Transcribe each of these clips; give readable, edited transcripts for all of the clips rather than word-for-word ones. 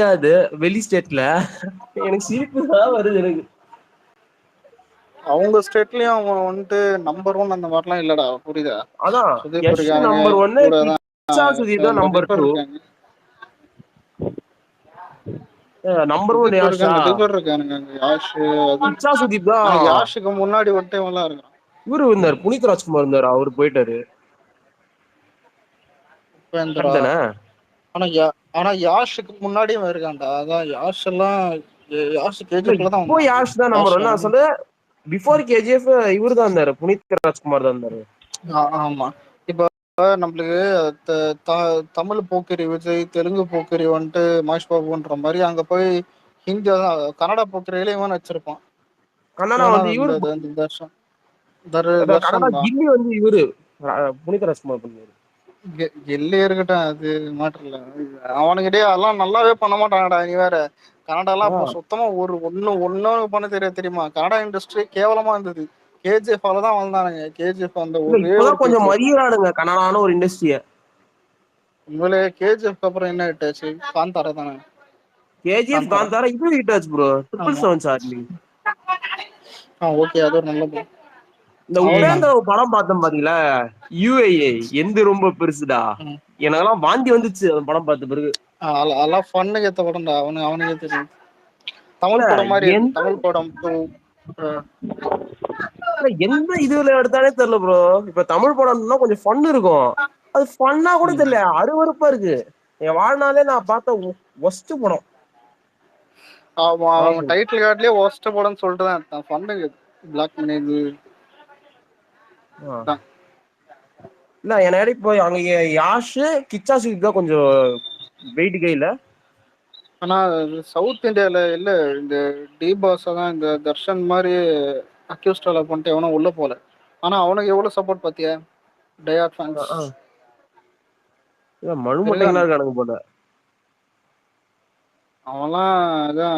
அது வெளி ஸ்டேட்ல எனக்கு சிரிப்புதான் வருது எனக்கு. அவங்க ஸ்டேட்லயும் அவன் வந்துட்டு நம்பர் 1 அந்த மாதிரிலாம் இல்லடா, புரியுதா? அதான் சுதீப் யஷ் இருக்கானுங்க நம்பர் இவன் 1, கூட தான் கிச்சா சுதீப் தான் நிறைய நம்பர் பேர் 2. இருக்காங்க. நம்பர் 1 சுதீப் யாஷா, இருக்கான், நிறைய பேர் இருக்கானுங்க. யாஷ் அது. கிச்சா சுதீப் தான். ஆனா யாஷுக்கு முன்னாடி வந்துட்டு இவன்லாம் இருக்கான். இவரு இருந்தாரு, புனித் ராஜ்குமார் இருந்தாரு, அவரு போயிட்டாரு. உபேந்திரா. கரெக்ட் தானே? ஆனா ஆனா யாஷுக்கு முன்னாடியும் இருக்கான்டா. அதான் யாஷ் எல்லாம் யாஷ் இல்ல கேஜிஎஃப்ல தான் இப்போ வந்தான். யாஷ் தான் நம்பர் யாஷ் 1. நான் சொல்ல பிஃபோர் கேஜிஎஃப் இவரு தான் இருந்தாரு, புனித் ராஜ்குமார் தான் இருந்தாரு. ஆமா. இப்ப நம்மளுக்கு தமிழ் போக்கிரி விஜய், தெலுங்கு போக்கிரி வந்துட்டு மகேஷ் பாபுன்ற மாதிரி அங்க போய் ஹிந்தி கன்னடா போக்கிரியில இவன் வச்சிருப்பான். கன்னடா இவனா வந்து இவரு, இந்த இந்த தர்ஷன் கன்னடா தர்ஷன் தான். கில்லி வந்து இவரு புனித் ராஜ்குமார் பண்ணாரு. எல்லே இருக்கட்டும், அது மேட்டர் இல்ல. அவனுக்கிட்டே அதெல்லாம் நல்லாவே பண்ண மாட்டாங்கடா. நீ வேற கன்னடாலாம் இப்போ சுத்தமா ஒன்னும் பண்ண தெரியுமா? கன்னடா இண்டஸ்ட்ரி கேவலமா இருந்தது. கேஜிஎஃப் தான் வந்தானுங்க. கேஜிஎஃப் அந்த இல்ல ஒரே ஒரு இப்பதான் கொஞ்சம் கேஜிஎஃப் தான். மதியறானுங்க கன்னடான ஒரு இண்டஸ்ட்ரிய. உண்மையிலே கேஜிஎஃப் அப்புறம் என்ன ஆயிட்டாச்சு? காந்தாரா தானே. கேஜிஎஃப் காந்தாரா. காந்தாரா இது ஹிட் ஆச்சு ப்ரோ. ஆமா. 777 சார்லி. ஓகே, அது ஒரு நல்ல படம். இந்த அவ்வளவுதான். உபேந்திர படம் பார்த்தோம் பாத்தீங்களா, யுஏஏ எந்த ரொம்ப பெருசுடா. எனக்கெல்லாம் வாந்தி வந்துச்சு அந்த படம் பார்த்த பிறகு. அதெல்லாம் ஃபன்னுக்கு ஏத்த படம்டா. அவனுக்கு தெரியும். இல்ல தமிழ் படம் மாதிரி இருக்கு. எந்த தமிழ் படம் எந்த இதுல எடுத்தாலே தெரியல ப்ரோ. இப்ப தமிழ் படம்னா கொஞ்சம் ஃபன் இருக்கும், அது ஃபன்னா கூட தெரியல, அருவருப்பா இருக்கு. என் வாழ்நாளே நான் பார்த்த ஒஸ்ட் படம். அவன் டைட்டில் கார்ட்லயே ஒஸ்ட் படம்னு சொல்லிட்டு தான் எடுத்தான். ஃபன்னுக்கு பிளாக் மணி இது. இல்ல என்ன போய் அங்க யாஷ் கிச்சா சுதீப் தான் கொஞ்சம் வெயிட் கையில. ஆனா சவுத் இந்தியால இல்ல, இந்த டி பாஸ் தான் இந்த தர்ஷன் மாதிரி அக்யூஸ்டால பண்ணிட்டு எவனும் உள்ள போல. ஆனா அவனுக்கு எவ்வளவு சப்போர்ட் பாத்தியா? டயா ஃபேன்ஸ் மழுமட்டைங்களா இருக்கானுங்க. இருக்கானுங்க போல. அவன்லாம் அதான்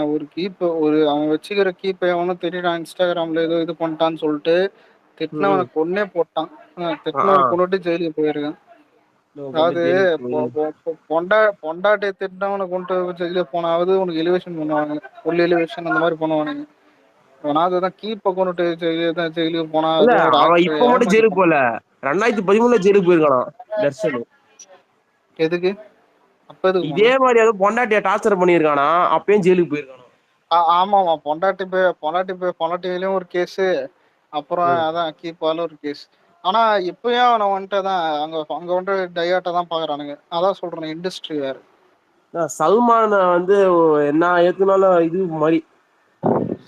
ஒரு அவன் வச்சுக்கிற கீப்பை எவனும் திட்டான். இன்ஸ்டாகிராம்ல ஏதோ இது பண்ணிட்டான்னு சொல்லிட்டு திட்டினவனை கொன்னே போட்டான். திட்டினவனை கொண்டுட்டு ஜெயிலுக்கு போயிருக்கான். கொண்டு அதாவது ஜெயிலுக்கு போய் பொண்டாட்டியை திட்டினவனை கொண்டு ஜெயிலுக்கு போனாவது உனக்கு எலிவேஷன் பண்ணுவாங்க. ஃபுல் எலிவேஷன் அந்த மாதிரி பண்ணுவானுங்க. அதுதான் கீப்பை கொண்டுட்டு ஜெயிலுக்கு போனா இல்ல அதுவும் ஒரு அவன் ஆக்டர் இப்ப மட்டும் ஜெயிலுக்கு ஏமாத்திட்டான். போல, 2013 ஜெயிலுக்கு போயிருக்கான் தர்ஷன். எதுக்கு? அப்ப எதுக்கு இதே போனா? மாதிரி ஏதோ பொண்டாட்டிய டார்ச்சர் பண்ணிருக்கானா, அப்பயும் ஜெயிலுக்கு போயிருக்கானா. ஆமாமா, பொண்டாட்டியிலயும் ஒரு கேஸ். அப்புறம் அதான் கீப்பாலும் ஒரு கேஸ். ஆனா இப்பயும் அவனை வந்துட்டு தான் அங்க அங்க வந்துட்டு டையாட்ட தான் பாக்குறானுங்க. அதான் சொல்றேன், இண்டஸ்ட்ரி வேற. சல்மான் வந்து என்ன ஏத்துனாலும் இது மாதிரி.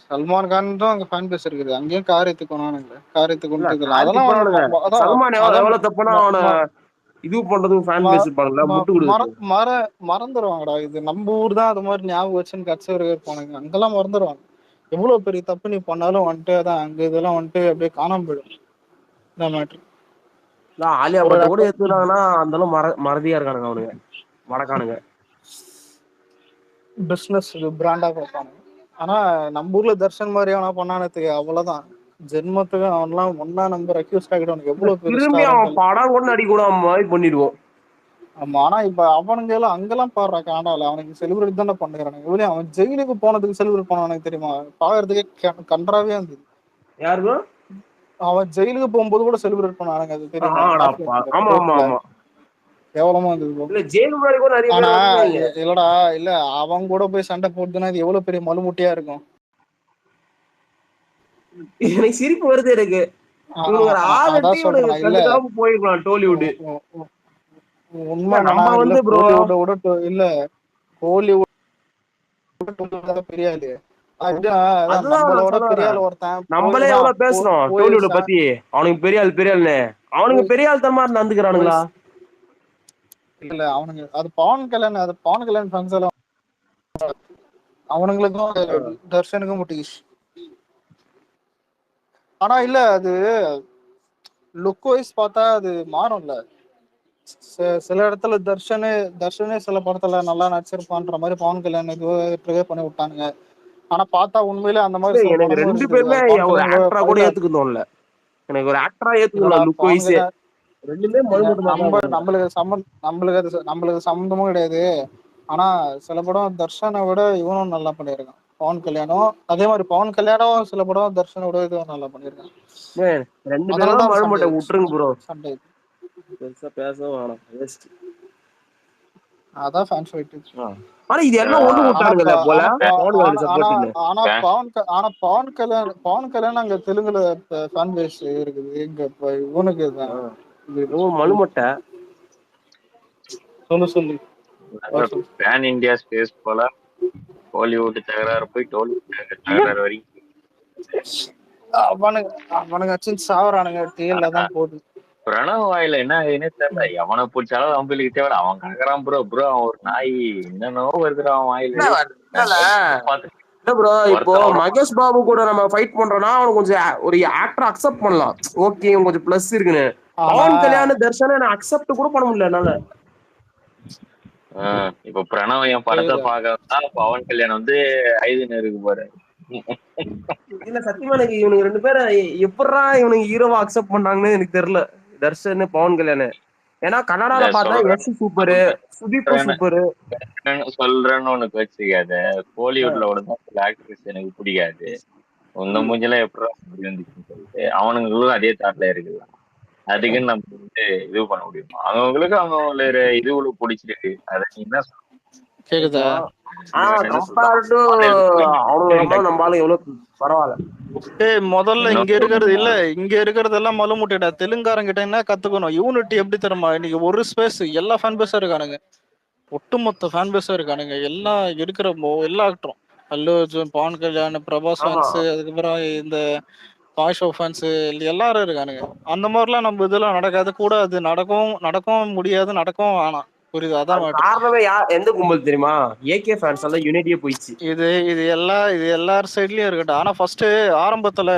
சல்மான் கான் தான் அங்க ஃபேன் பேஸ் இருக்குது. அங்கேயும் கார் ஏத்துக்கணும், கார் இல்ல ஏத்துக்கொண்டு இதெல்லாம் கார் அதெல்லாம் திப்பானுங்க. அதான் சல்மான் அதான் எவ்வளவு தப்புனா அவனை இது பண்றதுக்கு ஃபேன் பேஸ் இருப்பானுங்களா, முட்டு கொடுக்குறது. மறந்துடுவாங்கடா. இது நம்ம ஊர் தான் அது மாதிரி ஞாபகம் வச்சுன்னு கட்சி இருப்பானுங்க. அங்கெல்லாம் மறந்துடுவாங்க. எவ்வளவு பெரிய தப்பு நீ பண்ணாலும் வந்துட்டு அதான் அங்க இதெல்லாம் வந்துட்டு அப்படியே காணாம போயிடும். இந்த மேட்ரு ஆலியா ஒரு பட்ட கூட எடுத்துனாங்கன்னா அந்த அளவு மறதியா இருக்கானுங்க அவனுங்க வடக்கானுங்க. பிசினஸ் பிராண்டா பார்ப்பாங்க. ஆனா நம்ம ஊர்ல தர்ஷன் மாதிரி அவனா பண்ணானதுக்கு அவ்வளவுதான். ஜென்மத்துக்கு அவன்லாம் ஒன்னா நம்பர் அக்யூஸ்ட் ஆகிட்டு அவனுக்கு எவ்வளவு பெரிய திரும்பி ஸ்டார் அவன் இருந்தாலும். படம் கூட நடிக்க கூட மாதிரி பண்ணிடுவோம். ஆமா, ஆனா இப்ப அவனுங்க எல்லாம் அங்கெல்லாம் பாடுறா காண்டால அவனுக்கு செலிபிரேட் தானே பண்ணுறானுங்க. இவ்வளவு அவன் ஜெயிலுக்கு போனதுக்கு செலிபிரேட் பண்ணுவானுக்கு தெரியுமா? பாக்குறதுக்கே கன்றாவே இருந்தது. யாருமே அவன் ஜெயிலுக்கு போகும்போது கூட செலிபிரேட் பண்ணானுங்க. அது தெரியுமா? ஆமா ஆமா கோர்ட்ல ஆமா. கேவலமா இருந்தது. இல்ல ஜெயிலு முன்னாடி கூட நிறைய ஆனா பேர் வந்திருந்தாங்க. இல்லடா, இல்ல அவன் கூட போய் சண்டை போட்டுதுன்னா இது எவ்வளவு பெரிய மலுமுட்டியா இருக்கும். எனக்கு சிரிப்பு வருது எனக்கு. இவனுக்கு ஒரு ஆகட்டி அதான் இவனுக்கு சொல்றேன். இல்ல கண்டுக்காம போயிருக்கலாம் டோலிவுட். உண்மை இல்ல என்னன்னா, நம்ம இல்ல வந்து ப்ரோ, கோலிவுட விட இல்ல கோலிவுட் பெரிய ஆளு. அதான் அதுதான் நான் நம்மளோட சொல்ல பெரிய வரேன். ஆள் ஒருத்தன் நம்மளே போய்தான் எவ்வளவு பேசணும் போய் டோலிவுட பத்தி, அவனுக்கு பெரிய ஆள் பெரிய ஆள்னு. அவனுக்கு போய் பெரிய ஆள் தரமா போய் நடந்துக்கிறானுங்களா? இல்ல அவனுங்க அது பவன் கல்யாண் ஃபேன்ஸ் எல்லாம் அவனுங்களுக்கும் தர்ஷனுக்கும் முட்டிக்கிச்சு. ஆனா இல்ல அது லுக் வைஸ் பார்த்தா அது மாறும்ல. சில இடத்துல தர்ஷனே சில படத்துல நல்லா நடிச்சிருப்பான்ற மாதிரி பவன் கல்யாண் ட்ரிவே பண்ணி விட்டானுங்க. ஆனா பார்த்தா உண்மையிலே அந்த மாதிரி சில எனக்கு படமும் ரெண்டு இருக்குது. பேருமே அது பவன் ஒரு கல்யாண் ஆக்டரா கூட பரிதாபம். ஏத்துக்க தோணல. எனக்கு ஒரு ஆக்டரா இல்லடா, ஏத்துக்கணும் லுக் பவன் வைஸே. கல்யாண் ரெண்டுமே மழுமட்டமா தான் இருக்கானுங்க. நம்மளுக்கு சம்மந்தமும் கிடையாது. ஆனா சில படம் தர்ஷனை விட இவனும் நல்லா பண்ணியிருக்கான், பவன் கல்யாணம். அதே மாதிரி பவன் கல்யாணம் சில படம் தர்ஷனை விட இதுவும் நல்லா பண்ணியிருக்கான். ஏன், 2 அதனால பேரும் தான் சண்டை மழுமட்டை விட்டுருங்க ப்ரோ, சண்டை. பெருசா பேசவும் வேணாம், waste. அதான் ஃபேன்ஸ் ஃபைட். ஆனா இது எல்லாம் ஒண்ணு விட்டானுங்கல்ல போல பவன் கல்யாணம் சப்போர்ட்னு. பவன் கல்யாணம் அங்க தெலுங்குல ஃபேன் பேஸ் இருக்குது. இங்க இப்ப இவனுக்கு தான் மழுமட்டை சொல்லு பேன் இந்தியா ஸ்பேஸ் போல ஹாலிவுட் தகராறு போய் டோலிவுட் தகராறு வரைக்கும் அவனுங்க அச்சின் சாவறானுங்க, டிஎல்ல தான் போகுது. பிரணவ் வாயில என்ன ஆகுதுன்னே தெரியல. எவனை பிடிச்சாலும் அம்பிளுக்கு தேவை, அவன் கலக்குறான் ப்ரோ. ப்ரோ அவன் ஒரு நாய், என்னென்னோ வருதுறான் அவன் வாயில. ப்ரோ இப்போ மகேஷ் பாபு கூட நம்ம ஃபைட் பண்றோம்னா அவனுக்கு கொஞ்சம் ஒரு ஆக்டர் அக்செப்ட் பண்ணலாம், ஓகே கொஞ்சம் பிளஸ் இருக்குன்னு. பவன் கல்யாணம் தர்ஷனை நான் அக்செப்ட் கூட பண்ண முடியல என்னால. இப்ப பிரணவ் என் படத்தை பாக்கறதா பவன் கல்யாணம் வந்து ஐதுன்னு இருக்கு பாரு. இல்ல சத்தியமா எனக்கு இவனுக்கு 2 பேரும் எப்படா இவனுக்கு ஹீரோவா அக்செப்ட் பண்ணாங்கன்னு எனக்கு தெரியல, தர்ஷன் பவன் கல்யாணம். ஏன்னா கன்னடால பார்த்தா எஸ் சூப்பரு, சுதீப் சூப்பரு சொல்றேன்னு உனக்கு வச்சுக்காத. கோலிவுட்ல ஒழுங்கான சில ஆக்ட்ரஸ் எனக்கு பிடிக்காது. உந்த மூஞ்செல்லாம் எப்படா வந்துச்சுன்னு சொல்லிட்டு அவனுங்களும் அதே தாட்ல இருக்குது. அதுக்குன்னு நம்ம வந்து இது பண்ண முடியுமா? அவங்களுக்கு அவங்க இது பிடிச்சிருக்கு, அதை நீ என்ன சொல்ற? கேக்குதா? முதல்ல இங்க இருக்கிறது இல்ல, இங்க இருக்கிறதெல்லாம் மலுமுட்டிடா. தெலுங்காரங்கிட்ட என்ன கத்துக்கணும்? யூனிட்டி எப்படி தருமா? இன்னைக்கு ஒரு ஸ்பேஸ் எல்லா ஃபேன் பேஸும் இருக்கானுங்க, ஒட்டுமொத்த ஃபேன் பேஸும் இருக்கானுங்க. எல்லாம் இருக்கிற எல்லா ஆக்டரும், அல்லு அர்ஜுன், பவன் கல்யாண், பிரபாஸ் ஃபேன்ஸ், அதுக்கப்புறம் இந்த பாஷோ ஃபேன்ஸ் எல்லாரும் இருக்கானுங்க. அந்த மாதிரிலாம் நம்ம இதெல்லாம் நடக்காது கூட, அது நடக்கவும் முடியாது, நடக்கவும் வேணாம். புரியுது? அதான் காரணமே எந்த கும்பல் தெரியுமா? ஏகே ஃபேன்ஸ் எல்லாம் யூனிட்டியே போயிடுச்சு. இது எல்லார் சைட்லயும் இருக்கட்டும். ஆனா ஃபர்ஸ்ட் ஆரம்பத்துல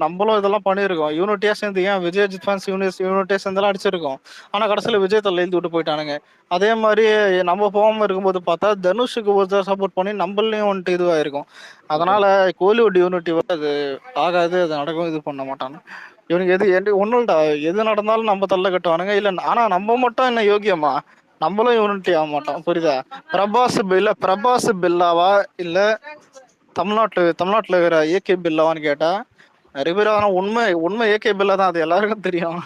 நம்மளும் இதெல்லாம் பண்ணிருக்கோம், யூனிட்டியா சேர்ந்து. ஏன் விஜய் ஃபேன்ஸ் யூனிட்டியா சேர்ந்தெல்லாம் அடிச்சிருக்கோம். ஆனா கடைசியில விஜய் தலை எழுதி விட்டு போயிட்டானுங்க. அதே மாதிரி நம்ம போகாம இருக்கும்போது பார்த்தா தனுஷுக்கு ஒருத்தர் சப்போர்ட் பண்ணி நம்மளையும் வந்துட்டு இதுவாயிருக்கும். அதனால கோலிவுட் யூனிட்டி அது ஆகாது, அது நடக்கும், இது பண்ண மாட்டாங்க இவனுக்கு. ஒண்ணும்டா, எது நடந்தாலும் நம்ம தள்ள கட்டுவானுங்க. இல்ல ஆனா நம்ம மட்டும் என்ன யோகியமா? நம்மளும் யூனிட்டி ஆக மாட்டோம், புரியுதா? பிரபாஸ் பில்லாவா இல்ல தமிழ்நாட்டுல இருக்கிற ஏகே பில்லாவான்னு கேட்டா நிறைய பேர், ஆனா உண்மை ஏகே பில்லா தான், அது எல்லாருக்கும் தெரியும்.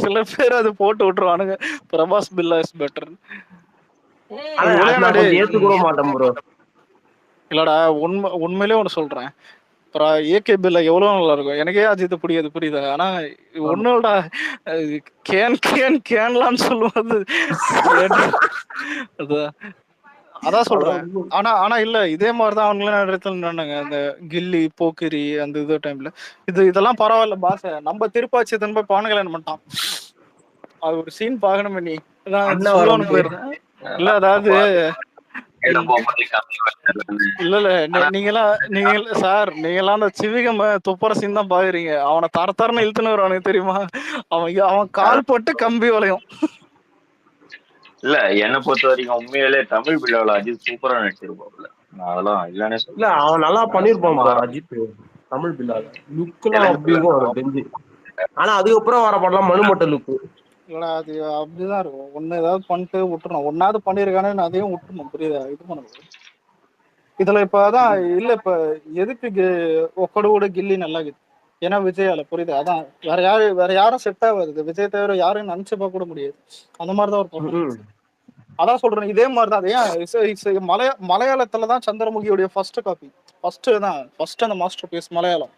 சில பேர் அது போட்டு விட்டுருவானுங்க, பிரபாஸ் பில்லா இஸ் பெட்டர். இல்லடா, உண்மையிலே ஒண்ணு சொல்றேன், ஏகே பில்லா எவ்வளவு நல்லா இருக்கும். எனக்கே அஜித் பிடிக்காது, புரியுதா? ஆனா ஒண்ணுடா, கேன்லான்னு சொல்லுவது அதான் சொல்றேன். ஆனா இல்ல, இதே மாதிரிதான் அவங்களும் நிறைய இடத்துல நடந்தாங்க. அந்த கில்லி, போக்கிரி, அந்த டைம்ல இதெல்லாம் பரவாயில்ல பாச. நம்ம திருப்பாச்சி போய் பவன் கல்யாணம் பண்ணிட்டான், அது ஒரு சீன் பாக்கணுமே. நீ சொல்லணும்னு போயிருந்தேன். இல்ல அதாவது நீங்கெல்லாம் அந்த சிவிகம் துப்புர சீன் தான் பாக்குறீங்க. அவனை தரன்னு இழுத்துன்னு வருவானுங்க தெரியுமா? அவன் கால் போட்டு கம்பி வளையும். இல்ல என்னை பொறுத்த வரைக்கும் உண்மையிலே தமிழ் பிள்ளைல அஜித் சூப்பரா நடிச்சிருப்பாப்ல. அதெல்லாம் இல்லன்னு இல்ல, அவன் நல்லா பண்ணிருப்பான் அஜித் தமிழ் பிள்ளால. லுக்லாம் அப்படி இருக்கும் தெரிஞ்சு. ஆனா அதுக்கப்புறம் வர படலாம் மனுமட்ட லுக்கு. இல்லடா, அது அப்படிதான் இருக்கும். ஒண்ணு ஏதாவது பண்ணிட்டு விட்டுறணும், ஒன்னாவது பண்ணிருக்கானு அதையும் விட்டுணும், புரியுதா? இது பண்ணணும். இதுல இப்பதான் இல்ல, இப்ப எதுக்கு ஒக்கடோட கில்லி நல்லா இருக்குது? ஏன்னா விஜயால, புரியுது? அதான் வேற யாரும் செட் ஆகாது. விஜய் தவிர யாரும் நினைச்சு பார்க்க கூட முடியாது. அந்த மாதிரிதான் ஒரு படம். அதான் சொல்றேன், இதே மாதிரிதான். ஏன் மலையாளத்துலதான் சந்திரமுகியோடைய ஃபர்ஸ்ட் காப்பி, ஃபர்ஸ்ட் அந்த மாஸ்டர் பீஸ் மலையாளம்.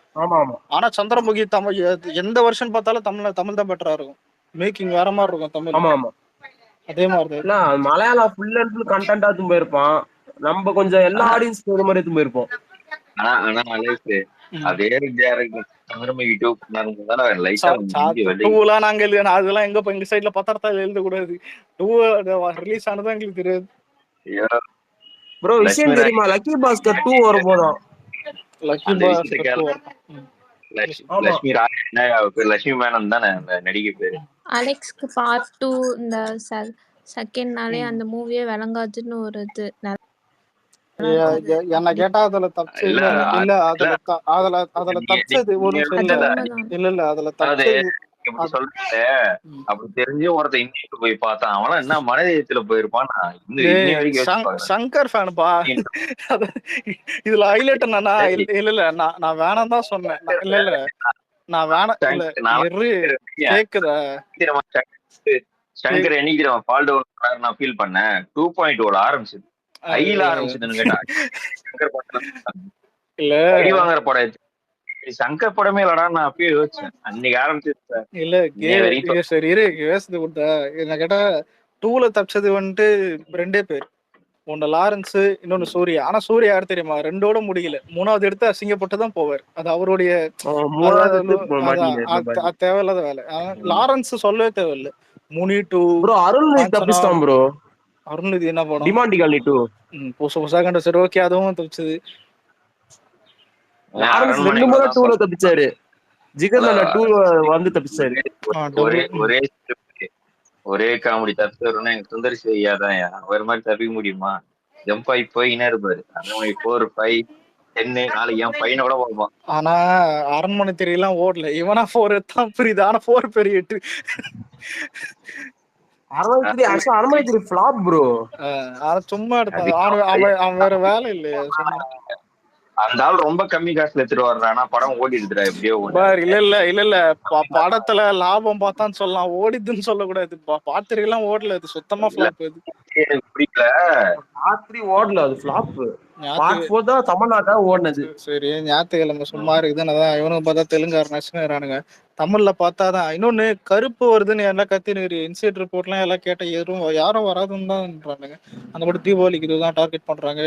ஆனா சந்திரமுகி தமிழ் எந்த வருஷன் பார்த்தாலும் தமிழ் தான் பெட்டரா இருக்கும். மேக்கிங் வேற மாதிரி இருக்கும் தமிழ். அதே மாதிரிதான் மலையாளம் ஃபுல் அண்ட் ஃபுல் கண்டென்ட்டா போயிருப்பான். நம்ம கொஞ்சம் எல்லா ஆடியன்ஸ் போற மாதிரி போயிருப்போம். அதே அதெல்லாம் எங்க சைட்ல பத்திரத்தால் எழுத கூடாது. ரிலீஸ் ஆனதான் எங்களுக்கு தெரியாது. ப்ரோ விஷயம் தெரியுமா? லக்கி பாஸ்கர் 2 வர போதும். லட்சுமி மேனன் தானே அந்த நடிகை பேரு. அலெக்ஸ்க்கு பார்ட் 2 இந்த செகண்ட் நாளே அந்த மூவியே விளங்காதுன்னு ஒரு இது. என்ன கேட்டா அதுல தப்பு இல்ல, அதுல தப்பிச்சது ஒரு இல்ல அதுல தப்பிச்சது இப்படி சொல்றீங்களே, அப்படி தெரிஞ்சு ஒருத்தன் இன்னைக்கு போய் பார்த்தான், அவனா என்ன மனதைரியத்துல போயிருப்பான். நான் இன்னை வரைக்கும் யோசிச்சு பாக்குறேன். சங்கர் ஃபேனுப்பா. இதுல ஹைலைட் என்னன்னா, இல்ல நான் வேணாம் தான் சொன்னேன். இல்ல நான் வேணாம் இல்ல கேக்குதா சங்கர் என்னைக்கு ஃபால் டவுன் நான் ஃபீல் பண்ணேன். 2.0 ஆரம்பிச்சது, ஐல ஆரம்பிச்சதுன்னு கேட்டா சங்கர் படம் இல்ல அடி வாங்குற படம். சங்கர் படமே இல்லடா நான் அப்பயே யோசிச்சேன் அன்னைக்கு ஆரம்பிச்சு. இல்ல சரி யோசித்து கொடுத்தா என்ன கேட்டா 2ல தப்பிச்சது வந்துட்டு 2 பேர், ஒன்னு லாரன்ஸ் இன்னொன்னு சூர்யா. ஆனா சூர்யா யாரு தெரியுமா, 2ஓட முடியல, 3வது எடுத்து அசிங்கப்பட்டு தான் போவார். அது அவருடைய தேவையில்லாத வேலை. லாரன்ஸ் சொல்லவே தேவையில்லை. முனி 2 அருள்நிதி என்ன படம் புதுசா கண்ட. சரி ஓகே அதுவும் தப்பிச்சது. ஒரே காமெடி தப்பிச்சவருன்னா எங்க சுந்தர் செய்யாதான் ஒரு மாதிரி தப்பிக்க முடியுமா? ஜம்ப் ஆகி போயினே இருப்பாரு. அந்த மாதிரி 4, 5, 10 நாளைக்கு என் பையனோட போவான். ஆனா அரண்மனை தெரியலாம் ஓடல, இவனா 4 தான் புரியுது. ஆனா 4 பெரிய 8 சும்மா எடுத்தான். அவன் வேற வேலை இல்லையா? அந்த ஆள் ரொம்ப கம்மி காசுல எடுத்துட்டு வர்றானா படம் ஓடிடுதுடா எப்படியோ. இல்ல படத்துல லாபம் பார்த்தான்னு சொல்லலாம், ஓடிதுன்னு சொல்லக்கூடாது. பாத்திரிலாம் ஓடல, அது சுத்தமா ஃபிளாப். அது பிடிக்கல, ஓடல, அது ஃபிளாப். தமிழ்நாட்டா ஓடுனது. சரி ஞாயிற்றுக்கிழமை சும்மா இருக்குதுன்னு இவனுக்கு பார்த்தா தெலுங்காரனுங்க, தமிழ்ல பார்த்தாதான். இன்னொன்னு கருப்பு வருதுன்னு எல்லாம் கத்தினு இன்சைட் ரிப்போர்ட் எல்லாம் எல்லாம் கேட்ட யாரும் வராதுன்னு தான்றானுங்க. அந்த படம் தீபாவளிக்கு இதுதான் டார்கெட் பண்றாங்க.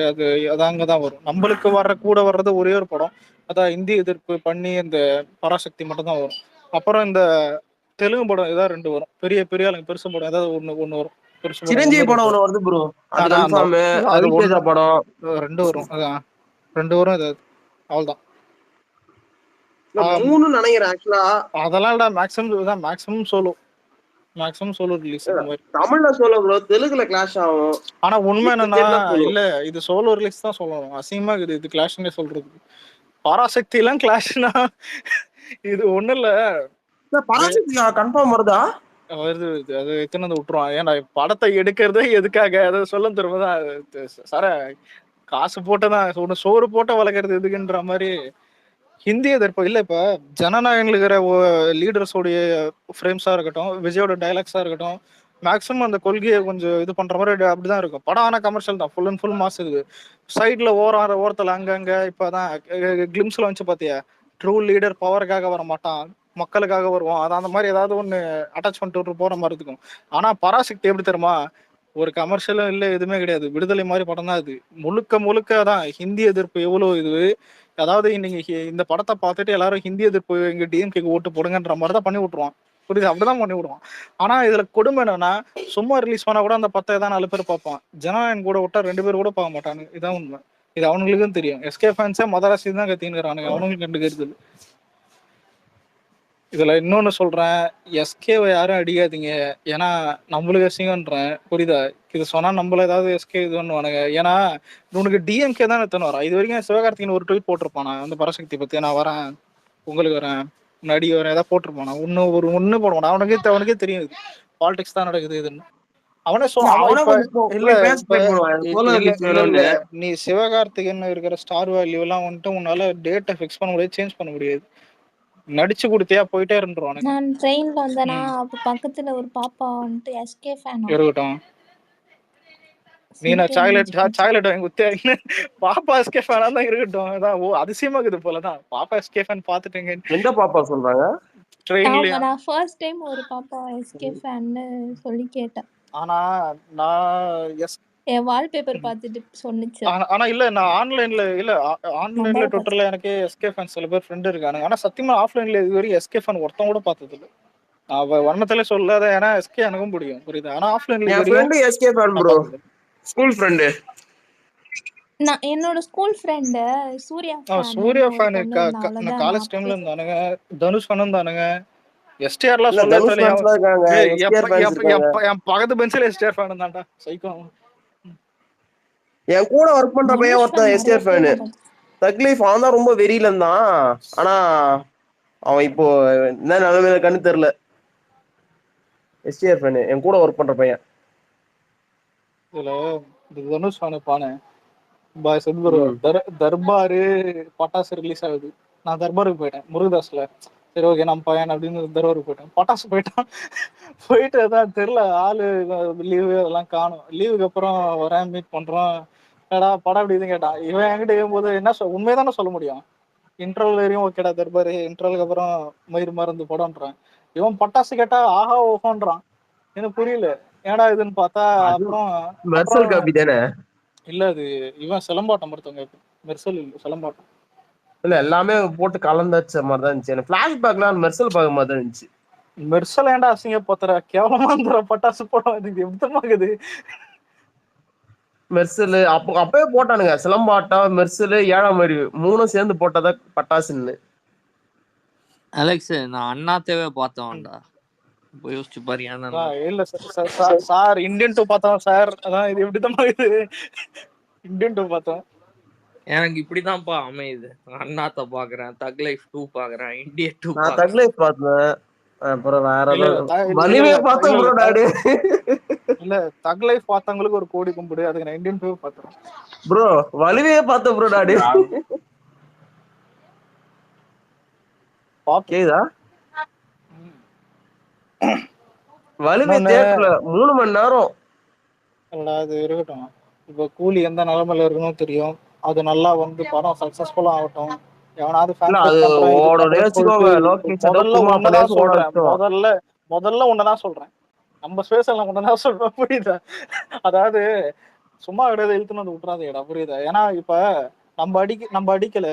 அது அங்கதான் வரும். நம்மளுக்கு கூட வர்றது ஒரே ஒரு படம், அதான் இந்தி எதிர்ப்பு பண்ணி இந்த பராசக்தி மட்டும் தான் வரும். அப்புறம் இந்த தெலுங்கு படம் ஏதாவது 2 வரும், பெரிய பெரிய ஆளுங்க பெருசு படம் ஏதாவது ஒண்ணு வரும். சிரஞ்சீவி படம் ஒண்ணு வருது ப்ரோ, அது கன்ஃபார்ம். ரவிதேஜா படம் 2 வரும். அதான் 2 வரும். ஏதாவது அவ்வளவுதான் 3 நினைக்கிறேன் ஆக்சுவலா. அதெல்லாம் மேக்ஸிமம் சோலோ ரிலீஸ். தமிழ்ல சோலோ ப்ரோ, தெலுங்குல கிளாஷ் ஆகும். ஆனா உண்மை என்னன்னா இல்ல இது சோலோ ரிலீஸ் தான் சொல்லணும். அசிங்கமா இது கிளாஷ்னே சொல்றது. பராசக்தி எல்லாம் கிளாஷ்னா இது ஒண்ணு இல்ல. பராசக்தி கன்ஃபார்ம் வருதா? வருது, அது எத்தனை விட்டுருவான். ஏன்னா படத்தை எடுக்கிறதே எதுக்காக அதை சொல்ல தருவதான் சார காசு போட்டதான் ஒண்ணு சோறு போட்ட வளர்க்கறது எதுக்குன்ற மாதிரி. ஹிந்தி எதிர்ப்பு இல்ல. இப்ப ஜனநாயகன் இருக்கிற லீடர்ஸோடைய ஃப்ரேம்ஸா இருக்கட்டும், விஜயோட டைலாக்ஸா இருக்கட்டும், மேக்ஸிமம் அந்த கொள்கையை கொஞ்சம் இது பண்ற மாதிரி அப்படிதான் இருக்கும் படம். ஆனா கமர்ஷியல் தான், ஃபுல் அண்ட் ஃபுல் மாஸ் இருக்குது. சைட்ல ஓரத்துல அங்கங்க இப்பதான் கிளிம்ஸ்ல வந்து பாத்தியா, ட்ரூ லீடர் பவருக்காக வர மாட்டான், மக்களுக்காக வருவோம். அது அந்த மாதிரி ஏதாவது ஒண்ணு அட்டாச் பண்ணிட்டு போற மாதிரி இருக்கும். ஆனா பராசக்தி எப்படி தெரியுமா, ஒரு கமர்ஷியலும் இல்ல, எதுவுமே கிடையாது, விடுதலை மாதிரி படம் தான் அது. முழுக்க தான் ஹிந்தி எதிர்ப்பு எவ்வளவு இது. அதாவது இன்னைக்கு இந்த படத்தை பார்த்துட்டு எல்லாரும் ஹிந்தி எதிர்ப்பு எங்க டிஎம்கேக்கு ஓட்டு போடுங்கன்ற மாதிரி தான் பண்ணி விட்டுருவான். புரியுது, அப்படிதான் பண்ணி விடுவான். ஆனா இதுல கொடுமை என்னன்னா, சும்மா ரிலீஸ் பண்ணா கூட அந்த 10 தான் 4 பேர் பார்ப்பான். ஜனநாயகன் கூட விட்டா 2 பேர் கூட பார்க்க மாட்டானுங்க. இதான் உண்மை. இது அவனுங்களுக்கும் தெரியும். எஸ்கே ஃபேன்ஸே மதராசி தான் கத்தின்னு அவனுங்களுக்கு கண்டுக்கிறது. இதுல இன்னொன்னு சொல்றேன், எஸ்கேவை யாரும் அடிக்காதீங்க, ஏன்னா நம்மளுக்கு அசிங்கன்றேன். புரியுதா? இது சொன்னா நம்மள ஏதாவது எஸ்கே இது பண்ணுவானுங்க. ஏன்னா உனக்கு டிஎம்கே தான் எத்தனை வரா. இது வரைக்கும் சிவகார்த்திகன் ஒரு ட்வீட் போட்டிருப்பானா அந்த பராசக்தி பத்தி, நான் வரேன் உங்களுக்கு வரேன் முன்னாடி வரேன் ஏதாவது போட்டிருப்பானா? ஒண்ணு போட மாட்டான். அவனுக்கே தெரியும் பாலிடிக்ஸ் தான் நடக்குது இதுன்னு. அவனே இல்ல நீ சிவகார்த்திகன் இருக்கிற ஸ்டார் வேல்யூ எல்லாம் வந்துட்டு உன்னால டேட்டை ஃபிக்ஸ் பண்ண முடியாது, சேஞ்ச் பண்ண முடியாது. நடிச்சு கொடுத்தியா போயிட்டே இருந்துருவானு. நான் ட்ரெயின்ல வந்தேனா, அப்ப பக்கத்துல ஒரு பாப்பா வந்துட்டு எஸ்கே ஃபேன் இருக்கட்டும். நீ நான் சாக்லேட் வாங்கி குத்தியா? பாப்பா எஸ்கே ஃபேனா தான் இருக்கட்டும். அதான் அதிசயமா இருக்குது போலதான். பாப்பா எஸ்கே ஃபேன் பாத்துட்டீங்க. எந்த பாப்பா சொல்றாங்க? ட்ரெயின்ல நான் ஃபர்ஸ்ட் டைம் ஒரு பாப்பா எஸ்கே ஃபேன்னு சொல்லி கேட்டேன். ஆனா நான் என் வால்பேப்பர் பார்த்துட்டு சொன்னிச்சு. ஆனா இல்ல நான் ஆன்லைன்ல ட்விட்டர்ல எனக்கு எஸ்கே ஃபேன் சில பேர் ஃப்ரெண்ட் இருக்கானுங்க. ஆனா சத்தியமா ஆஃப்லைன்ல இது வரைக்கும் எஸ்கே ஃபேன் ஒருத்தன் கூட பார்த்தது இல்ல. அவ வர்ணத்திலே சொல்லாத, ஏன்னா எஸ்கே எனக்கும் பிடிக்கும். புரியுது? ஆனா ஆஃப்லைன்ல என் friend SK fan bro, school friend. நான் என்னோட school friend Suriya fan college டைம்ல இருந்தானுங்க. தனுஷ் ஃபேன் இருந்தானுங்க. எஸ்டிஆர்லாம் சொல்ல தெரியல. என் பக்கத்து பெஞ்சில எஸ்டிஆர் ஃபேன் தான்டா சைக்கோ. என் கூட ஒர்க் பண்ற பையன் ஒருத்தன் எஸ்டிஆர் ஃபேனு, தக்லீஃப். அவன் தான் ரொம்ப வெறியில இருந்தான். ஆனா அவன் இப்போ என்ன நிலைமையில கண்ணு தெரியல. எஸ்டிஆர் ஃபேன், என் கூட ஒர்க் பண்ற பையன். இதுல இந்த தனுஷ் பானு பாய் செல்வரு ம். தர்பாரு பட்டாசு ரிலீஸ் ஆகுது. நான் தர்பாருக்கு போயிட்டேன் முருகதாஸ்ல. சரி ஓகே நம்ம பையன் அப்படின்னு தர்பாருக்கு போயிட்டேன். பட்டாசு போயிட்டான். போயிட்டு அதான் தெரியல ஆளு லீவு அதெல்லாம் காணும். லீவுக்கு அப்புறம் வரேன் மீட் பண்றோம். ஏடா படம் எப்படி இதுன்னு கேட்டான். இவன் என்கிட்ட கேட்கும்போது என்ன உண்மையதானே சொல்ல முடியும். இன்டர்வல் வரையும் ஓகேடா தர்பாரு, இன்டர்வலுக்கு அப்புறம் மயிர் மருந்து படம்ன்றான். இவன் பட்டாசு கேட்டா ஆஹா ஓஹோன்றான். எனக்கு புரியல ஏடா இதுன்னு பார்த்தா. அது அப்புறம் மெர்சல் காப்பி தானே? இல்ல அது இவன் சிலம்பாட்டம் ஒருத்தவங்க மெர்சல் இல்ல சிலம்பாட்டம். இல்ல எல்லாமே போட்டு கலந்தாச்ச மாதிரி தான் இருந்துச்சு. எனக்கு பிளாஷ்பேக்லாம் மெர்சல் பார்க்க மாதிரி தான் இருந்துச்சு. மெர்சல் ஏன்டா அசிங்க போத்துற கேவலமா இருந்துற பட்டாசு படம் இது எத்தமாகுது. மெர்சல் அப்பவே போட்டானுங்க. சிலம்பாட்டம், மெர்சல், ஏழாம் அறிவு 3 சேர்ந்து போட்டதா பட்டாசுன்னு. அலெக்ஸ் நான் அண்ணாத்தேவே பார்த்தவன்டா. இப்போ யோசிச்சு பாரு. இல்ல சார் இந்தியன் 2 பார்த்தோம் சார். அதான் இது எப்படிதான் இது இந்தியன் 2 பார்த்தோம். எனக்கு இப்படிதான்ப்பா அமையுது. அண்ணாத்த பாக்குறேன், தக் லைஃப் 2 பாக்குறேன், இந்தியா 2 நான் தக் லைஃப் பார்த்தேன். அப்புறம் வேற வலிவே பார்த்தேன் ப்ரோ டாடி. இல்ல தக் லைஃப் பார்த்தவங்களுக்கு ஒரு கோடி கும்பிடு. அதுக்கு நான் இந்தியன் 2 பார்த்தேன் ப்ரோ. வலிவே பார்த்தேன் ப்ரோ டாடி. கேக்குதா? வலிவே தியேட்டர்ல 3 மணி நேரம். அது இருக்கட்டும். இப்ப கூலி எந்த நிலைமையில இருக்கணும் தெரியும். அது நல்லா வந்து படம் சக்சஸ்ஃபுல்லா ஆகட்டும். எவனாவது முதல்ல ஒண்ணுதான் சொல்றேன். நம்ம ஸ்பேஸ்ல ஒண்ணுதான் சொல்றேன். புரியுதா? அதாவது சும்மா கிடையாது இழுத்துன்னு வந்து விட்டுறாதேடா. புரியுதா? ஏன்னா இப்ப நம்ம அடிக்கல,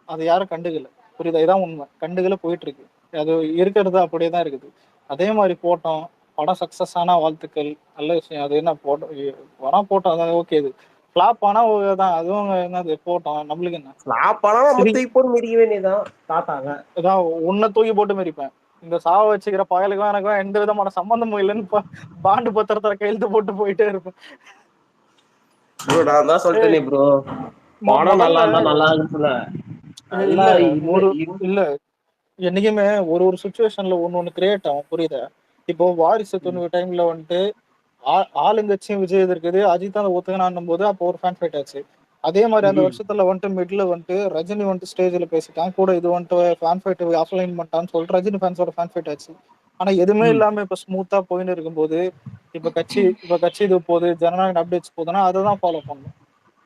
அது யாரும் கண்டுக்கல. புரியுதா? இதான் உண்மை. கண்டுக்கல போயிட்டு இருக்கு. அது இருக்கிறது அப்படியேதான் இருக்குது. அதே மாதிரி போட்டோம். படம் சக்சஸ் ஆனா வாழ்த்துக்கள், நல்ல விஷயம். அது என்ன படம் போட்டோம் அதான் ஓகே. இது ஃபிளாப் ஆனா தான் அதுவும் என்னது போட்டோம். நம்மளுக்கு என்ன ஃபிளாப் ஆனா நம்ம தூக்கி போட்டு மிதிக்க வேண்டியதான். தாத்தாங்க இதான் உன்னை தூக்கி போட்டு மிதிப்பேன். இந்த சாவ வச்சுக்கிற பயலுக்கும் எனக்கும் எந்த விதமான சம்பந்தமும் இல்லைன்னு பாண்டு பத்திரத்துல கையெழுத்து போட்டு போயிட்டே இருப்பேன். நான் தான் சொல்லிட்டேனே ப்ரோ. படம் நல்லா இருந்தா நல்லா இருக்குல்ல. இல்ல என்னைக்குமே ஒரு சுச்சுவேஷன்ல ஒண்ணு கிரியேட் ஆகும். புரியுதா? இப்போ வாரிசு துணிவு டைம்ல வந்துட்டு ஆளுங்கட்சியும் விஜய் இருக்குது, அஜித் தான் ஒத்துக்கணும் போது அப்போ ஒரு ஃபேன் ஃபைட் ஆச்சு. அதே மாதிரி அந்த வருஷத்துல வந்துட்டு மிட்ல வந்துட்டு ரஜினி வந்துட்டு ஸ்டேஜ்ல பேசிட்டான் கூட. இது வந்துட்டு ஃபேன் ஃபைட் ஆஃப்லைன் பண்ணிட்டான்னு சொல்லிட்டு ரஜினி ஃபேன்ஸோட ஃபேன் ஃபைட் ஆச்சு. ஆனா எதுவுமே இல்லாம இப்ப ஸ்மூத்தா போயின்னு இருக்கும்போது இப்ப கட்சி இது போகுது, ஜனநாயக அப்டேட்ஸ் போகுதுன்னா அதை தான் ஃபாலோ பண்ணணும்.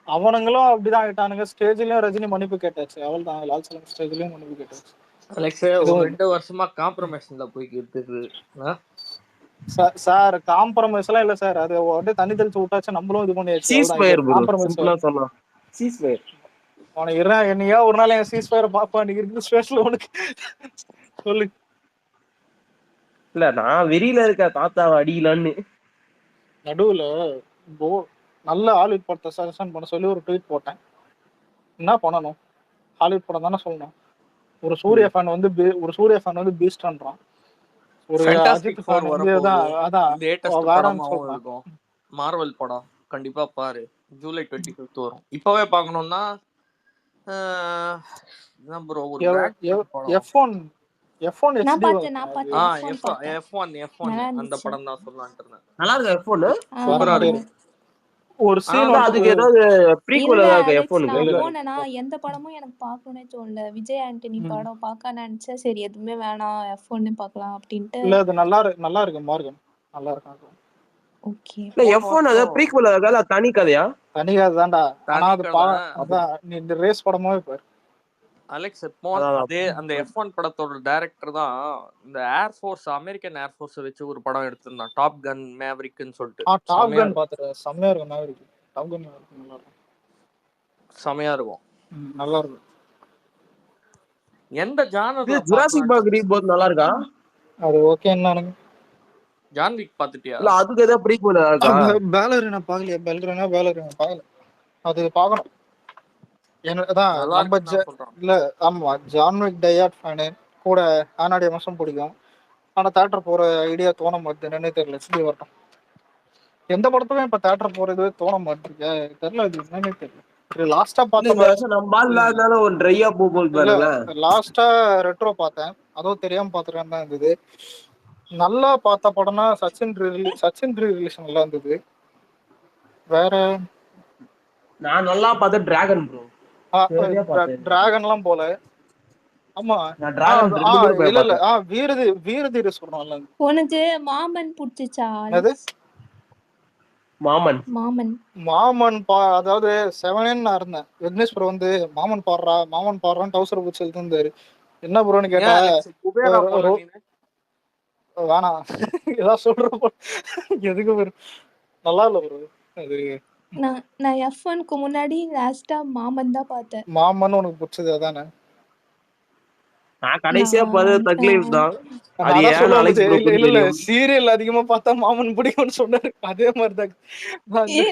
அவனுங்களும் அப்படிதான் ஆயிட்டானுங்க. ஸ்டேஜ்லயும் ரஜினி மன்னிப்பு கேட்டாச்சு. அவள் தான் லால் சலம் ஸ்டேஜ்லயும் மன்னிப்பு கேட்டாச்சு. அலெக்ஸ் ஒரு 2 வருஷமா காம்ப்ரமைஸ்ல போய்கிட்டு இருக்கு சார். காம்ப்ரமைஸ் எல்லாம் இல்ல சார். அது அப்படியே தண்ணி தெளிச்சு விட்டாச்சு. நம்மளும் இது பண்ணியாச்சு. என்னையா ஒரு நாள் என் சீஸ் ஃபயர் பாப்பா நீங்க இருக்கு ஸ்பேஸ்ல உனக்கு சொல்லு. இல்ல நான் வெறியில இருக்க தாத்தாவை அடிக்கலான்னு. நடுவுல நல்ல ஹாலிவுட் படத்தை சஜஷன் பண்ண சொல்லி ஒரு ட்வீட் போட்டேன். என்ன பண்ணணும்? ஹாலிவுட் படம் தானே சொல்லணும். ஒரு சூர்யா ஃபேன் வந்து பீஸ்ட்ன்றான். ஒரு அஜித் ஃபேன் வந்து அதான் இருக்கும். மார்வல் படம் கண்டிப்பா பாரு. ஜூலை 25 வரும். இப்பவே பார்க்கணும்னா ப்ரோ ஒரு F1 நான் பார்த்தேன். F1 அந்த படம் தான் சொல்லலாம்னு இருந்தேன். நல்லா இருக்கு F1. சூப்பரா இருக்கு. ஒரு சீன் அதுக்கு ஏதாவது ப்ரீக்வல் ஏதாவது F1 நான் எந்த படமும் எனக்கு பார்க்கணும்னே தோணல. விஜய் ஆண்டனி படம் பார்க்க நினைச்சேன். சரி எதுவுமே வேணாம் F1 பார்க்கலாம் அப்படின்ட்டு. இல்ல அது நல்லா இருக்கு மார்கன் நல்லா இருக்கு. ஓகே. இல்ல F1 அது ப்ரீக்வல் அதனால தனி கதையா? தனி கதை தான்டா. ஆனா அது அதான் நீ இந்த ரேஸ் படமாவே பாரு. அலெக்ஸ் அதே அந்த F1 படத்தோட டைரக்டர் தான் இந்த அமெரிக்கன் ஏர்ஃபோர்ஸ் வச்சு ஒரு படம் எடுத்திருந்தான். டாப் கன் மேவரிக்னு சொல்லிட்டு. டாப் கன் பாத்துறேன். செமையா இருக்கும் மேவரிக். டாப் கன் நல்லா இருக்கும். செமையா இருக்கும். நல்லா இருக்கும். எந்த ஜானர்ல ஜுராசிக் பார்க் ரீபோத் நல்லா இருக்கா? அது ஓகே என்னங்க. ஜான் விக் பாத்துட்டியா? இல்ல அதுக்கு ஏதாவது ப்ரீக்வல் இருக்கா? பேலரினா பாக்கலையா? பேலரினா பாக்கல. அது பார்க்கணும். இல்ல ஆமா ஜான் விக் டயட் ஃபேனு கூட ஆனாடிய மாசம் பிடிக்கும். ஆனா தியேட்டர் போற ஐடியா தோண மாட்டேது. என்னன்னே தெரியல. சிடி வரட்டும். எந்த படத்துக்கும் இப்ப தியேட்டர் போறது தோண மாட்டேங்க. தெரியல அது என்னன்னே தெரியல. லாஸ்டா பார்த்தேன் ஒரு ட்ரையா போகுது பாருங்க. லாஸ்டா ரெட்ரோ பார்த்தேன். அதுவும் தெரியாம பாத்துறேன் தான் இருந்தது. நல்லா பார்த்த படம்னா சச்சின் ரிலேஷன் நல்லா இருந்தது. வேற நான் நல்லா பார்த்தேன் டிராகன் ப்ரோ. சரியா பார்த்தேன். டிராகன்லாம் போல. ஆமா நான் டிராகன் 2 கூட போய் இல்ல இல்ல பார்த்தேன். வீரதீர சொல்றோம் நல்லா இருந்தது. உனக்கு மாமன் பிடிச்சிச்சா? அது மாமன் மாமன் அதாவது 7 நான் இருந்தேன். விக்னேஷ் ப்ரோ வந்து மாமன் பாடுறான்னு டவுசர் பிடிச்சி இருந்தாரு. என்ன ப்ரோன்னு கேட்டா குபேரா போல நீனு. வேணாம் ஏதாவது சொல்ற எதுக்கு ப்ரோ நல்லா இல்ல ப்ரோ அது. நான் F1க்கு முன்னாடி லாஸ்டா மாமன் தான் பார்த்தேன். மாமன் உனக்கு பிடிச்சது அதானே? நான் கடைசியா பார்த்தது தக் லைஃப் தான். அது அதான் ஏன் சொல்ல அலெக்ஸ் ப்ரோ இல்ல இல்ல தெரியும். சீரியல் அதிகமா பார்த்தா மாமன் பிடிக்கும்னு சொன்னாரு. அதே மாதிரிதான்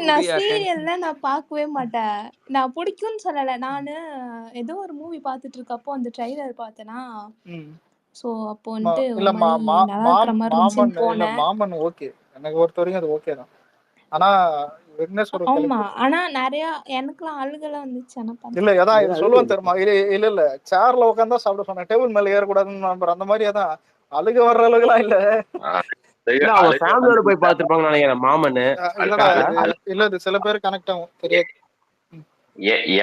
நான் சீரியல்ல நான் பார்க்கவே மாட்டேன். நான் பிடிக்கும்னு சொல்லல. நானு ஏதோ ஒரு மூவி பார்த்துட்டு இருக்கப்போ அந்த ட்ரைலர் பார்த்தேனா, சோ அப்போ வந்துட்டு இல்ல நல்லா இருக்கிற மாதிரி இருந்துச்சுன்னு போனேன். மாமன் ஓகே, எனக்கு பொறுத்த வரைக்கும் அது ஓகே தான். ஆனா ஆமா, ஆனா நிறைய எனக்குலாம் அழுகலாம் வந்துச்சு. இல்ல ஏதா இது சொல்லுவேன் தெரியுமா? இல்ல இல்ல சேர்ல உட்காந்தா சாப்பிட சொன்னேன், டேபிள் மேல ஏறக்கூடாதுன்னு நம்புறேன். அந்த மாதிரி அதான் அழுக வர்ற அளவுக்குலாம் இல்ல. அவங்க ஃபேமிலியோட போய் பார்த்திருப்பாங்க நினைக்கிறேன் மாமன்னு. இல்ல இது சில பேர் கனெக்ட் ஆகும் தெரியாது.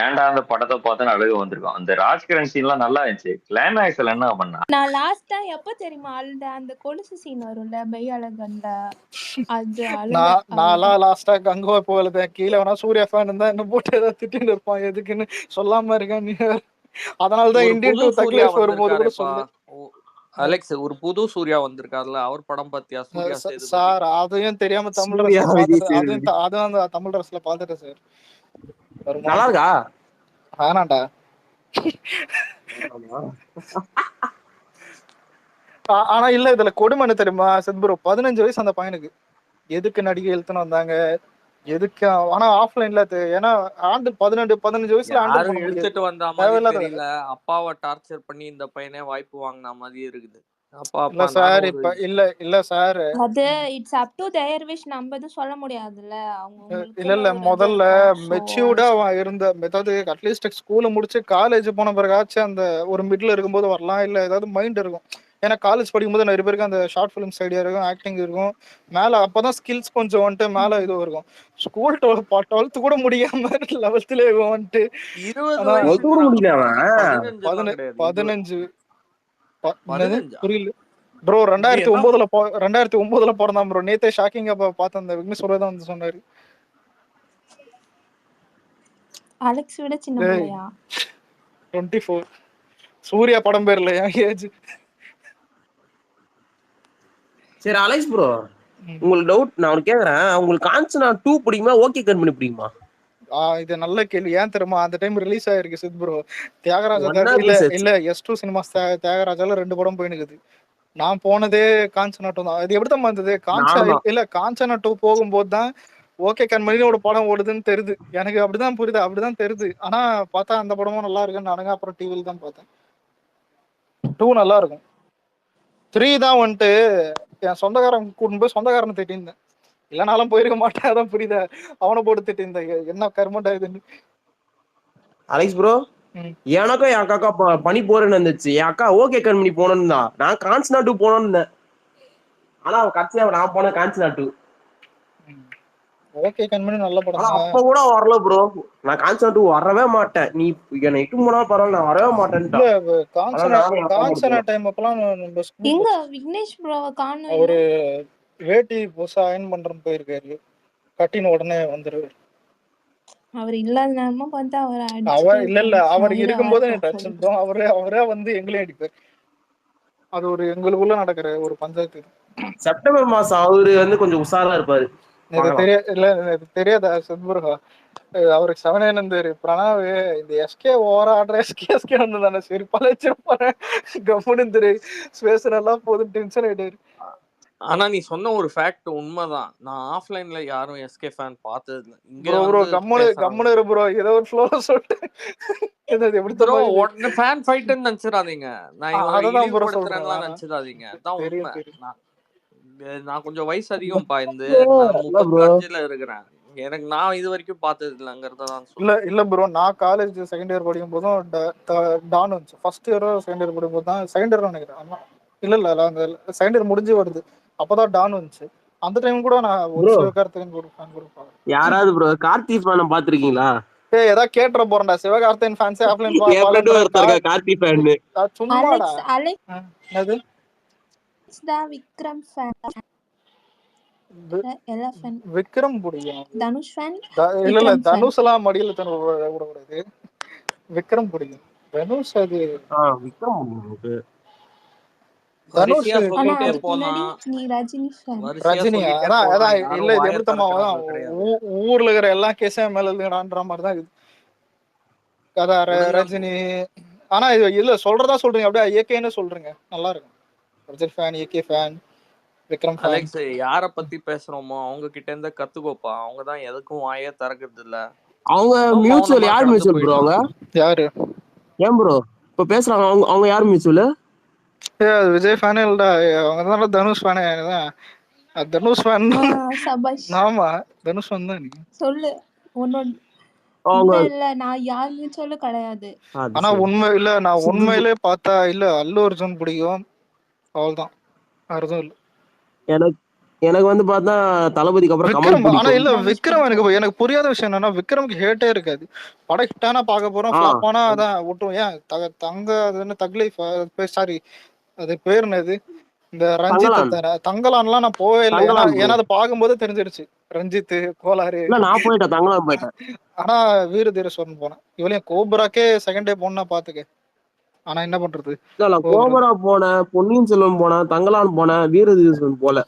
ஏன்டா அந்த படத்தை பார்த்தா அழுக வந்திருக்கும். அந்த ராஜ்கிரண் சீன் எல்லாம் நல்லா இருந்துச்சு. கிளைமேக்ஸ்ல என்ன பண்ணா? நான் லாஸ்டா எப்ப தெரியுமா அழுத? அந்த கொலுசு சீன் வரும்ல மெய் அழகன்ல, அது நான் லாஸ்டா கங்குவா போகலதேன். கீழே வேணா சூர்யா ஃபேன் இருந்தா என்ன போட்டு ஏதாவது திட்டின்னு இருப்பான், எதுக்குன்னு சொல்லாம இருக்கேன் நீ. அதனாலதான் இந்தியன் 2 தக் லைஃப் வரும்போது கூட சொல்லு. அலெக்ஸ் ஒரு புது சூர்யா வந்திருக்காருல, அவர் படம் பாத்தியா? சூர்யா சார் அதையும் தெரியாம தமிழ் ரசல பாத்துட்டு அதுவும் தமிழ் ரசல பாத்துட்டேன் சார். நல்லா இருக்கா? வேணாண்டா. ஆனா இல்ல இதுல கொடுமை தெரியுமா சித்புரோ? 15 வயசு அந்த பையனுக்கு. எதுக்கு நடிகை எழுத்துன்னு வந்தாங்க, எதுக்கு? ஆனா ஆஃப்லைன்ல ஏன்னா 15 வயசுல யாரும் எடுத்துட்டு வந்த மாதிரி தெரியல. அப்பாவை டார்ச்சர் பண்ணி இந்த பையனே வாய்ப்பு வாங்கின மாதிரி இருக்குது. இல்ல சார் இப்ப இல்ல சார், அது it's up to their wish, நம்ம எதுவும் சொல்ல முடியாதுல்ல. இல்ல முதல்ல மெச்சூர்டா இருந்த, அதாவது அட்லீஸ்ட் ஸ்கூல முடிச்சு காலேஜ் போன பிறகாச்சும் அந்த ஒரு மிடில் இருக்கும்போது வரலாம், இல்ல ஏதாவது மைண்ட் இருக்கும். ஏன்னா காலேஜ் படிக்கும்போது நிறைய பேருக்கு அந்த ஷார்ட் ஃபிலிம்ஸ் ஐடியா இருக்கும், ஆக்டிங் இருக்கும் மேல. அப்பதான் ஸ்கில்ஸ் கொஞ்சம் வந்துட்டு மேல இது இருக்கும். ஸ்கூல் 12th கூட முடியாம 11th வந்துட்டு 15 புரியல ப்ரோ. 2009 பிறந்தான் ப்ரோ. நேத்தே ஷாக்கிங்கா பார்த்தேன், அந்த விக்னேஷ் ப்ரோ தான் வந்து சொன்னாரு. அலெக்ஸ் விட சின்ன பிள்ளையா? 24. சூர்யா படம் பேர் இல்லையா ஏஜ். சரி அலெக்ஸ் ப்ரோ, உங்களுக்கு டவுட் நான் கேக்குறேன். உங்களுக்கு காஞ்சனா 2 பிடிக்குமா, ஓகே கம்பெனி பிடிக்குமா? இது நல்ல கேள்வி. ஏன் தெரியுமா? அந்த டைம் ரிலீஸ் ஆயிருக்கு சித் ப்ரோ. தியாகராஜா இல்ல S2 சினிமாஸ் தியாகராஜால 2 படம் போயினுக்குது. நான் போனதே காஞ்சனா 2 தான். அது எப்படிதான் வந்தது? காஞ்சனா 2 போகும்போது தான் ஓகே கண்மணியோட படம் ஓடுதுன்னு தெரியுது எனக்கு. அப்படிதான் புரியுது, அப்படிதான் தெரியுது. ஆனா பார்த்தா அந்த படமும் நல்லா இருக்குன்னு நானுங்க அப்புறம் டிவில தான் பார்த்தேன். 2 நல்லா இருக்கும். 3 தான் வந்துட்டு என் சொந்தக்காரன் கூட்டின்னு போய் சொந்தக்காரனை திட்டிருந்தேன். இல்லைனாலும் போயிருக்க மாட்டேன். அதான் புரியுதா? அவனை போட்டு திட்டிருந்தேன். என்ன கர்மண்டா இதுன்னு. அலெக்ஸ் ப்ரோ, எனக்கும் என் அக்கா பனி போறேன்னு இருந்துச்சு. என் அக்கா ஓகே கண்மணி போனோன்னு தான். நான் காஞ்சனா 2 போனோன்னு இருந்தேன். ஆனா கடைசியா நான் போன காஞ்சனா 2. ஓகே கண்மணி நல்ல படம். அப்ப கூட வரல ப்ரோ. நான் காஞ்சனா 2 வரவே மாட்டேன். நீ என்ன இட்டு போனா பரவாயில்ல, நான் வரவே மாட்டேன். காஞ்சனா டைம் அப்பலாம் எங்க விக்னேஷ் ப்ரோவை காணோம். ஒரு வேட்டி புதுசா அயன் பண்றேன்னு போயிருக்காரு. கட்டின உடனே வந்துருவாரு. அவர் இல்லாத நேரமா பார்த்தா அவர் இல்ல அவர் இருக்கும்போது அவரே வந்து எங்களையும் அடிப்பார். அது ஒரு எங்களுக்குள்ள நடக்கிற ஒரு பஞ்சாயத்து. செப்டம்பர் மாசம் அவரு வந்து கொஞ்சம் உஷாரா இருப்பாரு. தெரியாதா சித்முருகா? அவருக்கு 7 இருந்தாரு. பிரணாவு இந்த எஸ்கே ஓவரா ஆடுற எஸ்கே வந்து தானே சரி பழச்சிருப்பாரு. கம்முன்னு ஸ்பேஸ் நல்லா போதும் டென்ஷன் ஆயிட்டாரு. ஆனா நீ சொன்ன ஒரு ஃபேக்ட் உண்மைதான். நான் ஆஃப்லைன்ல யாரும் எஸ்கே ஃபேன் பார்த்தது இல்ல. இங்க ப்ரோ கம்முனு இரு ப்ரோ. ஏதோ ஒரு ஃப்ளோல சொல்லிட்டு எப்படி ப்ரோ உடனே ஃபேன் ஃபைட்னு நினைச்சிராதீங்க. நான் இழிவுபடுத்துறேன்லாம் நினைச்சிராதீங்க. அதான் உண்மை. நான் கொஞ்சம் வயசு அதிகம்பா. இந்த 35ல இருக்கிறேன். எனக்கு நான் இது வரைக்கும் பார்த்தது இல்லங்கிறதான் சொல்றேன். இல்ல ப்ரோ, நான் காலேஜ் செகண்ட் இயர் படிக்கும் போதும் டான் வந்துச்சு. ஃபர்ஸ்ட் இயரோ செகண்ட் இயர் படிக்கும் போது தான், செகண்ட் இயர் நினைக்கிறேன். ஆமா இல்ல அந்த செகண்ட் இயர் முடிஞ்சு வருது, அப்பதான் டான் வந்துச்சு. அந்த டைம் கூட நான் ஒரு ப்ரோ சிவகார்த்திகேயன் ஒரு ஃபேன் கூட பார்க்கல. யாராவது ப்ரோ கார்த்தி ஃபேன் பாத்திருக்கீங்களா? ஏதாவது கேட்டுற போறேன்டா, சிவகார்த்திகேயன் ஃபேன்ஸே ஆஃப்லைன் என் ஃப்ரெண்டு ஃபாலோன்றா. ஒருத்தர் இருக்கா கார்த்தி ஃபேன். சும்மாடா. அலெக்ஸ் என்னது தான் விக்ரம் ஃபேன், எல்லா ஃபேன். விக்ரம் பிடிக்கும். தனுஷ் ஃபேன், இல்ல விக்ரம் ஃபேன். தனுஷ் எல்லாம் மடியில விடக்கூடாது. விக்ரம் பிடிக்கும். தனுஷ் அது விக்ரம் உங்களுக்கு தனுஷ் வரிசையா ஆனா சொல்லிட்டே அதுக்கு முன்னாடி போலாம். நீ ரஜினி ஃபேன். வரிசையா ரஜினியா? சொல்லிட்டே அதான் போலாம். அதான் யாரும் இல்ல இது வாயை எப்படி தம்மா திறக்கிறது கிடையாது. ஊர்ல இருக்கிற எல்லா கேஸும் மேல எழுதுறான்ற மாதிரிதான் இது. அதான் ஒழுங்கா ரஜினி. ஆனா இது இல்ல சொல்றதா சொல்றீங்க, அப்படியே ஏகேன்னு சொல்றீங்க, நல்லா இருக்கும். Rajini fan, AK fan, Vikram fan. Alex யார பத்தி பேசுறோமோ அவங்க கிட்ட இருந்து கத்துக்கோப்பா. அவங்க தான் எதுக்கும் வாயே திறக்கிறது இல்ல. அவங்க சும்மா மியூச்சுவல் மௌனமா யார் கடந்து மியூச்சுவல் ப்ரோ? அவங்க போயிடலாம். யாரு ஏன் ப்ரோ இப்ப பேசுறாங்க? அவங்க யார் மியூச்சுவல்? விஜய் ஃபேனே இல்லடா, அவங்க தான் தனுஷ் ஃபேனே. தனுஷ் ஃபேன். சபாஷ். ஆமா தனுஷ் ஃபேன் தான் நீ. சொல்லு உன்னோட. அவங்க இல்ல நான் யாருமே சொல்ல கிடையாது. ஆனா உண்மை இல்ல, நான் உண்மையிலே பார்த்தா இல்ல அல்லு அர்ஜுன் பிடிக்கும், அவ்வளவுதான், அர்ஜுன் இல்ல. எனக்கு வந்து பார்த்தா தளபதிக்கு அப்புறம் கமல் விக்ரம். ஆனா பிடிக்கும். இல்ல விக்ரம் எனக்கு புரியாத விஷயம் என்னன்னா, விக்ரமுக்கு ஹேட்டே இருக்காது. படம் ஹிட்டானா பார்க்க போறோம், ஃபிளாப் ஆனா அதான் விட்டுரும். ஏன் தங்க அது என்ன தக்லை, சாரி அது பேர் என்னது, இந்த ரஞ்சித் தங்கலான்லாம் நான் போவே இல்லை. ஏன்னா அதை பார்க்கும்போது தெரிஞ்சிருச்சு ரஞ்சித் கோளாறு. நான் போயிட்டேன், தங்கலாம் போயிட்டேன். ஆனா வீர தீரஸ்வரன் போனேன். இவளையும் கோபுராக்கே செகண்ட் டே போனா பாத்துக்க. ஆனா என்ன பண்றது, இல்ல கோபுரா போனேன், பொன்னியின் செல்வன் போனேன், தங்கலான் போனேன், வீர தீரஸ்வரன் போல.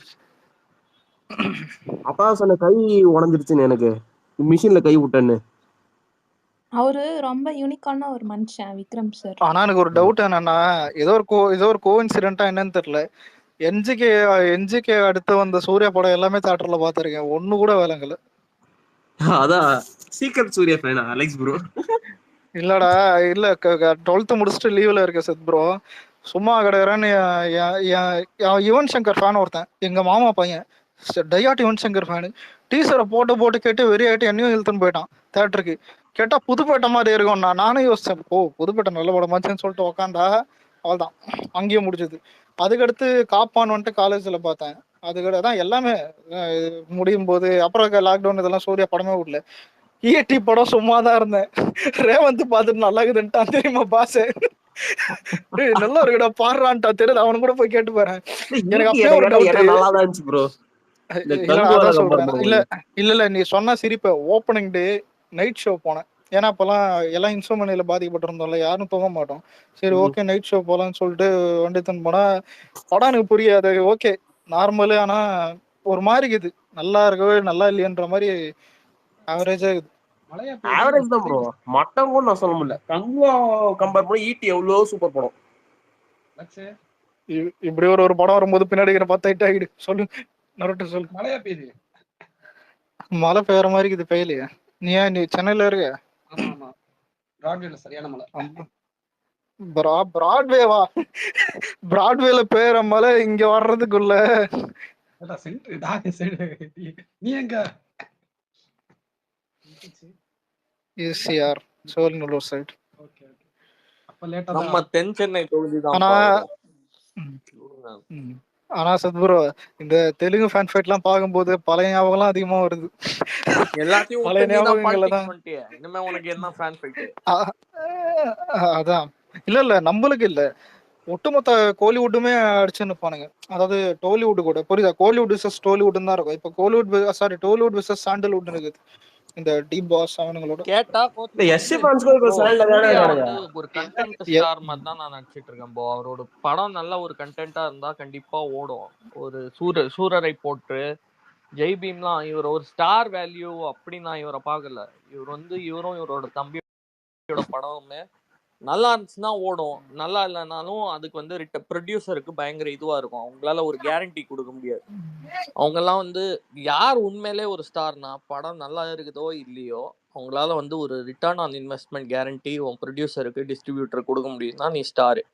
அப்பா சொன்ன கை உடஞ்சிருச்சுன்னு, எனக்கு மிஷின்ல கை விட்டேன்னு. அவரு ரொம்ப யூனிக்கான ஒரு மனுஷன் விக்ரம் சார். ஆனா எனக்கு ஒரு டவுட் என்னன்னா, ஏதோ ஒரு கோஇன்சிடென்ட்டா என்னன்னு தெரியல, என்ஜிகே அடுத்து வந்த சூர்யா படம் எல்லாமே தியேட்டர்ல பாத்திருக்கேன், ஒண்ணு கூட வேலைங்கல. அதான் சீக்கிரம் சூர்யா ஃபேனா அலெக்ஸ் ப்ரோ? இல்லடா இல்ல 12th முடிச்சுட்டு லீவ்ல இருக்க சத் ப்ரோ, சும்மா கிடையாதுன்னு யுவன் சங்கர் ஃபேன் ஒருத்தன், எங்க மாமா பையன் டையாட் யுவன் சங்கர் ஃபேனு. டீசரை போட்டு கேட்டு வெறியாயிட்டு என்னையும் இழுத்துன்னு போயிட்டான் தேட்டருக்கு. கேட்டா புதுப்பேட்டை மாதிரி இருக்கும். நானும் யோசிச்சேன், புதுப்பேட்டை நல்ல படமாச்சுன்னு சொல்லிட்டு உக்காந்தா அவள்தான் அங்கேயும் முடிஞ்சது. அதுக்கடுத்து காப்பான் வந்துட்டு காலேஜ்ல பார்த்தேன். அதுக்கடுத்து தான் எல்லாமே முடியும் போது அப்புறம் லாக்டவுன் இதெல்லாம் சூர்யா படமே விடல. ஈட்டி படம் சும்மாதான் இருந்தேன். ரேவந்த் பார்த்துட்டு நல்லா இருக்குதுன்ட்டான் தெரியுமா பாசு, நல்லா இருக்குடா பாடுறான்ட்டா தெரியல, அவனு கூட போய் கேட்டு போறேன். எனக்கு அப்பயே ஒரு டவுட். நல்லாதான் இருந்துச்சு ப்ரோ. அதான் சொல்றேன். இல்ல நீ சொன்னா சிரிப்ப. ஓப்பனிங் டே நைட் ஷோ போனேன். ஏன்னா அப்பெல்லாம் எல்லாம் இன்சோமனியில பாதிக்கப்பட்டிருந்தோம்ல, யாரும் தூங்க மாட்டோம். சரி ஓகே நைட் ஷோ போலான்னு சொல்லிட்டு வண்டித்தன் போனா படம் எனக்கு புரியாது. ஓகே நார்மலு, ஆனா ஒரு மாதிரி இருக்குது, நல்லா இருக்கவே நல்லா இல்லையன்ற மாதிரி ஆவரேஜா இருக்குது. ஆவரேஜ் தான் ப்ரோ, மட்டம் கூட நான் சொல்ல முடியல. கங்குவா கம்பேர் பண்ணி ஈட்டி எவ்வளவு சூப்பர் படம். இப்படி ஒரு படம் வரும்போது பின்னாடி பார்த்தா ஹிட் ஆகிடு. சொல்லு நரோட்ட சொல்லு. மழையா பெய்யுது? மழை பெய்யற மாதிரி இருக்குது, பெய்யலையா? நீ சென்னையில இருக்க? சரியான மழை. பிராட்வேவா? பிராட்வேல பெய்யற மழை இங்க வர்றதுக்குள்ள நீ எங்க ஈசிஆர் சோழிநல்லூர் சைடு. நம்ம தென் சென்னை தொகுதி தான். ஆனா சத்குரு இந்த தெலுங்கு ஃபேன் ஃபைட் எல்லாம் பார்க்கும்போது பழைய ஞாபகம் அதிகமா வருது. எல்லாத்தையும் பழைய ஞாபகங்கள்ல தான். இனிமே உனக்கு என்ன ஃபேன் ஃபைட்? அதான் இல்ல நம்மளுக்கு இல்ல, ஒட்டுமொத்த கோலிவுட்டுமே அடிச்சு நிப்பானுங்க. அதாவது டோலிவுட் கூட புரியுதா, கோலிவுட் விசஸ் டோலிவுட்னு தான் இருக்கும். இப்ப டோலிவுட் விசஸ் சாண்டல்வுட் இருக்குது. இந்த டி பாஸ் அவனுங்களோட கேட்டா ஒரு கண்டென்ட் ஸ்டார் மாதிரி தான் நான் நினைச்சிட்டு இருக்கேன். அவரோட படம் நல்ல ஒரு கண்டென்ட்டா இருந்தா கண்டிப்பா ஓடும். ஒரு சூரரை போட்டு ஜெய் பீம்லாம் இவர் ஒரு ஸ்டார் வேல்யூ அப்படி நான் இவரை பார்க்கல. இவரும் இவரோட தம்பியோட படமுமே நல்லா இருந்துச்சுன்னா ஓடும், நல்லா இல்லைனாலும் அதுக்கு ப்ரொடியூசருக்கு பயங்கர இதுவா இருக்கும். அவங்களால ஒரு கேரண்டி கொடுக்க முடியாது. அவங்கெல்லாம் யார் உண்மையிலே ஒரு ஸ்டார்னா, படம் நல்லா இருக்குதோ இல்லையோ அவங்களால ஒரு ரிட்டர்ன் ஆன் இன்வெஸ்ட்மெண்ட் கேரண்டி உன் ப்ரொடியூசருக்கு டிஸ்ட்ரிபியூட்டர் கொடுக்க முடியும்னா நீ ஸ்டாரு,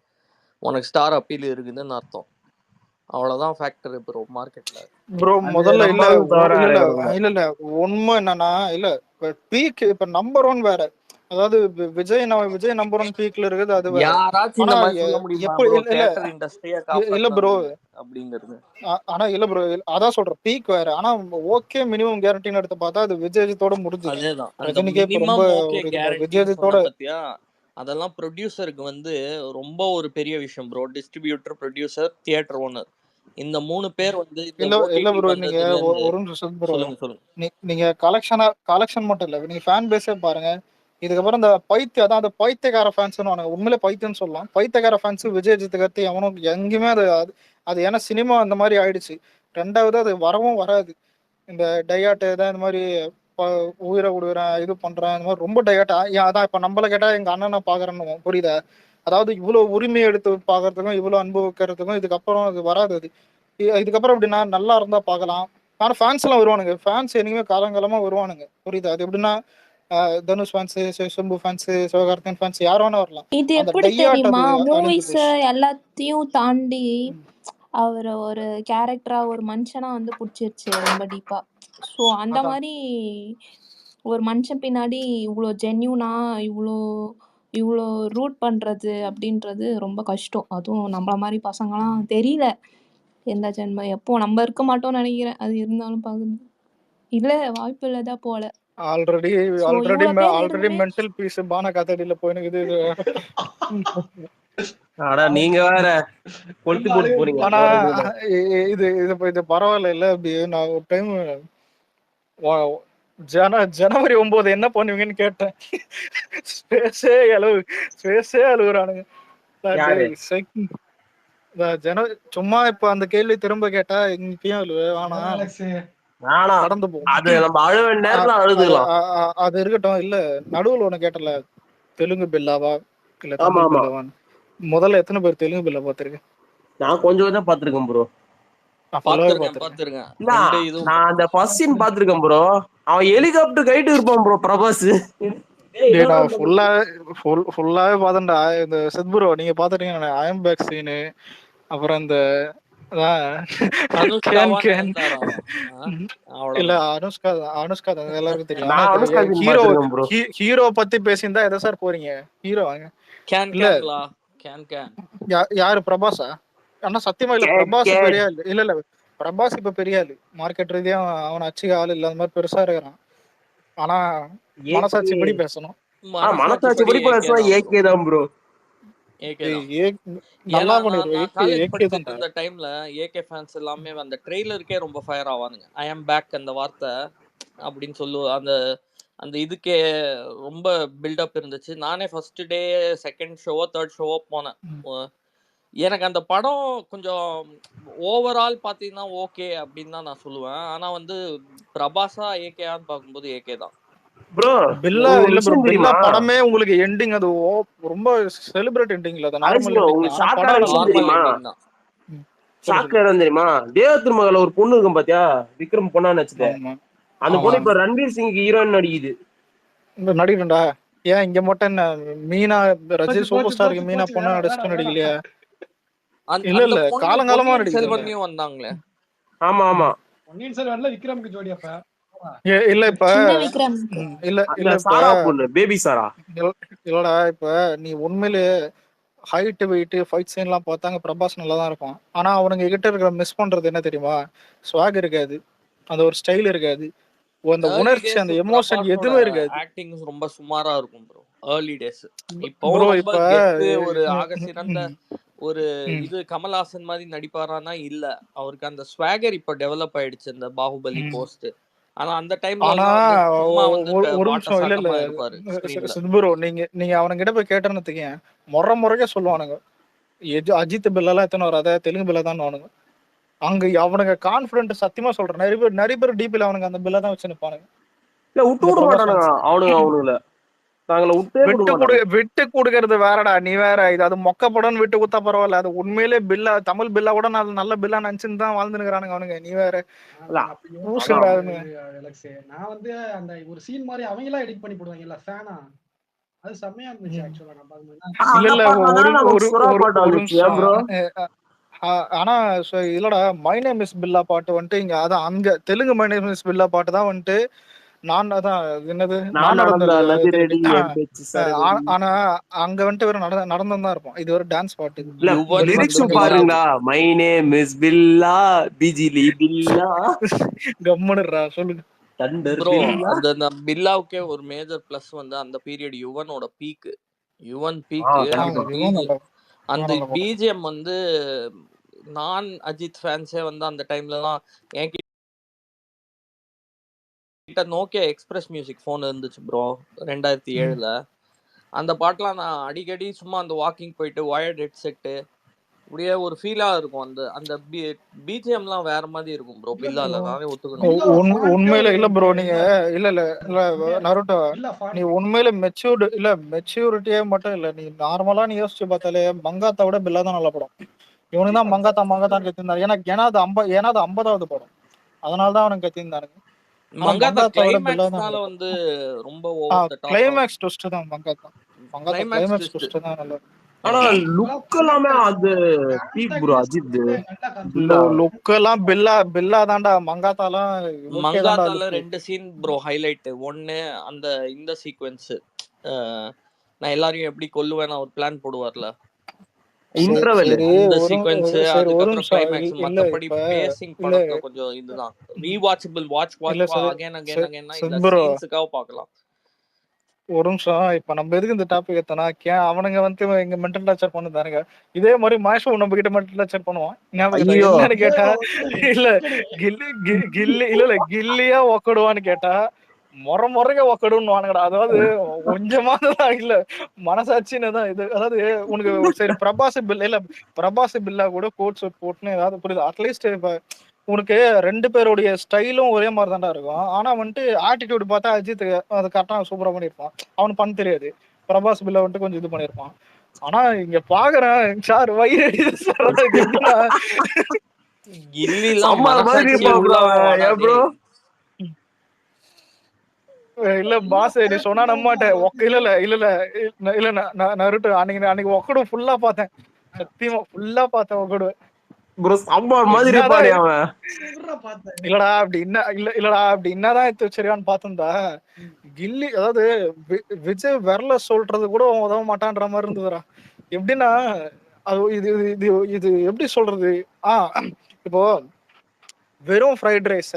உனக்கு ஸ்டார் அப்பீல் இருக்குதுன்னு அர்த்தம். அவ்வளவுதான் ஃபேக்டர் ப்ரோ மார்க்கெட்ல. ப்ரோ முதல்ல இல்ல உண்மை என்னன்னா, இல்ல பீக் இப்ப நம்பர் 1 வேற, அதாவது விஜய் நம்பர் 1 பீக்ல இருக்குது அது வேற. யாராச்சும் ஆனா இந்த மாதிரி சொல்ல முடியுமா எப்படி ப்ரோ? இல்ல தியேட்டர் இண்டஸ்ட்ரியை இல்ல ப்ரோ, காப்பாத்துறது அப்படிங்கிறது. ஆனா இல்ல ப்ரோ, அதான் சொல்றேன் பீக் வேற. ஆனா ஓகே மினிமம் கேரண்டின்னு எடுத்து பார்த்தா அது விஜயத்தோட முடிஞ்சது. அதேதான் அந்த ரஜினிக்கே இப்ப ரொம்ப மினிமம் ஓகே ஒரு இது கேரண்டின்னு விஜயத்தோட சொன்ன பத்தியா, அதெல்லாம் ப்ரொடியூசருக்கு வந்து ரொம்ப ஒரு பெரிய விஷயம் bro. Distributor, producer, theatre owner, இந்த 3 பேர் வந்து இந்த இல்ல ஓடிடி ப்ரோ, நீங்க வந்ததுல இருந்து. ஒரு நிமிஷம் ப்ரோ, சொல்லுங்க. நீங்க கலெக்ஷன் மட்டும் இல்ல, நீங்க ஃபேன் பேஸே பாருங்க. இதுக்கப்புறம் இந்த அந்த பைத்தியக்கார ஃபேன்ஸ் உண்மையிலே பைத்தியம்னு சொல்லலாம். பைத்தியக்கார ஃபேன்ஸ் விஜயஜித்துக்கு கத்தி எவனும் எங்கேயுமே அது ஏன்னா சினிமா அந்த மாதிரி ஆயிடுச்சு. ரெண்டாவது அது வரவும் வராது. இந்த டயாட்டு தான் இந்த மாதிரி உயிரை விடுறேன் இது பண்றேன் இந்த மாதிரி ரொம்ப டயாட்டா. அதான் இப்ப நம்மள கேட்டா எங்க அண்ணனை பாக்குறேன்னு புரியுதா? அதாவது இவ்வளவு உரிமை எடுத்து பாக்குறதுக்கும் இவ்வளவு அன்பு வைக்கிறதுக்கும் இதுக்கப்புறம் அது வராது. அது இதுக்கப்புறம் எப்படின்னா நல்லா இருந்தா பார்க்கலாம். ஆனா ஃபேன்ஸ் எல்லாம் வருவானுங்க. ஃபேன்ஸ் இனிமே காலங்காலமா வருவானுங்க, புரியுதா? அது எப்படின்னா Dhanush fans, Simbu fans, Sivakarthikeyan fans யார் வேணா வரலாம். இது அந்த எப்படி டையாட் தெரியுமா, அது அழிஞ்சு மூவிஸ் போச்சு. எல்லாத்தையும் தாண்டி அவர் ஒரு கேரக்டரா ஒரு மனுஷனா வந்து பிடிச்சிருச்சு ரொம்ப டீப்பா. ஸோ அந்த மாதிரி ஒரு மனுஷன் பின்னாடி இவ்வளோ ஜென்யூனா இவ்வளோ ரூட் பண்றது அப்படின்றது ரொம்ப கஷ்டம். அதுவும் நம்மள மாதிரி பசங்களாம் தெரியல எந்த ஜென்மம் எப்போ நம்ம இருக்க மாட்டோம்னு நினைக்கிறேன். அது இருந்தாலும் பாக்குது இல்ல, வாய்ப்பு இல்லதான் போல. ஆல்ரெடி மென்டல் பீஸ் பான கதடியில போயினுக்குது. நீங்க வேற கொளுத்தி போட்டு போறீங்க. ஆனா இது பரவாயில்ல இல்ல. அப்படி நான் ஒரு டைம் ஜனவரி 9 என்ன பண்ணுவீங்கன்னு கேட்டேன். ஸ்பேஸே அழுகுறானுங்க. சும்மா இப்ப அந்த கேள்வி திரும்ப கேட்டா இப்பயும் அழுவு கடந்து போகும். அது இருக்கட்டும். இல்ல நடுவுல ஒண்ணு கேட்டல, தெலுங்கு பில்லாவா இல்ல தமிழ் பில்லாவான்னு. முதல்ல எத்தனை பேர் தெலுங்கு பில்லா பாத்திருக்கேன்? நான் கொஞ்சம் தான் பாத்திருக்கேன் ப்ரோ. பாத்திருக்கேன். நான் அந்த ஃபர்ஸ்ட் சீன் பாத்திருக்கேன் ப்ரோ. அவன் ஹெலிகாப்டர் கைட்டு இருப்பான் ப்ரோ பிரபாஸ். நான் ஃபுல்லாவே பாத்தேன்டா. இந்த ப்ரோ நீங்க பாத்துட்டீங்க ஐஎம் பேக் சீனு, அப்புறம் இந்த இல்ல அனுஷ்கா எல்லாருக்கும் தெரியும். ஹீரோ பத்தி பேசியிருந்தா எதை சார் போறீங்க? ஹீரோ யாரு? பிரபாஸா? ஆனா சத்தியமா இல்ல, பிரபாஸ் பெரிய ஆளு இல்ல. பிரபாஸ் இப்ப பெரிய ஆளு, மார்க்கெட் ரீதியா அவன் அச்சுக்க ஆள் இல்ல, அந்த மாதிரி பெருசா இருக்கிறான். ஆனா மனசாட்சி படி பேசணும். மனசாட்சி படி பேசணும். ஏகே தான் ப்ரோ. நல்லா பண்ணிருக்கேன். இந்த டைம்ல ஏகே ஃபேன்ஸ் எல்லாமே அந்த ட்ரெய்லருக்கே ரொம்ப ஃபயர் ஆவானுங்க. ஐ அம் பேக் அந்த வார்த்தை அப்படின்னு சொல்லுவோம். அந்த இதுக்கே ரொம்ப பில்டப் இருந்துச்சு. நானே ஃபர்ஸ்ட் டே செகண்ட் ஷோவோ தேர்ட் ஷோவோ போனேன். எனக்கு அந்த படம் கொஞ்சம் ஓவரால் பாத்தீங்கன்னா ஓகே அப்படின்னு தான் நான் சொல்லுவேன். ஆனா வந்து பிரபாஸா ஏகேன்னு பார்க்கும்போது ஏகே தான் ப்ரோ. பில்லா இல்ல ப்ரோ, பில்லா படமே உங்களுக்கு எண்டிங் அது ரொம்ப செலிப்ரேட் எண்டிங் இல்ல, அது நார்மல் எண்டிங் தான். ஷாக்கர் தெரியுமா? தேவ திருமகள்ல ஒரு பொண்ணு இருக்கும் பாத்தியா, விக்ரம் பொண்ணா நடிச்சது. அந்த பொண்ணு இப்ப ரன்வீர் சிங் ஹீரோயின் நடிக்குது. நடிக்கணும்டா. ஏன் இங்க மட்டும் என்ன மீனா ரஜினி சூப்பர் ஸ்டாருக்கு மீனா பொண்ணா நடிச்சுட்டு நடிக்கலையா? இல்ல காலங்காலமா நடிக்கிறேன் வந்தாங்களே. ஆமா பொன்னியின் செல்வன்ல விக்ரம்க்கு ஜோடி அப்ப இல்ல இப்ப இல்ல சாரா பொண்ணு பேபி சாரா இல்லடா. இப்ப நீ உண்மையிலே ஹைட் வெயிட் ஃபைட் சீன் எல்லாம் பார்த்தாங்க பிரபாஸ் நல்லா தான் இருப்பான். ஆனா அவனுங்க கிட்ட இருக்கிற மிஸ் பண்றது என்ன தெரியுமா? ஸ்வாக் இருக்காது, அந்த ஒரு ஸ்டைல் இருக்காது, அந்த உணர்ச்சி, அந்த எமோஷன் எதுவுமே இருக்காது. ஆக்டிங் ரொம்ப சுமாரா இருக்கும் ப்ரோ early days. இப்போ ஒரு ஆக சிறந்த ஒரு இது கமல்ஹாசன் மாதிரி நடிப்பாரானா இல்ல. அவருக்கு அந்த ஸ்வாகர் இப்ப டெவலப் ஆயிடுச்சு இந்த பாகுபலி போஸ்ட். ஆனா அந்த டைம்ல ஒரு நிமிஷம் இல்ல ப்ரோ, நீங்க அவனுங்கிட்ட போய் கேட்டேன்னு முறைக்கே சொல்லுவானுங்க அஜித் பில்லெல்லாம் எத்தனை வராத தெலுங்கு பில்ல தான் வானுங்க. அங்க அவனுங்க கான்பிடன்ட் சத்தியமா சொல்றேன், நிறைய பேர் டிபில அவனுங்க அந்த பில்ல தான் வச்சு நிப்பானுங்க. விட்டு கொடுக்கறது வேறடா, நீ வேற. இது அது மொக்க படம்னு விட்டு கொடுத்தா பரவாயில்ல, அது உண்மையிலே பில்லா தமிழ் பில்லா கூட நல்ல பில்லா நினைச்சுன்னு தான் வாழ்ந்துருக்கானுங்க அவனுங்க. நீ வேற நான் வந்து அந்த ஒரு சீன் மாதிரி அவங்க எல்லாம் எடிட் பண்ணி போடுவாங்கல்ல ஃபேனா, அது செம்மையா இருந்துச்சு ஆக்சுவலா. நான் பாக்கும்போது ஆனா இல்லடா, மை நேம் இஸ் பில்லா பாட்டு வந்துட்டு இங்க அதான் அங்க தெலுங்கு மை நேம் இஸ் பில்லா பாட்டு தான் வந்துட்டு நான் அதான் என்னது நான் நான் நடந்த நடந்த நதிரடி திருடி. என் பேச்சு சரவெடி. ஆனா அங்க வந்துட்டு வெறும் நடந்தும் தான் இருப்போம். இது ஒரு டான்ஸ் பாட்டு. இல்ல யுவன் லிரிக்ஸ் வந்து பாருங்களா, மை நேம் இஸ் பில்லா பிஜிலி பில்லா கம்முனுறா சொல்லுங்க. தண்டர் ப்ரோ பில்லா. அந்த பில்லாவுக்கே ஒரு மேஜர் பிளஸ் வந்து அந்த பீரியட் யுவனோட பீக்கு. யுவன் பீக்கு அந்த கண்டிப்பா. அந்த பிஜிஎம் வந்து நான் அஜித் ஃபேன்ஸே வந்து அந்த டைம்லலாம் என்கிட்ட நோக்கியா எக்ஸ்பிரஸ் மியூசிக் ஃபோன் இருந்துச்சு ப்ரோ 2007ல. அந்த பாட்டெலாம் நான் அடிக்கடி சும்மா அந்த வாக்கிங் போயிட்டு ஒயர்ட் ஹெட்செட்டு அப்படியே ஒரு ஃபீலா இருக்கும். அந்த அந்த பிஜிஎம்லாம் வேற மாதிரி இருக்கும் ப்ரோ. பில்லால நானே ஒத்துக்கணும். உண்மையில இல்ல ப்ரோ, நீங்க இல்ல நருட்டோ, நீ உண்மையில மெச்சூரிட்டியே மட்டும் இல்ல, நீ நார்மலா நீ யோசிச்சு பார்த்தாலே மங்காத்தா விட பில்லா தான் நல்ல படம். இவனுக்கு தான் மங்காத்தான் கத்திருந்தாரு. ஏன்னா அது 50வது படம், அதனாலதான் அவனுக்கு கத்திருந்தானுங்க. மங்காத்தா கிளைமேக்ஸ்னால வந்து ரொம்ப over the top. Climax twist தான் மங்காத்தா கிளைமேக்ஸ் ட்விஸ்ட் தான் நல்லது. ஆனா லுக் எல்லாமே அது பீக் ப்ரோ அஜித். லுக் எல்லாம் பில்லா தான்டா. மங்காத்தால 2 சீன் ப்ரோ ஹைலைட். ஒன்னு அந்த இந்த சீக்வென்ஸ், நான் எல்லாரையும் எப்படி கொல்லுவேன்னு ஒரு பிளான் போடுவார்ல, இன்டர்வல் அந்த சீக்வென்ஸ். அதுக்கப்புறம் கிளைமேக்ஸ். மத்தபடி பேசிங் படத்துல கொஞ்சம் இதுதான் ரீவாட்சபிள். வாட்ச் அகைன் இந்த சீன்ஸ்க்காக பார்க்கலாம். ஒரு நிமிஷம், இப்ப நம்ம எதுக்கு இந்த டாபிக் எத்தனா, அவனுங்க வந்து எங்க மென்டல் டார்ச்சர் பண்ணுதானுங்க. இதே மாதிரி மாஷோ நம்ம கிட்ட மென்டல் டார்ச்சர் பண்ணுவான். என்னன்னு கேட்டா, இல்ல கில்லியா ஒக்கடுவான்னு கேட்டா முறைக்க ஒக்கடுன்னு வானுங்கடா. அதாவது கொஞ்சமாதான் இல்ல மனசாட்சின்னு தான் இது. அதாவது உனக்கு சரி பிரபாஸ் பில்லா கூட கோட் சூட் போட்டுன்னு ஏதாவது புரியுது. அட்லீஸ்ட் இப்ப உனக்கு 2 பேருடைய ஸ்டைலும் ஒரே மாதிரி தான்டா இருக்கும். ஆனா வந்துட்டு ஆட்டிடியூட் பார்த்தா அஜித் அது கரெக்டா சூப்பரா பண்ணிருப்பான். அவனுக்கு பண்ண தெரியாது. பிரபாஸ் பில்ல வந்துட்டு கொஞ்சம் இது பண்ணிருப்பான். ஆனா இங்க பாக்குறேன் சார் வயிறு எப்படின்னா இல்ல பாஸ் நீ சொன்னா நம்ப மாட்டேன். இல்ல நருட்டு அன்னைக்கு ஒக்கடும் ஃபுல்லா பார்த்தேன். சத்தியமா ஃபுல்லா பார்த்தேன் ஒக்கடு. இல்லடா அப்படி என்னதான் சரியான்னு பார்த்தா கில்லி, அதாவது விஜய் விரல சொல்றது கூட உதவ மாட்டான்ற மாதிரி இருந்ததுடா. எப்படின்னா அது இது இது இது எப்படி சொல்றது, இப்போ வெறும் ஃப்ரைட் ரைஸ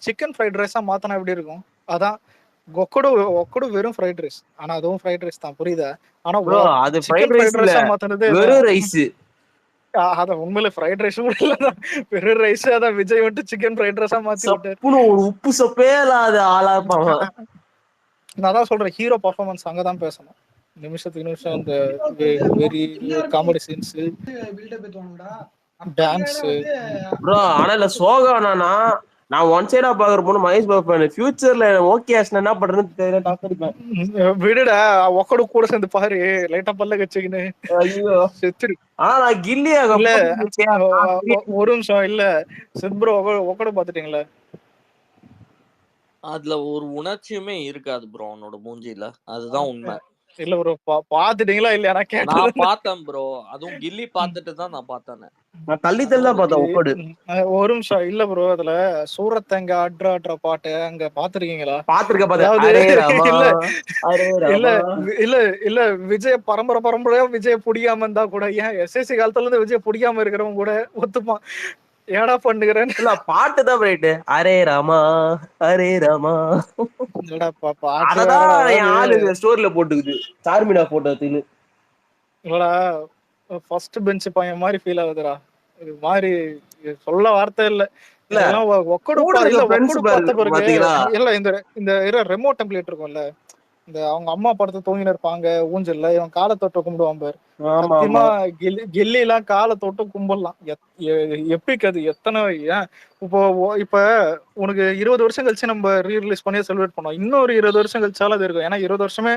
சிக்கன் ஃப்ரைட் ரைஸா மாத்தினா எப்படி இருக்கும்? அதான் ஒக்கடு வெறும் ஃப்ரைட் ரைஸ், ஆனா அதுவும் ஃப்ரைட் ரைஸ் தான், புரியுதா? ஆனா அது சிக்கன் ஃப்ரைட் ரைஸா மாத்தினது வெறும் ரைஸ். அதான் உண்மையில ஃப்ரைட் ரைஸ் இல்லதான், வெறும் ரைஸ். அதான் விஜய் வந்துட்டு சிக்கன் ஃப்ரைட் ரைஸா மாத்தி விட்டாரு. ஒரு உப்பு சப்பே இல்லாத ஆளா இருப்பாங்க. நான் தான் சொல்றேன், ஹீரோ பர்ஃபார்மன்ஸ் அங்கதான் பேசணும். நிமிஷத்துக்கு நிமிஷம் அந்த very comedy scenes, dance. Bro ஆனா இல்ல சோகானா நான் ஒன் சைடா பாக்குற பொண்ணு மகேஷ் பாபு ஃபியூச்சர்ல ஓகே என்ன பண்றதுன்னு தெரியல. டாக்டர் விடுடா, ஒக்கடு கூட சேர்ந்து பாரு, லைட்டா பல்ல கச்சிக்கின்னு. ஐயோ செத்துரு. ஆனா நான் கில்லியா இல்ல ஒரு நிமிஷம் இல்ல சித்ப்ரோ ஒக்கடு பாத்துட்டீங்களா? அதுல ஒரு உணர்ச்சியுமே இருக்காது ப்ரோ அவனோட மூஞ்சில. அதுதான் உண்மை. இல்ல ப்ரோ பாத்துட்டீங்களா இல்ல? நான் பார்த்தேன் ப்ரோ, அதுவும் கில்லி பார்த்துட்டு தான் நான் பார்த்தேன். நான் தள்ளி தான் பார்த்தேன் ஒக்கடு. ஒரு நிமிஷம் இல்ல ப்ரோ, அதுல சூரத்தங்க அட்ரா பாட்டு அங்க பாத்துருக்கீங்களா? இல்ல விஜய் பரம்பரையா விஜய் பிடிக்காம இருந்தா கூட, ஏன் எஸ்எஸ்சி காலத்துல இருந்து விஜய் பிடிக்காம இருக்கிறவங்க கூட ஒத்துப்பான். ஏடா பண்ணுகிறேன் இல்ல பாட்டு தான் right. Array Rama array Rama ஆளு ஸ்டோரியில போட்டுக்குது சார்மினா போட்டோ தின்னு. இல்லடா ஃபர்ஸ்ட் பெஞ்ச் பையன் மாதிரி ஃபீல் ஆகுதுடா. இது மாதிரி சொல்ல வார்த்தை இல்ல. ஒக்கடு பார்த்த பிறகு இல்ல இந்த ரெமோட் டெம்ப்ளேட் இருக்கும்ல, இந்த அவங்க அம்மா படத்தை தூங்கின இருப்பாங்க ஊஞ்சல்ல, இவன் காலை தொட்டு கும்பிடுவான் பாரு. சத்தியமா கில்லி எல்லாம் காலை தொட்டு கும்பிடலாம். எப்பிக் அது. எத்தனை இப்ப உனக்கு 20 வருஷம் கழிச்சு நம்ம ரீரிலீஸ் பண்ணி செலிப்ரேட் பண்ணோம். இன்னொரு 20 வருஷம் கழிச்சாலும் அது இருக்கும். ஏன்னா 20 வருஷமே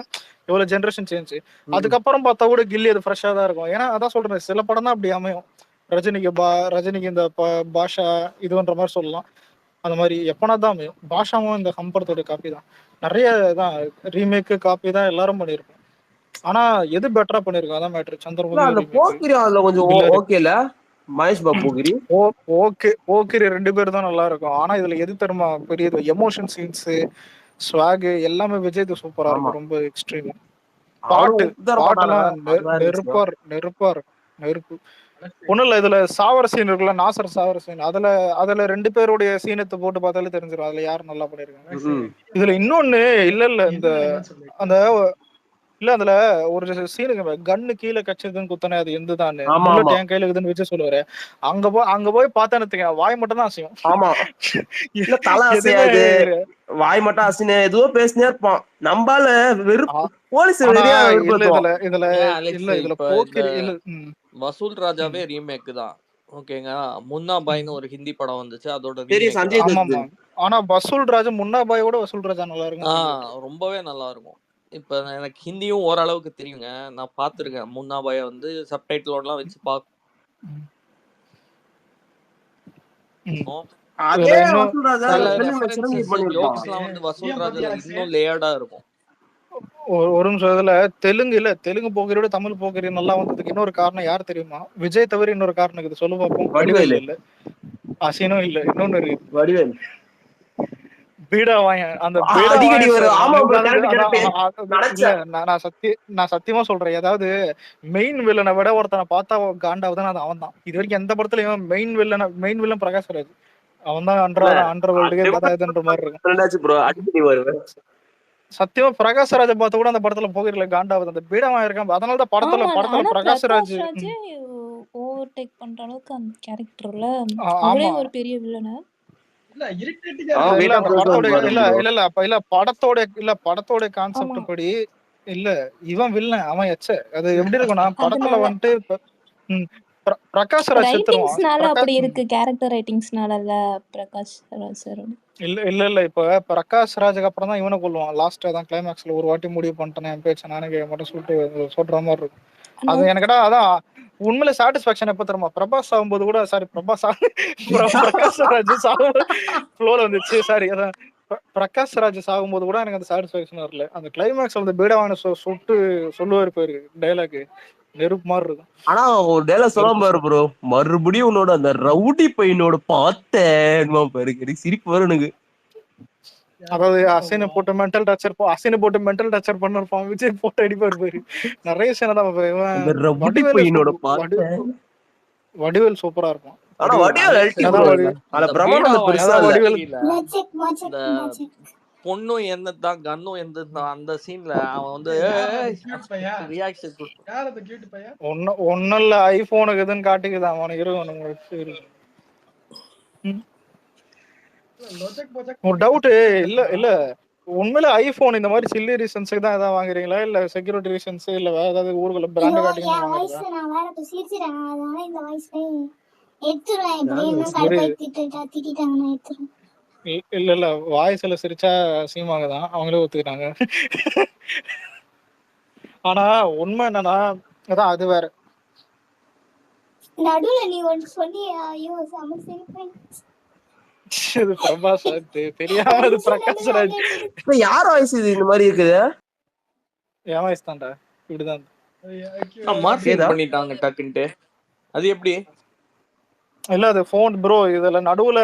எவ்வளவு ஜென்ரேஷன் சேஞ்ச். அதுக்கப்புறம் பார்த்தா கூட கில்லி அது ஃப்ரெஷ்ஷா தான் இருக்கும். ஏன்னா அதான் சொல்றேன், சில படம் தான் அப்படி அமையும். ரஜினிக்கு இந்த பாஷா இதுன்ற மாதிரி சொல்லலாம். அந்த மாதிரி எப்பனா தான் அமையும். பாஷாவும் இந்த ஹம்பரத்தோட காப்பி தான். நிறைய தான் ரீமேக்கு காப்பி தான் எல்லாரும் பண்ணிருக்கோம். ஆனா எது பெட்டரா பண்ணிருக்கோம் அதான் மேட்டர். சந்திரமுகி கொஞ்சம் ஓகேல மகேஷ் பாபு போகிரி ஓகே 2 பேரும் தான் நல்லா இருக்கும். ஆனா இதுல எது தெரியுமா பெரிய எமோஷன் சீன்ஸ், ஸ்வாக் எல்லாமே விஜய் சூப்பரா ஆமா இருக்கும், ரொம்ப எக்ஸ்ட்ரீம். அவனும் பாட்டு உத்தர மாட்டானுங்க, பாட்டெல்லாம் அது வேற நெருப்பா விஷயம். நெருப்பா இருக்கும், நெருப்பு. ஒண்ணும் இல்ல, இதுல சாவர சீன் இருக்குல்ல, நாசர் சாவர சீன், அதுல 2 பேருடைய சீனத்தை போட்டு பார்த்தாலே தெரிஞ்சிடும் அதுல யார் நல்லா பண்ணிருக்காங்க. ம். இதுல இன்னொன்னு இல்ல இந்த என்ன சொல்லு அந்த இல்ல அதுல ஒரு சீனுக்கு கன்னு கீழே கச்சதுன்னு குத்தனே அது எந்ததான்னு, ஆமா புல்லட் ஆமா என் கையில இருக்குதுன்னு வச்சு சொல்லுவாரு. அங்க போய் பார்த்தேன்னு வாய் மட்டும் தான் அசையும், ஆமா. இல்ல தலை எதுவுமே அசையாது, வாய் மட்டும் அசினே ஏதோ பேசினே இருப்பான். நம்பால வெறுப்பு, ஆ- போலீஸ் ஆனா வெறியா இல்ல வெறுப்பேத்துவான். இதுல இதுல ஏன் அலெக்ஸ், இல்ல இதுல இப்ப இந்த போக்கிரி இல்ல. வசூல் ராஜாவே ரீமேக் தான். ஓகேங்க, முன்னா பாய்னு ஒரு ஹிந்தி படம் வந்துச்சு, அதோட தெரியும், ரீமேக் சஞ்சய் தான். தத். ஆமாமா. ஆனா வசூல் ராஜா முன்னா பாயோட வசூல் ராஜா நல்லா இருக்குன்னு சொல்லிட்டு. ரொம்பவே நல்லா இருக்கும். இப்ப எனக்கு ஹிந்தியும் ஓரளவுக்கு தெரியுங்க, நான் பாத்துருக்கேன். முன்னா பாய வந்து சப்டைட்டிலோடலாம் வச்சு ம். ம். பார்க்கணும். அதே இதுல இன்னும் வசூல் ராஜா சில தெலுங்குல சிரஞ்சீவி ரெஃபரன்சஸ் பண்ணிருப்பான். ஜோக்ஸ்லாம் வந்து வசூல் ராஜால இன்னும் லேயர்டா இருக்கும். ஒரு நிமிஷம், இதுல தெலுங்கு போகிரியோட தமிழ் போகிரி நல்லா வந்ததுக்கு இன்னொரு காரணம் யார் தெரியுமா? விஜய் தவிர இன்னொரு காரணம் இருக்குது, சொல்ல பார்ப்போம். வடிவேல் வடிவேலு. இல்ல, அசினும் இல்ல, இன்னொன்னு இருக்கு, வடிவேல் பீடா வாங்க. அந்த பீடா அடிக்கடி வாங்க வரும். சார், ஆமா bro, அதாவது correct, correct. இல்ல, நினைச்சேன். நான் சத்தியமா சொல்றேன், ஏதாவது மெயின் வில்லனை விட ஒருத்தனை பார்த்தா காண்டாவதுன்னு அது அவன் தான். இது வரைக்கும் எந்த படத்துலயும் மெயின் வில்லன் பிரகாஷ் ராஜ், அவன் தான் இல்ல, அண்டர் வேர்ல்டுக்கே கதாயுதன்ற மாதிரி இருக்கும். என்னாச்சு ப்ரோ, அடிக்கடி வருவேன். சத்தியமா பிரகாஷ் ராஜை பார்த்து கூட அந்த படத்துல போகிறல காண்டாவது, அந்த பீடமா இருக்கான். அதனால தான் படத்துல ஆமா, ஆனா பிரகாஷ் ராஜ். பிரகாஷ் ராஜே ஓவர்டேக் பண்ற அளவுக்கு அந்த கேரக்டர்ல அவரே ஆமா. ஒரு பெரிய வில்லனை. இல்ல இரிட்டேட்டிங்கா ஆ, இருக்கு. இல்ல weight of அந்த Bros படத்தோட பாரு இல்ல bro. இல்ல இல்ல அப்ப இல்ல படத்தோட கான்செப்ட் ஆமா. படி இல்ல, இவன் வில்லன் அவன் எச்ச. அது எப்படி இருக்கும்னா படத்துல அதனால வந்துட்டு பிரகாஷ் ராஜ் செத்துருவான். ரைட்டிங்ஸ்னால அப்படி இருக்கு, கேரக்டர் ரைட்டிங்ஸ்னால பிரகாஷ் ராஜ் சார். இல்ல இப்ப பிரகாஷ் ராஜுக்கு அப்புறம் தான் இவனை கொள்ளுவான் லாஸ்ட். தான் கிளைமேக்ஸ்ல ஒரு வாட்டி முடிவு பண்ணிட்டேன், என் பேச்ச நானே கேட்க மாட்டேன் சொல்லிட்டு சொல்ற மாதிரி இருக்கும். ஆனா அது எனக்கு அதான் உண்மையில சாட்டிஸ்பாக்சன் எப்ப தருமா, பிரபாஸ் ஆகும்போது கூட, சாரி பிரகாஷ் ராஜ் ஃப்ளோல வந்துச்சு, சாரி அதான் பிரகாஷ் ராஜ் சாகும்போது கூட எனக்கு அந்த சாட்டிஸ்பாக்சன் வரல. அந்த கிளைமேக்ஸ் வந்து பீடாவான சுட்டு சொல்லுவாரு பேரு டைலாக், நெருப்பு மாதிரி இருக்கும். ஆனா ஒரு டைலாக் சொல்லாம பாரு ப்ரோ, மறுபடியும் உன்னோட அந்த ரவுடி பையனோட பார்த்தேன் பாரு, எனக்கு சிரிப்பு வரும் எனக்கு. அதாவது அசினை போட்டு மென்டல் டார்ச்சர் பண்ணிருப்பான், விஜய் போட்டு அடிப்பாரு பாரு. நிறைய சீனை தான் அந்த ரவுடி பையனோட பார்த்தேன். வடிவேல் சூப்பரா இருக்கும். ஆனா வடிவேல் அல்டி என்னதான் ப்ரோ, வடிவேல் அந்த அந்த பிரமாணம் பெருசா பீடா இல்ல. வடிவேல் இந்த பொண்ணும் என்னதான் கன்னும் என்னதான் அந்த சீன்ல அவன் வந்து ரியாக்ஷன் யார் அந்த கியூட் பையன்? ஒன்னும் இல்ல, ஐபோனுக்கு இதுன்னு காட்டிக்குதான் அவனுக்கு இருக்கு. ஒரு டவுட் இல்ல உண்மையில ஐபோன் இந்த மாதிரி சில்லி ரீசன்ஸ்க்கு தான் ஏதாவது வாங்குறீங்களா, இல்ல செக்யூரிட்டி ரீசன்ஸ், இல்ல வேற ஏதாவது ஊர்ல பிராண்ட் காட்டிங்க இல்ல வாய்ஸ்ல சிரிச்சா சீமாங்கதான் அவங்களே ஒத்துக்கிட்டாங்க. ஆனா உண்மை என்னன்னா அதான் அது வேற. நடுவுல நீ ஒன்று சொன்னியா, ஐயோ செம சிரிப்பேன். இது பிரபாஸ் தெரியாம இது பிரகாஷ் ராஜ். யார் வாய்ஸ் இது இந்த மாதிரி இருக்குது? என் வாய்ஸ் தான்டா, இப்படிதான் மார்ஃபிங் பண்ணிட்டாங்க டக்குன்ட்டு. அது எப்படி? இல்ல அது போன் ப்ரோ, இதுல நடுவுல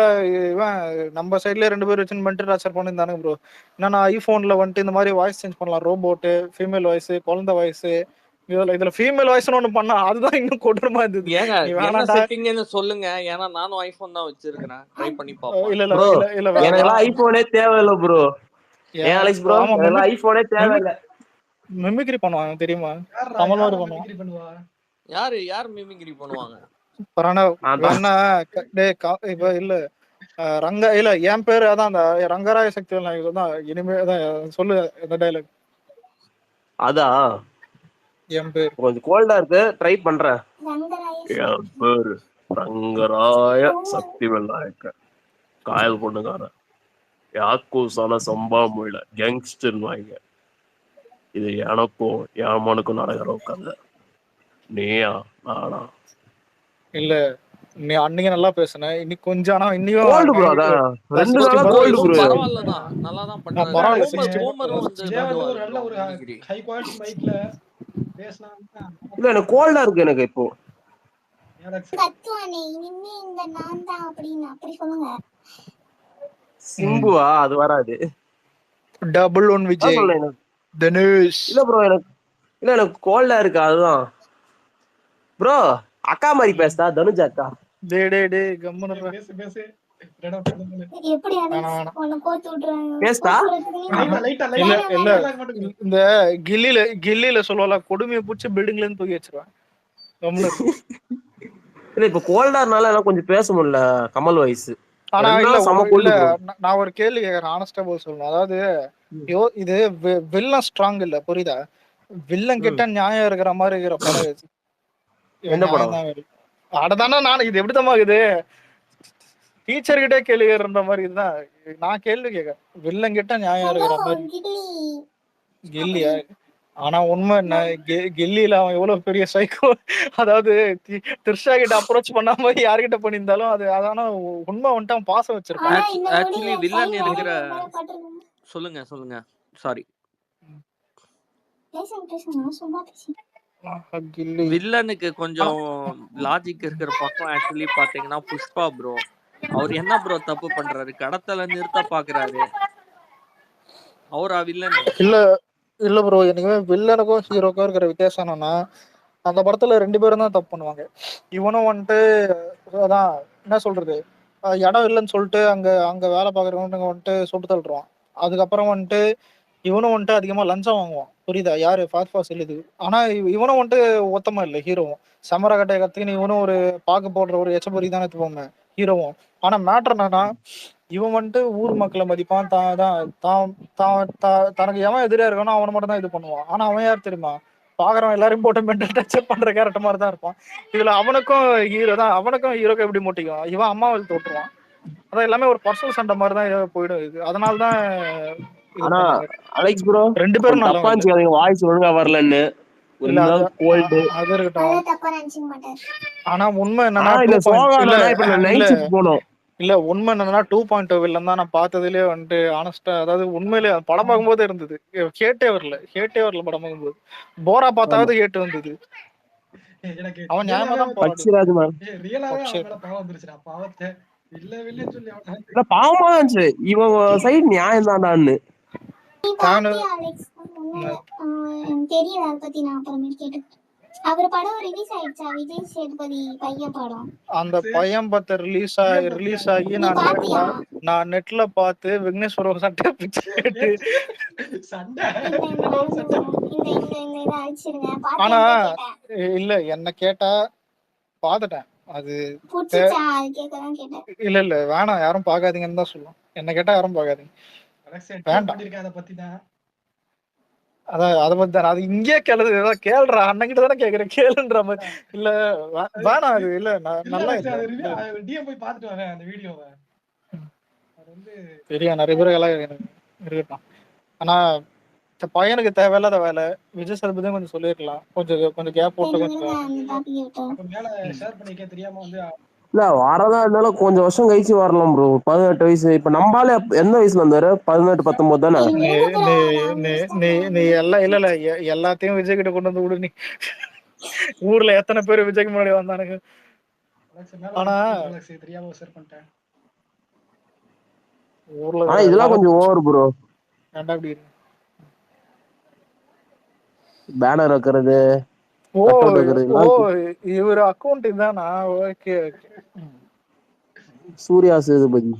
இவன் நம்ம சைட்ல 2 பேர் வச்சு மென்டல் டார்ச்சர் பண்ணிருந்தானுங்க ப்ரோ. என்னன்னா ஐபோன்ல வந்துட்டு இந்த மாதிரி வாய்ஸ் சேஞ்ச் பண்ணலாம், ரோபோட், ஃபீமேல் வாய்ஸ், குழந்தை வாய்ஸ். இதுல ஃபீமேல் வாய்ஸ்னு ஒண்ணு பண்ணா அதுதான் இன்னும் கொடூரமா இருந்தது. ஏங்க என்ன செட்டிங்னு சொல்லுங்க, ஏன்னா நானும் ஐபோன் தான் வச்சிருக்கேன், ட்ரை பண்ணி பாப்போம். இல்ல எனக்கெல்லாம் ஐபோனே தேவையில்லை ப்ரோ. ஏன் அலெக்ஸ் ப்ரோ, எனக்கெல்லாம் ஐபோனே தேவையில்லை. மிமிக்ரி பண்ணுவாங்க தெரியுமா, தமிழ் மாதிரி பண்ணுவான். யார் மிமிக்ரி பண்ணுவாங்க? இப்ப இல்ல ரங்க இல்ல என் பேரு அதான் அந்த ரங்கராய சக்தி தான் இனிமே தான் சொல்லு இந்த டைலாக். அதான் என் பேர் கொஞ்சம் கோல்டா இருக்கு, ட்ரை பண்றேன். என் பேரு ரங்கராய சக்தி விநாயக்க, காயல் பொண்ணுக்காரன், யாக்கூசான சம்பா மொழியில கேங்ஸ்டர் வாங்க. இது எனக்கும் என் மனுக்கும் நடக்கிற உட்காந்து நீயா நானா? இல்ல நீ அன்னைக்கு நல்லா பேசுன, இன்னைக்கு கொஞ்சம் ஆனா இன்னையும் கோல்டு ப்ரோ, அதான் 2 நாளா கோல்டு ப்ரோ. பரவாயில்லதான், நல்லா தான் பண்றாரு. ஒரு நல்ல ஒரு ஹை குவாலிட்டி மைக்ல பேசினா இல்ல எனக்கு கோல்டா இருக்கு எனக்கு இப்போ. கத்துவானே இனிமே இந்த நான் தான் அப்படின்னு அப்படி சொல்லுங்க. சிம்புவா? அது வராது. டபுள் ஒன் விஜய் சொல்றேன் எனக்கு. தனுஷ். இல்ல ப்ரோ எனக்கு கோல்டா இருக்கு அதுதான் ப்ரோ. அக்கா மாதிரி பேசுதா தனுஜ் அக்கா. டே கம்முன்னு பேசு பேசு ரெடா பண்ணு எப்படி உன்னை கோத்து விட்டுறாங்க பேசுதா லைட்டா இல்ல லைட்டா இல்ல மட்டும் இந்த கில்லில சொல்லுவால கொடுமையை பிடிச்சி பில்டிங்ல இருந்து தூக்கி வச்சிருவேன். கம்முன்னு இரு. இல்ல இப்ப கோல்டார்னால எல்லாம் கொஞ்சம் பேச முடியல கமல் வாய்ஸ். ஆனா இல்ல செம இல்ல கோல்டு ப்ரோ. நான் ஒரு கேள்வி கேட்கறேன், ஆனஸ்டா போய் சொல்லணும். அதாவது இது வில்லன் ஸ்ட்ராங் இல்ல, புரியுதா? வில்லன் கிட்ட நியாயம் இருக்கிற மாதிரி இருக்கிற படம் இது. என்ன படம்? நியாயம் தான். அடதானே நான் இது எப்படி தமாகுது டீச்சர் கிட்டே கேள்வி கேட்கிற மாதிரி இதுதான் நான் கேள்வி கேட்கறேன். வில்லன் கிட்ட நியாயம் இருக்கிற மாதிரி கில்லியா? ஆனா உண்மை என்ன, கில்லியில அவன் எவ்வளவு பெரிய சைக்கோ. அதாவது த்ரிஷா கிட்ட அப்ரோச் பண்ணாம யார்கிட்ட பண்ணியிருந்தாலும் அது அதான உண்மை வந்துட்டு அவன் பாசம் வச்சிருக்கான். ஆக்சுவலி வில்லன் இருக்கிற சொல்லுங்க சாரி. வில்லனுக்கு கொஞ்சம் லாஜிக் இருக்கிற பக்கம் ஆக்சுவலி பாத்தீங்கன்னா புஷ்பா ப்ரோ. அவர் என்ன ப்ரோ தப்பு பண்றாரு? கடத்தல நிறுத்த பாக்குறாரு. அவரா வில்லன்? இல்ல ப்ரோ, என்னைக்குமே வில்லனுக்கும் ஹீரோக்கும் இருக்கிற வித்தியாசம் என்னன்னா, அந்த படத்துல 2 பேரும் தான் தப்பு பண்ணுவாங்க. இவனும் வந்துட்டு அதான் என்ன சொல்றது, இடம் இல்லைன்னு சொல்லிட்டு அங்க அங்க வேலை பாக்குறவங்க வந்துட்டு சுட்டு தள்ளுறான். அதுக்கப்புறம் வந்துட்டு இவனும் வந்துட்டு அதிகமா லஞ்சம் வாங்குவான், புரியுதா? யாரு ஃபாஸ்ட் இல்லது. ஆனா இவனும் வந்துட்டு ஒத்தமா இல்லை ஹீரோவும். சமரகட்டை கத்துக்கின்னு இவனும் ஒரு பாக்கு போடுற ஒரு எச்சபொறி தானே எடுத்துப்போங்க ஹீரோவும். ஆனா மேட்டர் என்னன்னா, இவன் வந்துட்டு ஊர் மக்களை மதிப்பான். தனக்கு எவன் எதிரியா இருக்கானோ அவனை மட்டும் தான் இது பண்ணுவான். ஆனா அவன் யார் தெரியுமா? பாக்குறவன் எல்லாரையும் போட்டு மென்டல் டச்சப் பண்ற கேரக்டர் மாதிரி தான் இருப்பான். இதுல அவனுக்கும் ஹீரோக்கும் எப்படி முட்டிக்கும், இவன் அம்மாவை தோற்றுவான். அதான் எல்லாமே ஒரு பர்சனல் சண்டை மாதிரி தான் போயிடும் இது. அதனாலதான் இது ஆனா பண்ணாங்க. அலெக்ஸ் ப்ரோ 2 பேரும் தப்பா நல்லவங்க இல்ல. இருந்துச்சு வாய்ஸ் ஒழுங்கா வரலன்னு. இல்ல கோல்டு. அது இருக்கட்டும். ஆனா உண்மை என்னன்னா இல்ல 2 சோகானா இப்ப நான் இல்ல நைட் ஷிஃப்ட் போனோம். இல்ல உண்மை என்னன்னா 2.0 வில்லன் தான் நான் பார்த்ததுலயே வந்துட்டு ஆனஸ்டா. அதாவது உண்மையிலே படம் பார்க்கும்போது இருந்தது, ஹேட்டே வரல படம் பார்க்கும்போது. போரா ஆமா பார்த்தாவது ஹேட் வந்தது. எனக்கு அவன் நியாயமா தான் போராடுவான். பக்ஷிராஜ் மேம். ரியலாவே அவன் மேல பாவம் வந்துருச்சுடா. பாவத்தை இல்ல சொல்லி அவன் இல்ல பாவமா இருந்துச்சு. இவன் சைடு நியாயம் தான்டான்னு. தெரியல, அதை பத்தி நான் அப்புறமேட்டு கேட்டு. அவர் படம் ரிலீஸ் ஆயிடுச்சா? விஜய் சேதுபதி பையன் படம். அந்த பையன் பத்த ரிலீஸ் ஆகி நான் நெட்ல பார்த்து விக்னேஸ்வர சட்டை பிச்சு கேட்டு சண்டை ஆனா இல்ல என்ன கேட்டா பாத்துட்டேன். அது இல்ல வேணாம், யாரும் பாக்காதீங்கன்னு தான் சொல்லுவோம். என்ன கேட்டா யாரும் பாக்காதீங்க, வேண்டாம். அதை பத்தி தான் அதான் அதை பத்தி தான். அது இங்கே கேளுறா, அண்ணங்கிட்ட தானே கேக்குறேன், கேளுன்ற மாதிரி. இல்ல வேணாம், அது இல்ல நல்லா டிஎம் போய் பார்த்துட்டு வரேன் அந்த வீடியோவை. அது வந்து தெரியும் நிறைய பேர் எல்லாம் இருக்கட்டும். ஆனா பையனுக்கு தேவையில்லாத வேலை. விஜய் சேதுபதி கொஞ்சம் சொல்லிருக்கலாம், கொஞ்சம் கேப் போட்டு கொஞ்சம் மேல ஷேர் பண்ணிக்க தெரியாம வந்து இல்ல வரதா இருந்தாலும் கொஞ்சம் வருஷம் கழிச்சு வரலாம் ப்ரோ. 18 வயசு இப்ப நம்பால எந்த வயசுல வந்தாரு? 18 19 தானே. நீ எல்லாம் இல்ல எல்லாத்தையும் விஜய் கிட்ட கொண்டு வந்து விடு. நீ ஊர்ல எத்தனை பேர் விஜய்க்கு முன்னாடி வந்தானுங்க. ஆனா தெரியாம ஷேர் பண்ணிட்டேன். ஊர்ல இதெல்லாம் கொஞ்சம் ஓவர் ப்ரோ. ஏன்டா இப்படி பேனர் வைக்கிறது, இவர் அக்கௌண்ட் இதானா? ஓகே சூர்யா சேதுபதி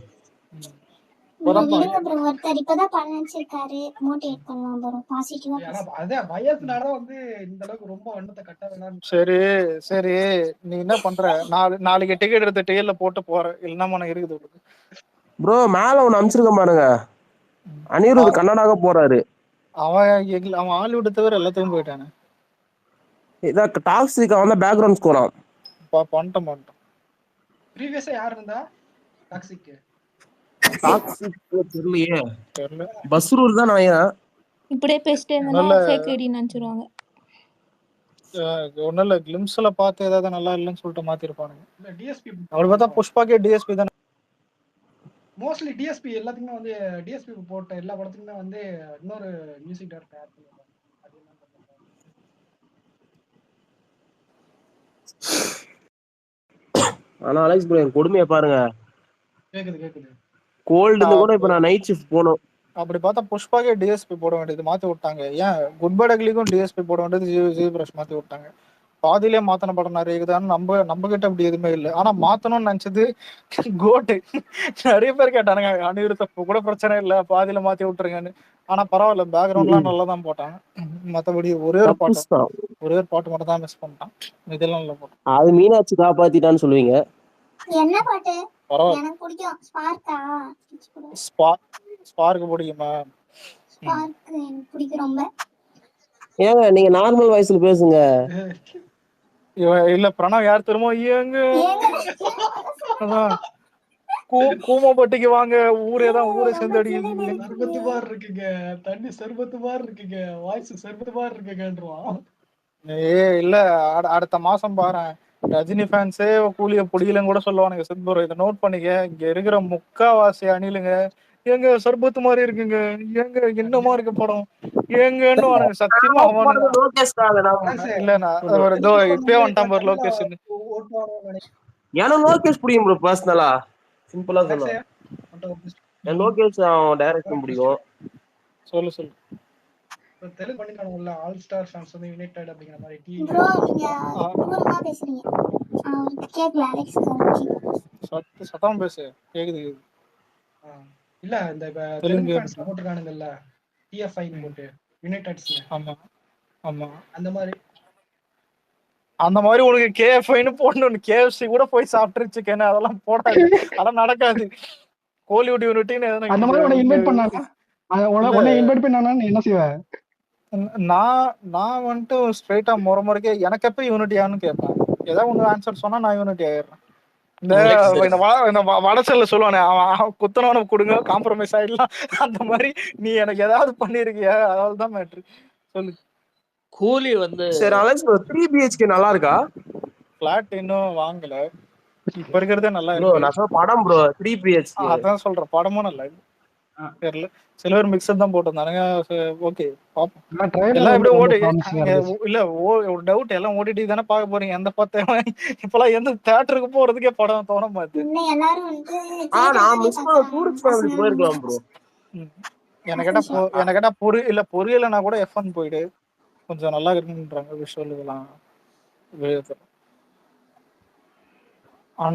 ஒருத்தர் இப்பதான் படம் நடிச்சிருக்காரு, மோட்டிவேட் பண்ணுவான் ப்ரோ பாசிட்டிவா. அதான் வயசுனாலதான் வந்து இந்த அளவுக்கு ரொம்ப வண்ணத்தை கட்ட வேணாம். சரி நீ என்ன பண்ற? நாளைக்கு டிக்கெட் எடுத்து டிஎல்ல போட்டு போற, இல்லன்னா இருக்குது ப்ரோ. மேல ஒன்னு அனுப்பிச்சிருக்க பாருங்க, அனிருத் கன்னடாக போறாரு. அவன் ஹாலிவுட் தவிர எல்லாத்தையும் போயிட்டானே. இதான் டாக்ஸிக் அவன் பேக்ரவுண்ட் ஸ்கோராம். பண்ணிட்டோம். ப்ரீவியஸா யார் இருந்தா டாக்ஸிக்? தெரியலையே, பஸ்ரூர் தான் நான். இப்படியே பேசிட்டே இருந்தா ஃபேக் ஐடி நினைச்சிருவாங்க. ஒன்னும் இல்ல, கிளிம்ஸ்ல பார்த்து ஏதாவது நல்லா இல்லைன்னு சொல்லிட்டு மாத்திருப்பானுங்க. இல்ல டிஎஸ்பி அவர் பார்த்தா புஷ்பாக்கே டிஎஸ்பி தானே. மோஸ்ட்லி டிஎஸ்பி எல்லாத்துக்குமே வந்து டிஎஸ்பி போட்ட எல்லா படத்துக்குமே வந்து இன்னொரு மியூசிக் டைரக்டர் ஆட் பண்ணுவாங்க. அது என்ன ஆனா அலெக்ஸ் ப்ரோ கொடுமையை பாருங்க. கேக்குது கோல்டுல கூட இப்ப நான் நைட் ஷிஃப்ட் போனோம். அப்படி பார்த்தா புஷ்பாக்கே டிஎஸ்பி போட வேண்டியது மாத்தி விட்டாங்க. ஏன் குட் பை டக்லிக்கும் டிஎஸ்பி போட வேண்டியது ஜி பிரஷ் மாத்தி விட்டாங்க. பாதியிலே மாத்தின படம் நிறைய இருக்குதான்னு நம்ம கிட்ட அப்படி எதுவுமே இல்லை. ஆனா மாத்தணும்னு நினைச்சது கோட்டு. நிறைய பேர் கேட்டானுங்க அனிருத்த கூட பிரச்சனை இல்லை பாதியில மாத்தி விட்டுருங்கன்னு. ஆனா பரவாயில்ல பேக்ரவுண்ட்லாம் நல்லா தான் போட்டாங்க. மத்தபடி ஒரே ஒரு பாட்டு மட்டும் தான் மிஸ் பண்ணிட்டான். இதெல்லாம் நல்லா போட்டான். அது மீனாட்சி காப்பாத்திட்டான்னு சொல்லுவீங்க. என்ன பாட்டு பரவாயில்ல. எனக்கு பிடிக்கும். ஸ்பார்க்கா? ஸ்பார்க் பிடிக்குமா? ஸ்பார்க் எனக்கு பிடிக்கும் ரொம்ப. ஏங்க நீங்க நார்மல் வாய்ஸ்ல பேசுங்க. இல்ல பிரணவ் யார் தெரியுமோ ஏங்க கூமப்பட்டிக்கு வாங்க ஊரே தான் ஊரே சேர்ந்து அடிக்குது. சர்பத்து மாதிரி இருக்குங்க, தண்ணி சர்பத்து மாதிரி இருக்குங்க, வாய்ஸ் சர்பத்து மாதிரி இருக்குங்கன்றான். இல்ல அடுத்த மாசம் பாரு ரஜினி ஃபேன்ஸே கூலிய புடியலன்னு கூட சொல்லுவானுங்க. சித்புரம் இதை நோட் பண்ணிக்க. இங்க இருக்கிற முக்காவாசி அணிலுங்க எங்க சர்பத்து மாதிரி இருக்குங்க, எங்க என்னமா இருக்கு படம் எங்கன்னு வானுங்க. சத்தியமா இல்லண்ணா இப்பயே வந்துட்டான் பாரு லோகேஷ். ஏன்னா லோகேஷ் பிடிக்கும் ப்ரோ. பர்சனலா சிம்பிளா சொல்லுவேன், லோகேஷ் டைரக்ஷன் பிடிக்கும். சொல்லு தெலுங்கு பண்ணிக்கானுங்கல்ல ஆல் ஸ்டார் ஃபேன்ஸ் வந்து யுனைடெட் அப்படிங்கிற மாதிரி ப்ரோ நீங்க தூரமா பேசுறீங்க. கேக்கல அலெக்ஸ். சத்தம் பேசு கேக்குது. இல்ல இந்த தெலுங்கு ஃபேன்ஸ் போட்டுருக்கானுங்கல்ல டிஎஃப்ஐ போட்டு யுனைடெட்ஸ். ஆமா ஆமா அந்த மாதிரி உனக்கு கேஎஃப்ஐன்னு போடணும். கேஎஃப்சி கூட போய் சாப்பிட்டுருச்சு. அதெல்லாம் போடாது, அதெல்லாம் நடக்காது. கோலிவுட் யூனிட்டின்னு அந்த மாதிரி உன்னை இன்வைட் பண்ணாங்க. உன்னை இன்வைட் பண்ணானா நீ என்ன செய்வ? நான் வந்துட்டு ஸ்ட்ரைட்டா முறைக்கே எனக்கு எப்ப யூனிட்டியான்னு கேட்பேன். ஏதாவது ஒண்ணு ஆன்சர் சொன்னா நான் யூனிட்டி ஆயிடுறேன். இந்த வடச்சல்ல சொல்லுவானே அவன் குத்தனவனை கொடுங்க காம்ப்ரமைஸ் ஆயிடலாம். அந்த மாதிரி நீ எனக்கு ஏதாவது பண்ணிருக்கிய? அதாவதுதான் மேட்ரு. சொல்லு. கூலி வந்து சரி அலெக்ஸ் 3 BHK நல்லா இருக்கா? பிளாட் இன்னும் வாங்கல. இப்ப இருக்கிறதே நல்லா ப்ரோ. நான் சொல்ற படம் ப்ரோ 3 BHK. அதான் சொல்றேன், படமும் நல்லா தெரியல. சில பேர் மிக்சர் தான் போட்டிருந்தானுங்க. ஓகே பாப்போம். எல்லாம் எப்படி ஓடி இல்ல ஒரு டவுட், எல்லாம் ஓடிடி தானே பார்க்க போறீங்க. எந்த பார்த்தேன் இப்பெல்லாம் எந்த தியேட்டருக்கு போறதுக்கே படம் தோண மாட்டேது. எனக்கு கேட்டா பொரியலனா கூட F1 போயிடு, கொஞ்சம் நல்லா இருக்குன்றாங்க விஷுவல் இதெல்லாம்.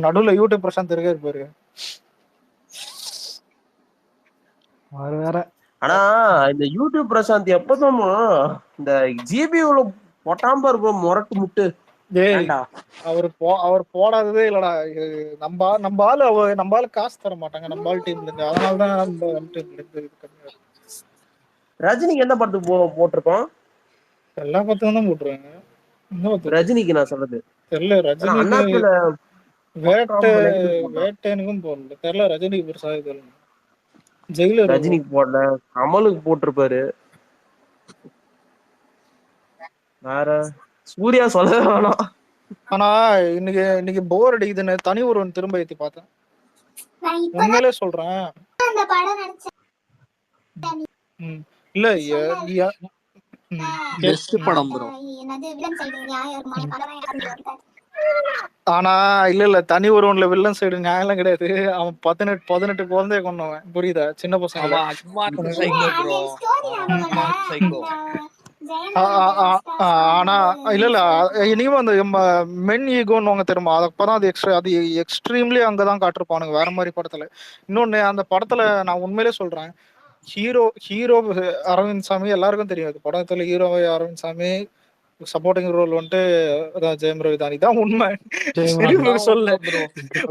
நடுவுல யூடியூப் பிரசாந்த் இருக்கே இருப்பாரு வேற. ஆனா இந்த யூடியூப் பிரசாந்த் எப்பதான் இந்த ஜிபியூல பொட்டாம்பா இருக்கும் முரட்டு முட்டு. அவர் போடாததே இல்லடா. நம்ம ஆளு காசு தர மாட்டாங்க நம்ம ஆள் டீம்ல இருந்து. அதனாலதான் ரஜினிக்கு எந்த படத்துக்கு போட்டிருக்கோம்? எல்லா படத்துக்கும் தான் போட்டுருவாங்க. ரஜினிக்கு நான் சொல்றது தெரியல. ரஜினிக்கு வேட்டையனுக்கும் போடல தெரியல. ரஜினிக்கு பெருசா தெரியல. ஜெயிலர் ரஜினிக்கு போடல, கமலுக்கு போட்டிருப்பாரு. வேற சூர்யா சொல்ல வேணாம். ஆனா இன்னைக்கு போர் அடிக்குதுன்னு தனி ஒருவன் திரும்ப ஏத்தி பார்த்தேன். உண்மையிலே சொல்றேன். இல்ல பெஸ்ட் படம் ப்ரோ. ஆனா இல்ல தனி ஒருவன்ல வில்லன் சைடு நியாயம் கிடையாது. அவன் 18 குழந்தைய கொண்டவன், புரியுதா? சின்ன பசங்க. ஆனா இல்ல இனியும் அந்த மென் ஈகோன்னு தெரியுமா? அப்பதான் அது எக்ஸ்ட்ரீம்லி அங்கதான் காட்டிருப்பானுங்க வேற மாதிரி படத்துல. இன்னொன்னு அந்த படத்துல நான் உண்மையிலே சொல்றேன், ஹீரோ அரவிந்த் சாமி எல்லாருக்கும் தெரியாது. படத்துல ஹீரோ அரவிந்த் சாமி, சப்போர்ட்டிங் ரோல் வந்துட்டு ஜெயம் ரவி தான். இதான் உண்மை. சொல்ல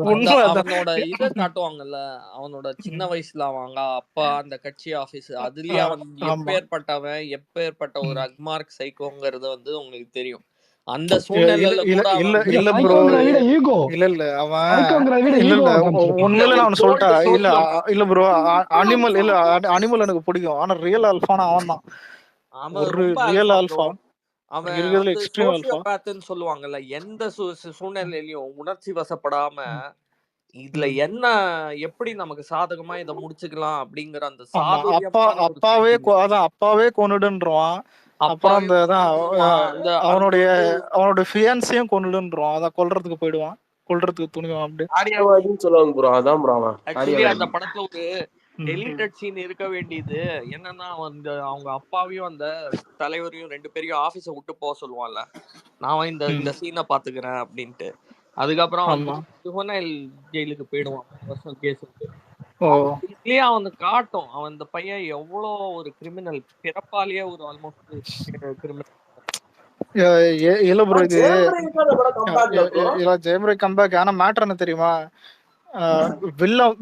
அவனோட இதை காட்டுவாங்கல்ல, அவனோட சின்ன வயசுல அவங்க அப்பா அந்த கட்சி ஆபீஸ், அதுலயே அவன் எப்பேற்பட்டவன், எப்பேற்பட்ட ஒரு அக்மார்க் சைக்கோங்கிறது வந்து உங்களுக்கு தெரியும். அந்த சூழ்நிலையில இல்ல ப்ரோ, இல்ல அவன் உண்மையில நான் சொல்லிட்டா இல்ல ப்ரோ. அனிமல் எனக்கு பிடிக்கும். ஆனா ரியல் ஆல்பானா அவன் தான். ஒரு ரியல் ஆல்பா. அவன் சோசியோபேத்னு சொல்லுவாங்கல்ல. எந்த சூழ்நிலையிலயும் உணர்ச்சி வசப்படாம இதுல என்ன எப்படி நமக்கு சாதகமா இதை முடிச்சுக்கலாம் அப்படிங்கிற அந்த அப்பாவே கொன்னுடுன்றான். அப்புறம் அவனுடைய ஃபியான்ஸையும் கொன்னுடுன்றான். அதான் கொல்றதுக்கு போயிடுவான், கொல்றதுக்கு துணிவான். அப்படி ஆரியவாதின்னு சொல்லுவாங்க ப்ரோ. அதான் ப்ரோ ஆக்சுவலி அந்த படத்துல டெலிட்டட் சீன் இருக்க வேண்டியது என்னன்னா வந்து அவங்க அப்பாவையும் அந்த தலைவரையும் 2 பேரையும் ஆபீஸ விட்டு போக சொல்லுவான்ல, நான் இந்த சீனை பாத்துக்கிறேன் அப்படின்ட்டு. அதுக்கப்புறம் வந்து ஜுவனைல் ஜெயிலுக்கு போயிடுவான் 3 வருஷம் கேஸுக்கு. இதுலயே அவன் காட்டும் அவன் இந்த பையன் எவ்வளவு ஒரு கிரிமினல், பிறப்பாலேயே ஒரு ஆல்மோஸ்ட் கிரிமினல். இல்ல ப்ரோ, இது ஜெயம் ரவி கம்பேக். ஆனா மேட்டர் என்ன தெரியுமா,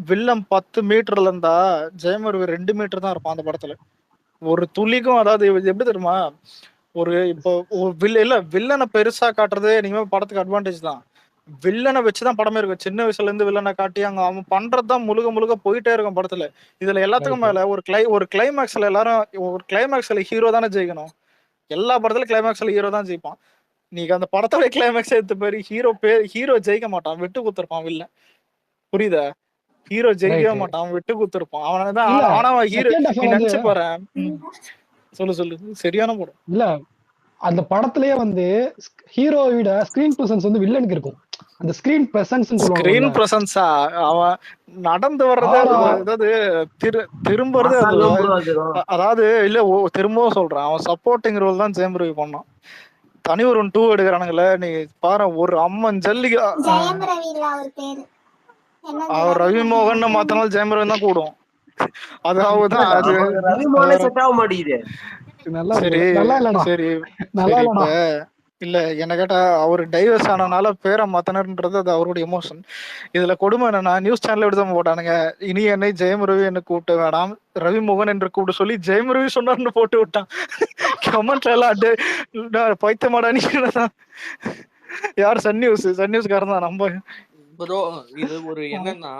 வில்லம் 10 மீட்டர்ல இருந்தா ஜெயம் ரவி 2 மீட்டர் தான் இருப்பான் அந்த படத்துல. ஒரு துளிக்கும், அதாவது எப்படி தெரியுமா, ஒரு இப்போ வில்லனை பெருசா காட்டுறது நீங்க படத்துக்கு அட்வான்டேஜ் தான். வில்லனை வச்சுதான் படமே இருக்கும். சின்ன வயசுல இருந்து வில்லனை காட்டி அங்க அவன் பண்றதுதான் முழுக்க போயிட்டே இருக்கும் படத்துல. இதுல எல்லாத்துக்கும் மேல ஒரு கிளைமேக்ஸ்ல எல்லாரும் ஒரு கிளைமேக்ஸ்ல ஹீரோ தானே ஜெயிக்கணும். எல்லா படத்துலயும் கிளைமேக்ஸ்ல ஹீரோ தான் ஜெயிப்பான். நீங்க அந்த படத்தோட கிளைமேக்ஸ் எடுத்து பேரு ஹீரோ ஜெயிக்க மாட்டான், விட்டு குத்துருப்பான் வில்லன். புரியுதா? ஹீரோ ஜெயிக்கவே மாட்டான், அவன் விட்டு குத்துருப்பான். அவனதான் ஆனா ஹீரோ நினைச்சு போறேன். சொல்லு சரியான படம் இல்ல. அந்த படத்திலேயே வந்து ஹீரோவை விட ஸ்கிரீன் பிரசன்ஸ் வந்து வில்லனுக்கு இருக்கும். அந்த ஸ்கிரீன் பிரசன்ஸ் சொல்லுவாங்க. ஸ்கிரீன் பிரசன்ஸா அவன் நடந்து வர்றது, அதாவது திரும்புறது, அதாவது இல்ல திரும்பவும் சொல்றேன், அவன் சப்போர்ட்டிங் ரோல் தான் ஜெயம் ரவி பண்ணான். தனி ஒரு 2 எடுக்கிறானுங்கள, நீ பாரு. ஒரு அம்மன் ஜல்லிக்கு அவர் ரவி மோகன் மாத்தினாலும் ஜெயம் ரவி தான் கூடும். அதாவது சரி இல்ல என்ன கேட்டா, அவரு டைவர்ஸ் ஆனனால பேரை மாத்தனர்ன்றது அது அவருடைய எமோஷன். இதுல கொடுமை என்னன்னா, நியூஸ் சேனல் எடுத்து போட்டானுங்க, இனி என்னை ஜெயம் ரவி என்ன கூப்பிட்டு வேணாம், ரவி மோகன் என்று கூப்பிட்டு சொல்லி ஜெயம் ரவி சொன்னார்னு போட்டு விட்டான். கமெண்ட்ல எல்லாம் பைத்தமாடா நீ. யார்? சன் நியூஸ்காரன் தான் நம்ம ப்ரோ. இது ஒரு என்னன்னா,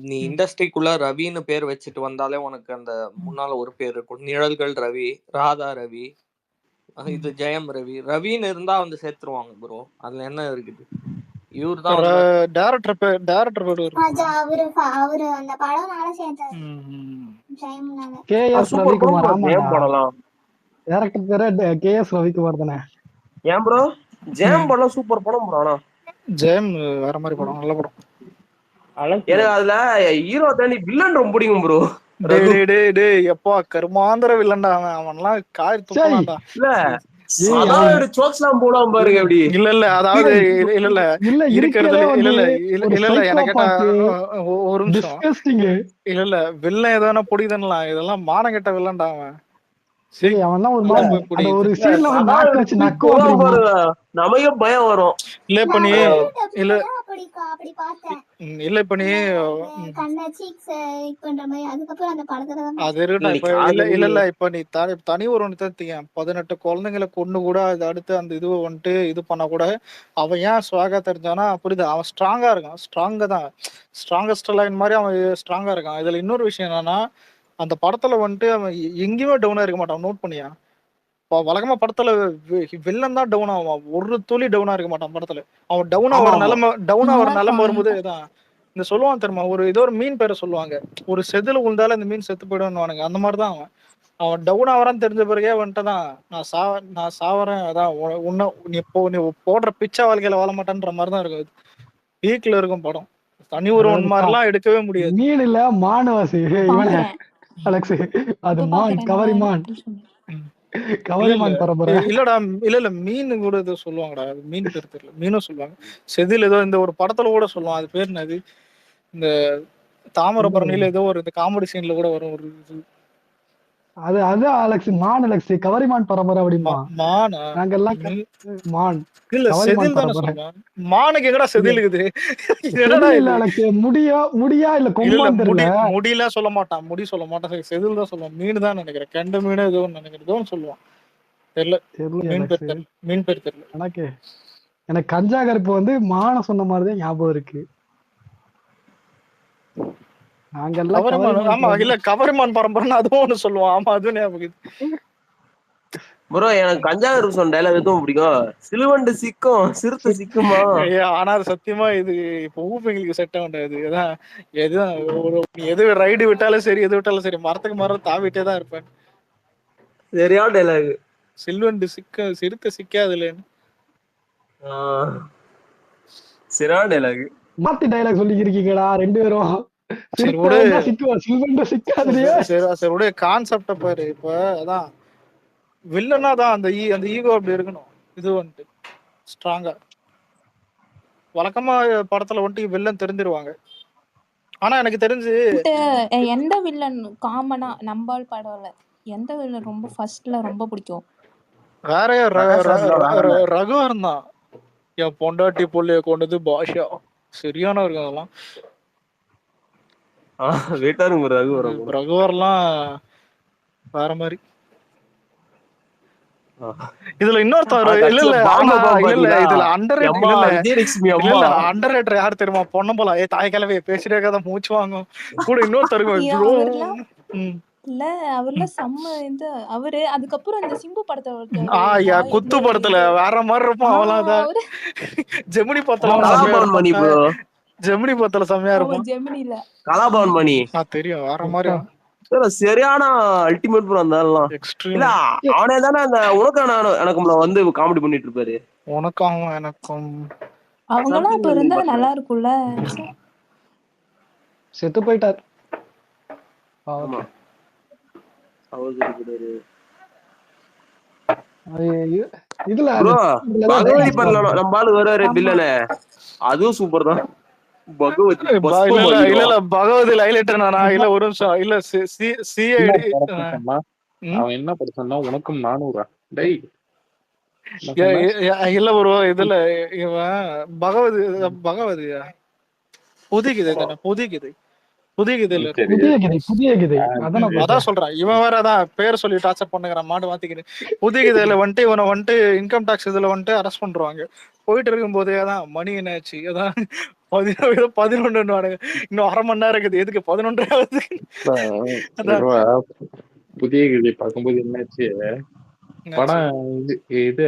நீ இண்டஸ்ட்ரிக்குள்ள ரவின்னு பேர் வச்சுட்டு வந்தாலே உனக்கு அந்த முன்னால ஒரு பேர் இருக்கும். நிழல்கள் ரவி, ராதா ரவி, இது ஜெயம் ரவி. ரவின்னு இருந்தா வந்து சேர்த்துருவாங்க ப்ரோ. அதுல என்ன இருக்குது? இவர்தான் டைரக்டர் கேஎஸ் ரவிக்குமார். டைரக்டர் பேரு கேஎஸ் ரவிக்குமார் தானே? ஏன் ப்ரோ ஜெயம் படம் சூப்பர் படம் ப்ரோ. ஆனா ஜெயம் வேற மாதிரி படம், நல்ல படம். எனக்கு அதுல ஹீரோ தாண்டி வில்லன் ரொம்ப பிடிக்கும் ப்ரோ. எப்பா கருமாந்திர வில்லன்டா அவன்லாம் காய் தூக்கலாம்டா. இல்ல அதாவது இல்ல இருக்கிறது இல்ல எனக்கு கேட்டா ஒரு நிமிஷம். இல்ல வில்லன் ஏதோ புடிதன்லாம், இதெல்லாம் மானம் கெட்ட வில்லன்டா அவன். நமக்கு பயம் வரும். இல்ல இப்ப நீ இல்ல இப்ப நீ இல்ல இப்ப நீ தனி ஒரு 18 குழந்தைங்களை கொண்டு கூட அது அடுத்து அந்த இது வந்துட்டு இது பண்ண கூட அவன் ஏன் ஸ்வாகா தெரிஞ்சானா புரியுது. அவன் ஸ்ட்ராங்கா இருக்கான், ஸ்ட்ராங்கா தான், ஸ்ட்ராங்கஸ்ட் லைன் மாதிரி அவன் ஸ்ட்ராங்கா இருக்கான். இதுல இன்னொரு விஷயம் என்னன்னா, அந்த படத்துல வந்துட்டு அவன் எங்கேயுமே டவுனா இருக்க மாட்டான். நோட் பண்ணியா? வழக்கமா படத்துல வில்லன் தான் டவுன் ஆவான், ஒரு துளி டவுனா இருக்க மாட்டான் படத்துல. அவன் டவுன் ஆகிற நிலைமை வரும்போது தான் இந்த சொல்லுவான் தெரியுமா, ஏதோ ஒரு மீன் பேரை சொல்லுவாங்க, ஒரு செதில் உழுந்தாலும் இந்த மீன் செத்து போயிடுவானுங்க. அந்த மாதிரிதான் அவன் டவுன் ஆகிறான்னு தெரிஞ்ச பிறகே வந்துட்டு தான் நான் சாவறேன், அதான் நீ போடுற பிச்சை வாழ்க்கையில வாழ மாட்டேன்ற மாதிரிதான் இருக்கும். வீக்ல இருக்கும் படம். தனி ஒருவன் மாதிரிலாம் எடுக்கவே முடியாது. மீன் இல்ல மானவாசி அலெக்ஸ், அது மான், கவரிமான். இல்லடா இல்ல மீன் கூட ஏதோ சொல்லுவாங்கடா, மீன் பேர் தெரியல, மீனும் சொல்லுவாங்க. செதில் ஏதோ இந்த ஒரு படத்துல கூட சொல்லுவான், அது பேர் என்னது, இந்த தாமிரபரணியில ஏதோ ஒரு இந்த காமெடி சீன்ல கூட வரும் ஒரு அது அலெக்ஸ் மான், அலெக்ஸ் கவரிமான் பரம்பரை அப்படிமா. மானா? நாங்கெல்லாம் மான் இல்ல செதில் தானே சொல்றேன். மானுக்கு எங்கடா செதில் இருக்குது? இல்ல அலெக்ஸ் முடியா இல்ல கொம்பான்னு தெரியல. முடியெல்லாம் சொல்ல மாட்டான், முடி சொல்ல மாட்டான், செதில் தான் சொல்லுவான். மீன் தான் நினைக்கிறேன், கெண்ட மீன் ஏதோ நினைக்கிறேன், ஏதோ சொல்லுவான். தெரியல மீன் பேர் தெரியல எனக்கு. கஞ்சா கருப்பு வந்து மான சொன்ன மாதிரிதான் ஞாபகம் இருக்கு. ஆமா இல்ல கவரிமான் பரம்பரை அதுவும் ஒண்ணு சொல்லுவான். ஆமா அதுவும் ஞாபகம். ப்ரோ எனக்கு கஞ்சாகர் சொன்ன டைலாக் எதுவும் பிடிக்கும், சிலுவண்டு சிக்கும் சிறுத்தை சிக்குமா. ஆனா சத்தியமா இது இப்ப ஊப்பிங்களுக்கு செட் ஆகாது. எதுதான் எது ரைடு விட்டாலும் சரி, எது விட்டாலும் சரி, மரத்துக்கு மரம் தாவிட்டே தான் இருப்பேன். சரியா டைலாக். சில்வண்டு சிறுத்தை சிக்காதுல சரியா டைலாக். மாத்தி டைலாக் சொல்லி இருக்கீங்களா 2 பேரும்? சரி விடு சிக்காதுலயே. சரி விடு கான்செப்ட பாரு. இப்ப அதான் வில்லனா தான் அந்த ஈகோ அப்படி இருக்கணும். இது வந்துட்டு ஸ்ட்ராங்கா வழக்கமா படத்துல வந்துட்டு வில்லன் தெரிஞ்சிருவாங்க. ஆனா எனக்கு தெரிஞ்சு எந்த வில்லன் காமனா நம்பால் படம்ல எந்த வில்லன் ரொம்ப ஃபர்ஸ்ட்ல ரொம்ப பிடிக்கும்? வேற பிரகாஷ் ராஜ்லாம் வேற level. ரகுவரன் தான். என் பொண்டாட்டி பொள்ளைய கொண்டது பாஷா சரியான இருக்கும் அதெல்லாம். வெயிட்டாருங்க ரகு வரும். ரகுவர்லாம் வேற மாதிரி. இதுல இன்னொருத்தர் இல்ல இதுல விஜயலட்சுமி அம்மா இல்ல அண்டர் ரேட்டர் யாரு தெரியுமா? பொன்னம்பலம். தாய் கிழவி பேசிட்டே கதை மூச்சு வாங்கும் கூட இன்னொருத்தருக்கும் இல்ல அவர்லாம் செம்ம இந்த அவரு. அதுக்கப்புறம் இந்த சிம்பு படத்தை குத்து படத்துல வேற மாதிரி இருப்பான். அவளாதான் ஜெமினி படத்துல ஜெமினி படத்துல செம்மையா இருப்பான். ஜெமினில கலாபவன் மணி தெரியும் வேற மாதிரி சரியான அல்டிமேட் ப்ரோ. அந்த இல்ல அவனே தானே அந்த உனக்கான எனக்கும்ல வந்து காமெடி பண்ணிட்டு இருப்பாரு. உனக்கும் எனக்கும் அவங்கலாம் இப்ப இருந்தா நல்லா இருக்கும்ல. செத்து போயிட்டார். ஆமா இதுல பகவதி படல நம்ம ஆளு வர்றாரு வில்லனே, அதுவும் சூப்பர் தான். பகவதி ஹைலைட்டர் நானா இல்ல ஒரு நிமிஷம் இல்ல சிஐடி அவன் என்ன படிச்சான்னா உனக்கும் 400 டேய் இல்ல ப்ரோ. இதுல இவன் பகவதியா அதான் சொல்றான். இவன் வேற அதான் பேர் சொல்லி டார்ச்சர் பண்ணுகிறான். மாடு மாத்திக்கிட்டு புதியகிதையில வந்துட்டு இவனை வந்துட்டு இன்கம் டாக்ஸ் இதுல வந்துட்டு அரெஸ்ட் பண்றாங்க. போயிட்டு இருக்கும் போதே அதான் மணி என்னாச்சு அதான் 11 இன்னும் அரை மணி நேரம் இருக்குது. எதுக்கு 11? புதியகிதை பார்க்கும்போது என்னாச்சு படம் இது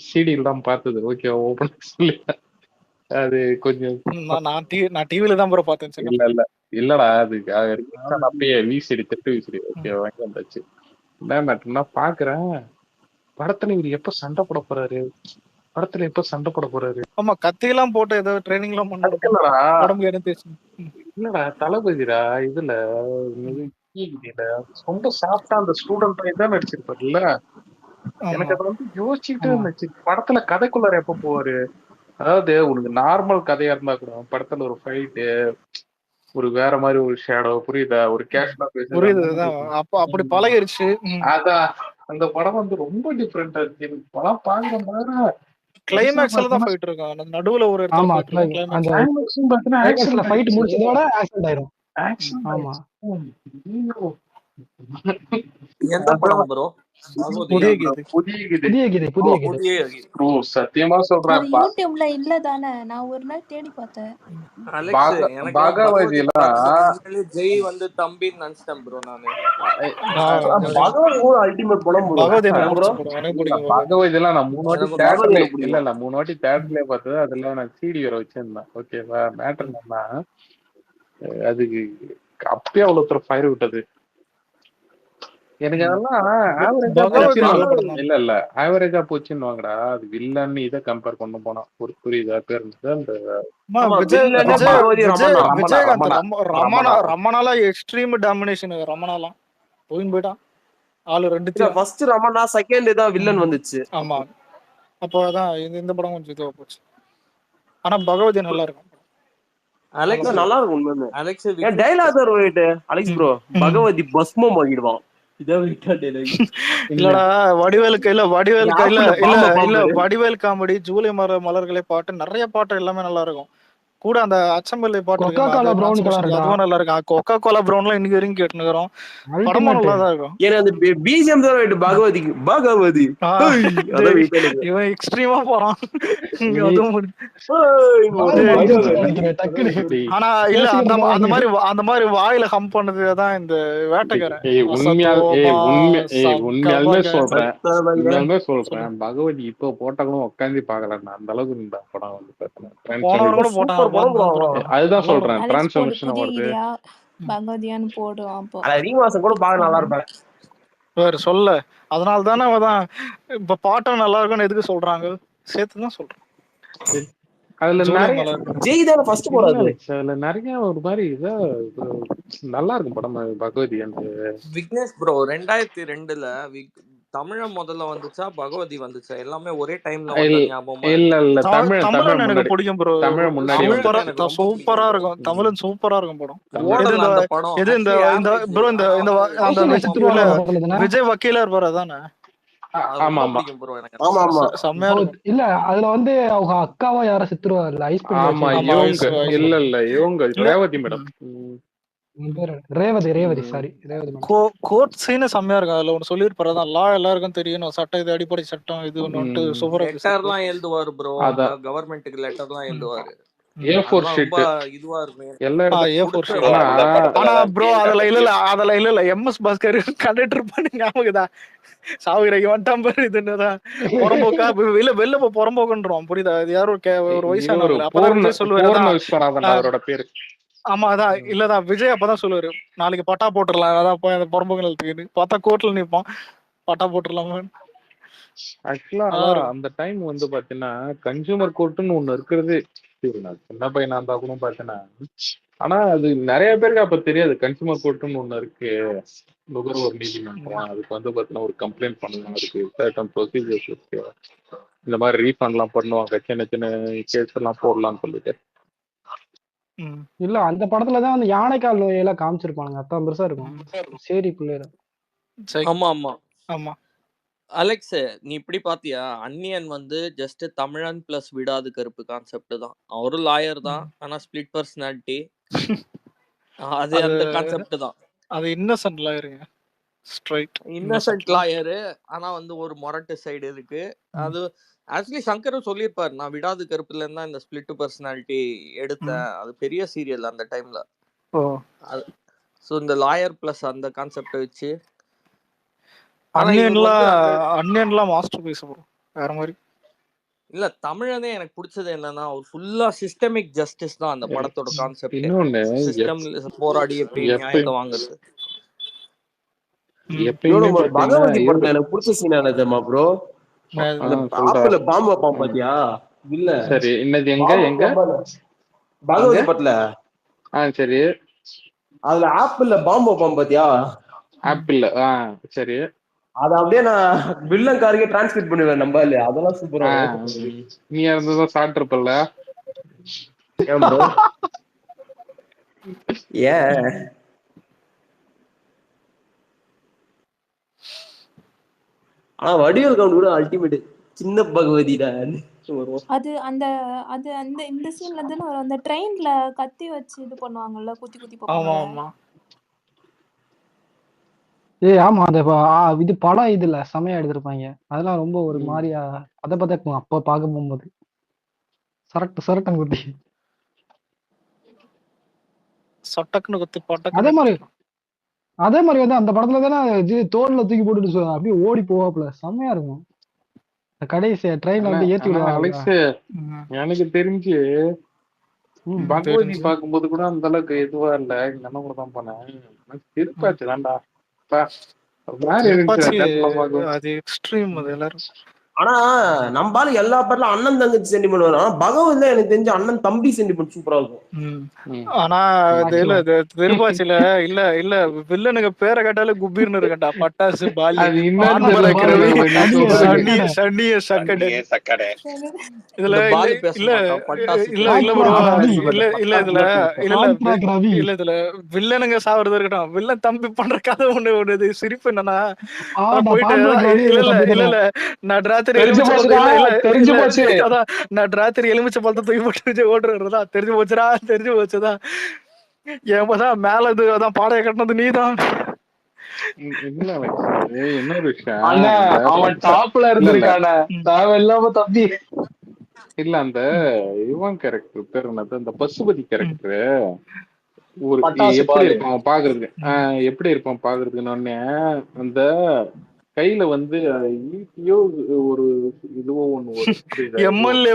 சிடியில் தான் பார்த்தது. ஓகே ஓபன் சொல்லி அது கொஞ்சம் நான் டிவில தான் ப்ரோ பார்த்தேன். இல்லடா அது அப்பயே விசிடி திட்டு விசிடி ஓகே வாங்கி வந்தாச்சு. என்ன மேட்டர்னா பாக்குறேன் படத்துல இவர் எப்ப சண்டை போட போறாரு, ஆமா கத்தி எல்லாம் போட்டு ஏதோ ட்ரைனிங் எல்லாம் பண்ண இல்லடா தளபதிடா. இதுல ரொம்ப சாஃப்டா அந்த ஸ்டூடெண்ட் தான் நடிச்சிருப்பாருல்ல. எனக்கு அதை வந்து யோசிச்சுட்டு இருந்துச்சு படத்துல கதைக்குள்ளார எப்ப போவாரு. அதாவது உனக்கு நார்மல் கதையா இருந்தா கூட படத்துல ஒரு ஃபைட்டு ஒரு வேற மாதிரி ஒரு ஷேடோ புரியுதா, ஒரு கேஷ்னா புரியுது அப்படி பழகிருச்சு. அதான் அந்த படம் வந்து ரொம்ப டிஃபரெண்டா இருக்கு. எனக்கு படம் பாக்குற மாதிரி கிளைமேக்ஸ்ல தான் ஃபைட் இருக்கும். நடுவுல ஒரு எந்த படம் ப்ரோ? சத்தியமா சொல்றேன் யூடியூப்ல இல்ல தானே. நான் ஒரு நாள் தேடி பார்த்தேன். பகவதி ஜெய் வந்து தம்பின்னு நினைச்சிட்டேன் ப்ரோ நானு. பகவதி எல்லாம் நான் 3 வாட்டி தேட்டர்ல இல்ல 3 வாட்டி தேட்டர்லயே பார்த்தது. அதுல நான் சிடி வர வச்சிருந்தேன். ஓகேவா மேட்டர் என்னன்னா அதுக்கு அப்பயே அவ்வளவு ஃபயர் விட்டது. எனக்கு அதெல்லாம் இல்ல ஆவரேஜா போச்சுன்னு வாங்கடா. அது வில்லன்னு இதை கம்பேர் பண்ண போனா ஒரு புரியுதா பேர் அந்த ரமணாலா எக்ஸ்ட்ரீம் டாமினேஷன். ரமணாலாம் போயிட்டான் ஆளு 2 ஃபர்ஸ்ட் ரமணா செகண்ட் தான் வில்லன் வந்துச்சு. ஆமா அப்போதான் இந்த படம் கொஞ்சம் இதுவா போச்சு. ஆனா பகவதி நல்லா இருக்கும். அலெக்ஸ் நல்லா இருக்கும் உண்மையுமே. அலெக்ஸ் ஏன் dialogue right Alex bro Bhagavathi பஸ்மம் ஆகிடுவான். இல்லடா வடிவேல் காமெடி ஜூலை மலர்களை பாட்டு நிறைய பாட்டு எல்லாமே நல்லா இருக்கும். கூட அந்த அச்சம்பள்ளி பாட்டு அதுவும் நல்லா இருக்கும். கொக்கா கோலா ப்ரௌன்லாம் இன்னைக்கு வரைக்கும் கேட்டுக்கிறோம். படமும் நல்லா தான் இருக்கும். ஏன்னா அந்த பிஜிஎம் தான் ரைட் பகவதி இவன் எக்ஸ்ட்ரீமா போறான். ஆனா இல்ல அந்த மாதிரி வாயில ஹம் பண்ணதுதான் இந்த வேட்டைக்காரன். உண்மையாலுமே சொல்றேன் பகவதி இப்போ போட்டாலும் உட்காந்து பாக்கலாம். அந்த அளவுக்கு இந்த படம் வந்து அதுதான் சொல்றேன் டிரான்ஸ்ஃபர்மேஷன் வருது. பகவதியான்னு போடுவான் கூட பாக்க நல்லா இருப்பேன் வேற சொல்ல. அதனால தானே அவதான் இப்ப பாட்டம் நல்லா இருக்கும்னு எதுக்கு சொல்றாங்க சேர்த்துதான் சொல்றேன். அதுல ஜூலை நிறைய மலை இருக்கு. ஜெய் தானே ஃபர்ஸ்ட் இல்ல போடாது. அலெக்ஸ், அதுல நிறைய ஒரு மாதிரி இதா நல்லா இருக்கும் படம் பகவதி. அந்த விக்னேஷ் ப்ரோ 2002ல தமிழ முதல்ல வந்துச்சா பகவதி வந்துச்சா? எல்லாமே ஒரே டைம்ல வந்த ஞாபகமா இல்ல இருக்கு. இல்ல தமிழ் தமிழன் எனக்கு முன்னாடி, பிடிக்கும் ப்ரோ. தமிழ் முன்னாடி தமிழன் சூப்பரா எனக்கு ரொம்ப சூப்பரா பிடிக்கும் bro. இருக்கும். தமிழன் சூப்பரா இருக்கும் படம். எது ஓடல இந்த அந்த படம். எது இந்த Actually இந்த average. ப்ரோ இந்த ஆனா இந்த வந்து அந்த கௌசல்யா ரொம்ப சித்ருவால இல்ல வர படத்துல தானே? விஜய் வக்கீலா இருப்பாரு அதானே? அது ஆமா ரொம்ப ஆமா பிடிக்கும் ப்ரோ எனக்கு அந்த ஆமா படம். ஆமா செம்மையா இருக்கும். இல்ல அதுல வந்து அவங்க அக்காவா யார சித்ருவா இல்ல ஐஸ் பெட்டி ஆமா வச்சு ஆமா இவங்க வயசு இல்ல இல்ல இவங்க இல்ல Revathi madam. Revathi sorry Revathi madam. Court scene செம்மையா இருக்கும். அதுல ஒன்று சொல்லியிருப்பாரு, அதான் லா எல்லாருக்கும் தெரியணும், சட்டம் இது அடிப்படை சட்டம் இது ஒன்று சூப்பரா லெட்டர்லாம் எழுதுவாரு ப்ரோ. அதான் கவர்மெண்ட்டுக்கு லெட்டர்லாம் எழுதுவாரு. A4 அதெல்லாம் ரொம்ப ஷீட் இதுவா இருக்கும். எல்லா இடத்துல. A4 கொடுத்த ப்ரோ அந்த ஆனா படத்துல தான் ப்ரோ அதுல இல்ல எம்எஸ் பாஸ்கர் கண்டக்டர் பண்ணி ஞாபகம் தான் சாவுரைக்கு வந்துட்டான் பாரு. இது என்னதான் புறம்போக்கா வெளில போ புறம்போக்குன்றோம், புரியுதா? இது யாரும் ஒரு இவரு வயசானவங்க. அப்பதான் விஜய் சொல்லுவாரு, பூர்ண அதான் விஸ்வநாதன் அவரோட பேரு. ஆமா அதான் இல்லதான் விஜய் அப்பதான் சொல்லுவாரு, நாளைக்கு பட்டா போட்டுடலாம், அதான் போய் அந்த புறம்போக்கு நிலத்துக்கு பார்த்தா கோர்ட்ல நிப்பான், பட்டா போட்டுடலாமா. ஆக்சுவலா அந்த டைம் வந்து பாத்தீங்கன்னா கன்சூமர் கோர்ட்டுன்னு ஒண்ணு இருக்கிறது. நான் சின்ன பையனா இருந்தா கூட பாத்தீங்கன்னா, ஆனா அது நிறைய பேருக்கு அப்ப தெரியாது கன்சூமர் கோர்ட்டுன்னு ஒண்ணு இருக்கு, நுகர்வோர் நீதிமன்றம். அதுக்கு வந்து பாத்தீங்கன்னா ஒரு கம்ப்ளைண்ட் பண்ணலாம், அதுக்கு சர்டன் ப்ரொசீஜர்ஸ் இருக்கு, இந்த மாதிரி ரீஃபண்ட் எல்லாம் பண்ணுவாங்க, சின்ன சின்ன கேஸ் எல்லாம் போடலாம்னு சொல்லிட்டு. இல்ல அந்த படத்துலதான் அந்த யானைக்கால் நோயெல்லாம் காமிச்சிருப்பாங்க. அதான் பெருசா இருக்கும் சரி பிள்ளைல. ஆமா ஆமா ஆமா அலெக்ஸ், நீ இப்படி பாத்தியா? அன்னியன் வந்து ஜஸ்ட் தமிழன் பிளஸ் விடாது கருப்பு கான்செப்ட் தான். அவரும் லாயர் தான், ஆனா ஸ்பிளிட் பர்சனாலிட்டி. அது அந்த கான்செப்ட் தான். அது இன்னசென்ட் லாயருங்க, ஸ்ட்ரைட் இன்னசென்ட் லாயரு. ஆனா வந்து ஒரு மொரட்டு சைடு இருக்கு. அது ஆக்சுவலி சங்கரும் சொல்லியிருப்பாரு, நான் விடாது கருப்புல இருந்தா இந்த ஸ்பிளிட் பர்சனாலிட்டி எடுத்தேன். அது பெரிய சீரியல் அந்த டைம்ல. ஸோ இந்த லாயர் பிளஸ் அந்த கான்செப்டை வச்சு அன்னியன்லாம் மாஸ்டர் பீஸ் ப்ரோ, வேற மாதிரி. இல்ல தமிழனே எனக்கு பிடிச்சது என்னன்னா ஒரு ஃபுல்லா சிஸ்டமிக் ஜஸ்டிஸ் தான் அந்த படத்தோட கான்செப்ட். இன்னொன்னு சிஸ்டம்ல போராடி எப்படி நியாயத்தை வாங்குறது. பகவதி படத்துல எனக்கு பிடிச்ச சீன் என்னதுமா ப்ரோ, ஆப்பிள் பாம்பு வைப்பான் பாத்தியா? இல்ல சரி என்னது எங்க பகவதி படத்துல சரி அதுல ஆப்பிள்ல பாம்பு வைப்பான் பாத்தியா? ஆப்பிள் சரி அத அப்படியே நான் வில்லன் காருக்கு டிரான்ஸ்லேட் பண்ணுவேன். நம்ப இல்லையா? அதெல்லாம் சூப்பரா. நீ இருந்ததான் சாப்பிட்டுருப்பல்ல. ஏன் ஆனா வடிவேல் கவுண்ட் கூட அல்டிமேட். சின்ன பகவதிடா அது அந்த அது அந்த இந்த சீன்ல தானே வரும், அந்த ட்ரெயின்ல கத்தி வச்சு இது பண்ணுவாங்கல்ல, குத்தி குத்தி பார்ப்பாங்க. ஆமா அந்த இது படம் இதுல செமையா எடுத்திருப்பாங்க. அதெல்லாம் ரொம்ப ஒரு மாதிரியா அதை பார்த்தா அப்ப பார்க்க போகும்போது சரட்டன் குத்தி சட்டக்குன்னு குத்தி பாட்ட. அதே மாதிரி வந்து அந்த படத்துல தானே தோல்ல தூக்கி போட்டுட்டு அப்படியே ஓடி போவாப்ல, செம்மையா இருக்கும். கடைசி ட்ரெயின்ல வந்து ஏத்தி விடுவாங்க. எனக்கு தெரிஞ்சு பகவதி பார்க்கும்போது கூட அந்த அளவுக்கு எதுவா இல்ல, என்ன கூட தான் போனேன். திருப்பாச்சு தான்டா அது எக்ஸ்ட்ரீம் அது எல்லாரும். ஆனா நம்பால எல்லா பாட்டுல அண்ணன் தங்கச்சி சென்டிமெண்ட் வரும். ஆனா பகவத்ல எனக்கு தெரிஞ்ச அண்ணன் தம்பி சென்டிமெண்ட் சூப்பரா இருக்கும். ஆனா திருப்பாச்சியில இல்ல வில்லனுக்கு பேரை கேட்டாலே குபீர்னு இருக்கட்டா, பட்டாசு பாலி சக்கடை. இதுல இதுல வில்லனுங்க சாவறது இருக்கட்டும், வில்லன் தம்பி பண்ற கதை ஒண்ணு சிரிப்பு என்னன்னா, போயிட்டு இல்ல நட்ராத்திரி எலுமிச்சை பழத்தை தூக்கி போட்டு ஓடுறதா தெரிஞ்சு போச்சுதான். ஏமாதான் மேல இது அதான் பாடைய கட்டினது நீதான். இன்னொரு விஷயம், அவன் டாப்ல இருந்திருக்கான தேவையில்லாம தம்பி. இல்ல அந்த இவன் கேரக்டர் பேர் என்னது, அந்த பசுபதி கேரக்டர் ஒரு எப்படி இருப்பான் பாக்குறதுக்கு, எப்படி இருப்பான் பாக்குறதுக்குன்னு அந்த கையில வந்து ஈட்டியோ ஒரு இதுவோ ஒண்ணு வரும். புரியுதா? எம்எல்ஏ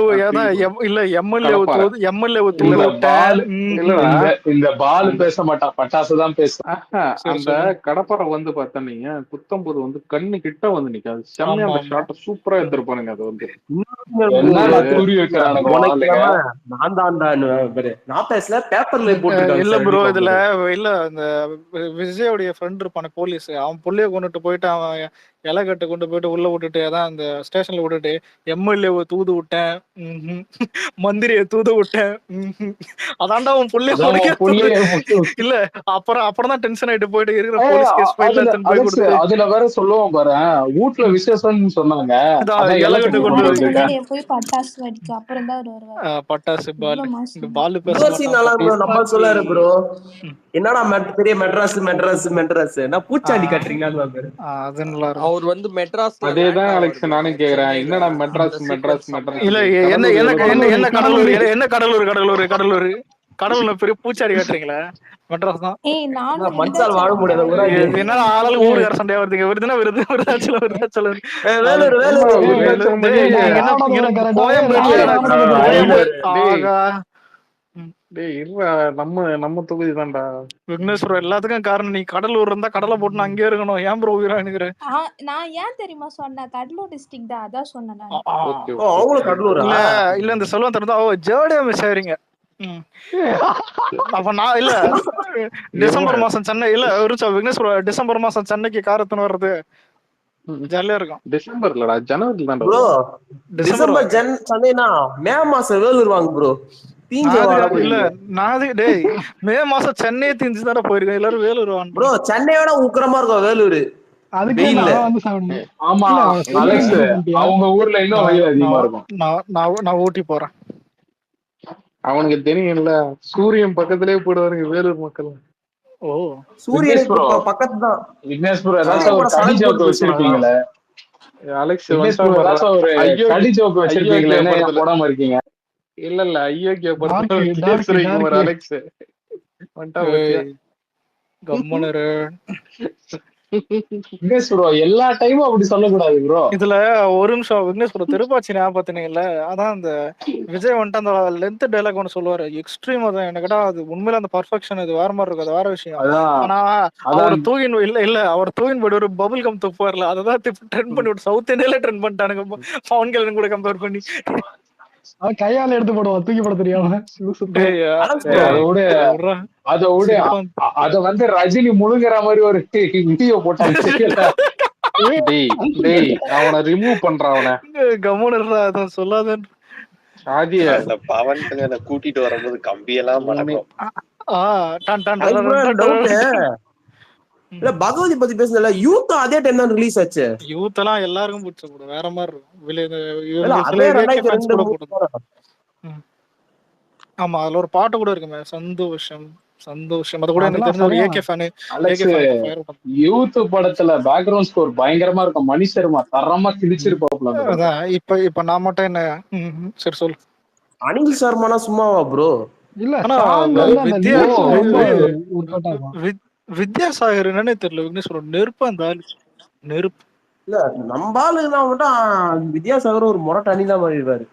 இல்ல எம்எல்ஏ கடப்பாறை. எம்எல்ஏ இந்த தூது விட்டேன். பால் இல்லடா இந்த பால் பேச மாட்டான், பட்டாசு தான் பேசும். சரி அந்த சொல்லுங்க. கடப்பாறை வந்து பார்த்தீங்க குத்தம்போது வந்து கண்ணு கிட்ட வந்து நிக்காது. செம்மையா ஆமா அந்த ஆமா. ஷாட்டை சூப்பரா எடுத்திருப்பானுங்க. அது வந்து என்ன தூரி வைக்கிறானுங்க உனக்கு ஆளுங்க. இல்லாம நான் தான்டான்னு பாரு. நான் பேசல, பேப்பர்ல போட்டிருக்காங்க இல்ல சார் ப்ரோ, எப்படி இதுல பாக்குறது. இல்ல இந்த விஜயோடைய ஃப்ரெண்ட் இருப்பான போலீஸ், அவன் புள்ளைய கொண்டுட்டு போயிட்டு அவன் இலைக்கட்டு கொண்டு போயிட்டு உள்ள விட்டுட்டு அதான் அந்த ஸ்டேஷன்ல விட்டுட்டு எம்எல்ஏவை தூது விட்டேன், மந்திரியை தூது விட்டேன், அதான்டா அவன் புள்ளைய அதான் உன் புள்ளைய இல்ல. அப்புறம் தான் டென்ஷன் ஆயிட்டு போயிட்டு இருக்கிற போலீஸ் கேஸ் ஃபைல் அதுல எடுத்துன்னு போய் அலெக்ஸ் கொடுத்து அதுல வேற சொல்லுவோம் பாரு, வீட்டுல விசேஷம்னு சொன்னாங்க, அதான் இலைக்கட்டு இலக்கட்டு கொண்டு கொண்டு அதுக்கு வந்திருக்கேன். முன்னாடியே போய் பட்டாசு வெடிக்க அப்புறம் தான் அவர் வருவாரு. பட்டாசு பால். இவ்வளவு இந்த மாசம் பால் பேச இன்னொரு scene நல்லா மாட்டான். bro, நம்ம சொல்லாரு ப்ரோ. என்னடா பெரிய மெட்ராஸ் மெட்ராஸ் மெட்ராஸ் நான் பூச்சாண்டி கட்டுறீங்களான்னு பாப்பாரு. அது நல்லா இருக்கும். அவர் வந்து மெட்ராஸ்ல அதேதான் land அலெக்ஸ் ஆவாரு நானும் bro. கேக்குறேன். சென்னையில. என்னடா மெட்ராஸ் அந்த மெட்ராஸ் sequence மெட்ராஸ் இல்ல செம்மையா என்ன கடலூர் என்ன எவ்வளவு என்ன என்ன கடலூர் கடலூர். என்ன கடலூர்ல பெரிய பூச்சாடி காட்டுறீங்களா? மெட்ராஸ் தான். ஏய் நானும் மனுஷால் வாழ விருதாச்சலம் முடியாத ஊரா தான். இது. என்ன ஆளாளுக்கு ஊருக்கார சண்டையா வருதுங்க. விருதுனா விருதாச்சலம் விருதாச்சலம். வேலூர் ஆமா, வேலூர் விருதாச்சலம் டேய், மட்டும் நீங்க என்ன ராமநாதபுரம் correct ஆ? கோயம்பேடுல ராமநாதபுரம் கோயம்பேடு. டேய் ஆகா. டேய் இருடா, நம்ம தொகுதி தான்டா. விக்னேஸ்வரம் எல்லாத்துக்கும் காரணம் நீ. கடலூர் இருந்தா கடலை போட்டு அங்கேயே இருக்கணும். ஏன் ப்ரோ உயிரா நிக்கிற? நான் ஏன் தெரியுமா சொன்னேன்? கடலூர் டிஸ்ட்ரிக்ட் தான், அதான் சொன்னேன் நான். ஓகே ஓ அவங்களும் கடலூரா? இல்ல இந்த செல்வம் தரதா ஜேர்டியா மிஸ் ஆயிருங்க. அப்ப நான் இல்ல டிசம்பர் மாசம் சென்னை இல்ல விக்னேஸ்வரம் டிசம்பர் மாசம் சென்னைக்கு காரத்துன்னு வர்றது ஜாலியா இருக்கும். டிசம்பர்லடா, ஜனவரி தான்டா. ப்ரோ டிசம்பர் சென்னைனா மே மாசம் வேலூர் வாங்க ப்ரோ. இல்ல நான் டேய் மே மாசம் சென்னை தீஞ்சு தானே போயிருக்கேன். எல்லாரும் வேலூர் வாங்க ப்ரோ. சென்னையோட உக்கிரமா இருக்கும் வேலூர். அதுக்கு நான் வந்து சாப்பிடணும். ஆமா அலெக்ஸ், அவங்க ஊர்ல இன்னும் வெயில் அதிகமா இருக்கும். நான் ஊட்டி போறேன். அவனுக்கு தெரியும்ல, சூரியன் பக்கத்திலே போடுவாருங்க வேலூர் மக்கள். ஓ சூரியன் பக்கத்து தான். விக்னேஷ் ப்ரோ ஏதாச்சும் ஒரு கடி ஜோக்கு வச்சிருப்பீங்களே அலெக்ஸ், ஏதாச்சும் ஒரு கடி ஜோக்கு வச்சிருப்பீங்களே, போடாம இருக்கீங்க. இல்ல ஐயோக்கிய படம் அலெக்ஸ் கம்மனரு. விக்னேஷ் ப்ரோ எல்லா டைமும் அப்படி சொல்லக்கூடாது ப்ரோ. இதுல ஒரு நிமிஷம் விக்னேஷ் ப்ரோ திருப்பாச்சி ஞாபகத்தினீங்கல்ல, அதான் அந்த விஜய் வந்துட்டு அந்த லென்த் டைலாக் ஒன்று சொல்லுவாரு. எக்ஸ்ட்ரீமா தான் எனக்கு கேட்டா அது உண்மையில அந்த பர்ஃபெக்ஷன் இது வேற மாதிரி இருக்கும். அது வேற விஷயம். ஆனா அவர் தூயின் இல்ல அவர் தூயின் போய்ட்டு ஒரு பபுள் கம் துப்பாருல, அதான் ட்ரெண்ட் பண்ணி விட்டு சவுத் இந்தியால ட்ரெண்ட் பண்ணிட்டானுங்க பவன் கல்யாண் கூட கம்பேர் பண்ணி. அவன் கையால எடுத்து போடுவான், தூக்கி போட தெரியாம. அத வந்து ரஜினி முழுங்குற மாதிரி ஒரு வீடியோ போட்டாங்க. அவனை ரிமூவ் பண்றான். அவனை கம்முன்னு அதான் சொல்லாத. அந்த பவன் கல்யாண கூட்டிட்டு வரும்போது கம்பியெல்லாம் மடக்கும். இல்ல பகவதி பத்தி பேசுனல, யூத் அதே டைம் தான் ரிலீஸ் ஆச்சு. யூத் எல்லாம் எல்லாருக்கும் பிடிச்ச கூட வேற மாதிரி இருக்கும். ஆமா அதுல ஒரு பாட்டு கூட இருக்குமே, சந்தோஷம் சந்தோஷம். அது கூட எனக்கு தெரிஞ்ச ஒரு ஏகே ஃபேன். யூத் படத்துல பேக்ரவுண்ட் ஸ்கோர் பயங்கரமா இருக்கும். மணி சர்மா தரமா கிழிச்சிருப்பாப்ல. அதான் இப்ப நான் மட்டும் என்ன சரி சொல்லு. அனில் சர்மானா சும்மாவா ப்ரோ? இல்ல வித்யாசாகர் என்னன்னே தெரியல. விக்னேஸ்வரன் நெருப்பு அந்த ஆளு நெருப்பு. இல்ல நம்ம ஆளுனா மட்டும் வித்யாசாகர் ஒரு மொரட்ட அணிலா மாறிடுவாரு.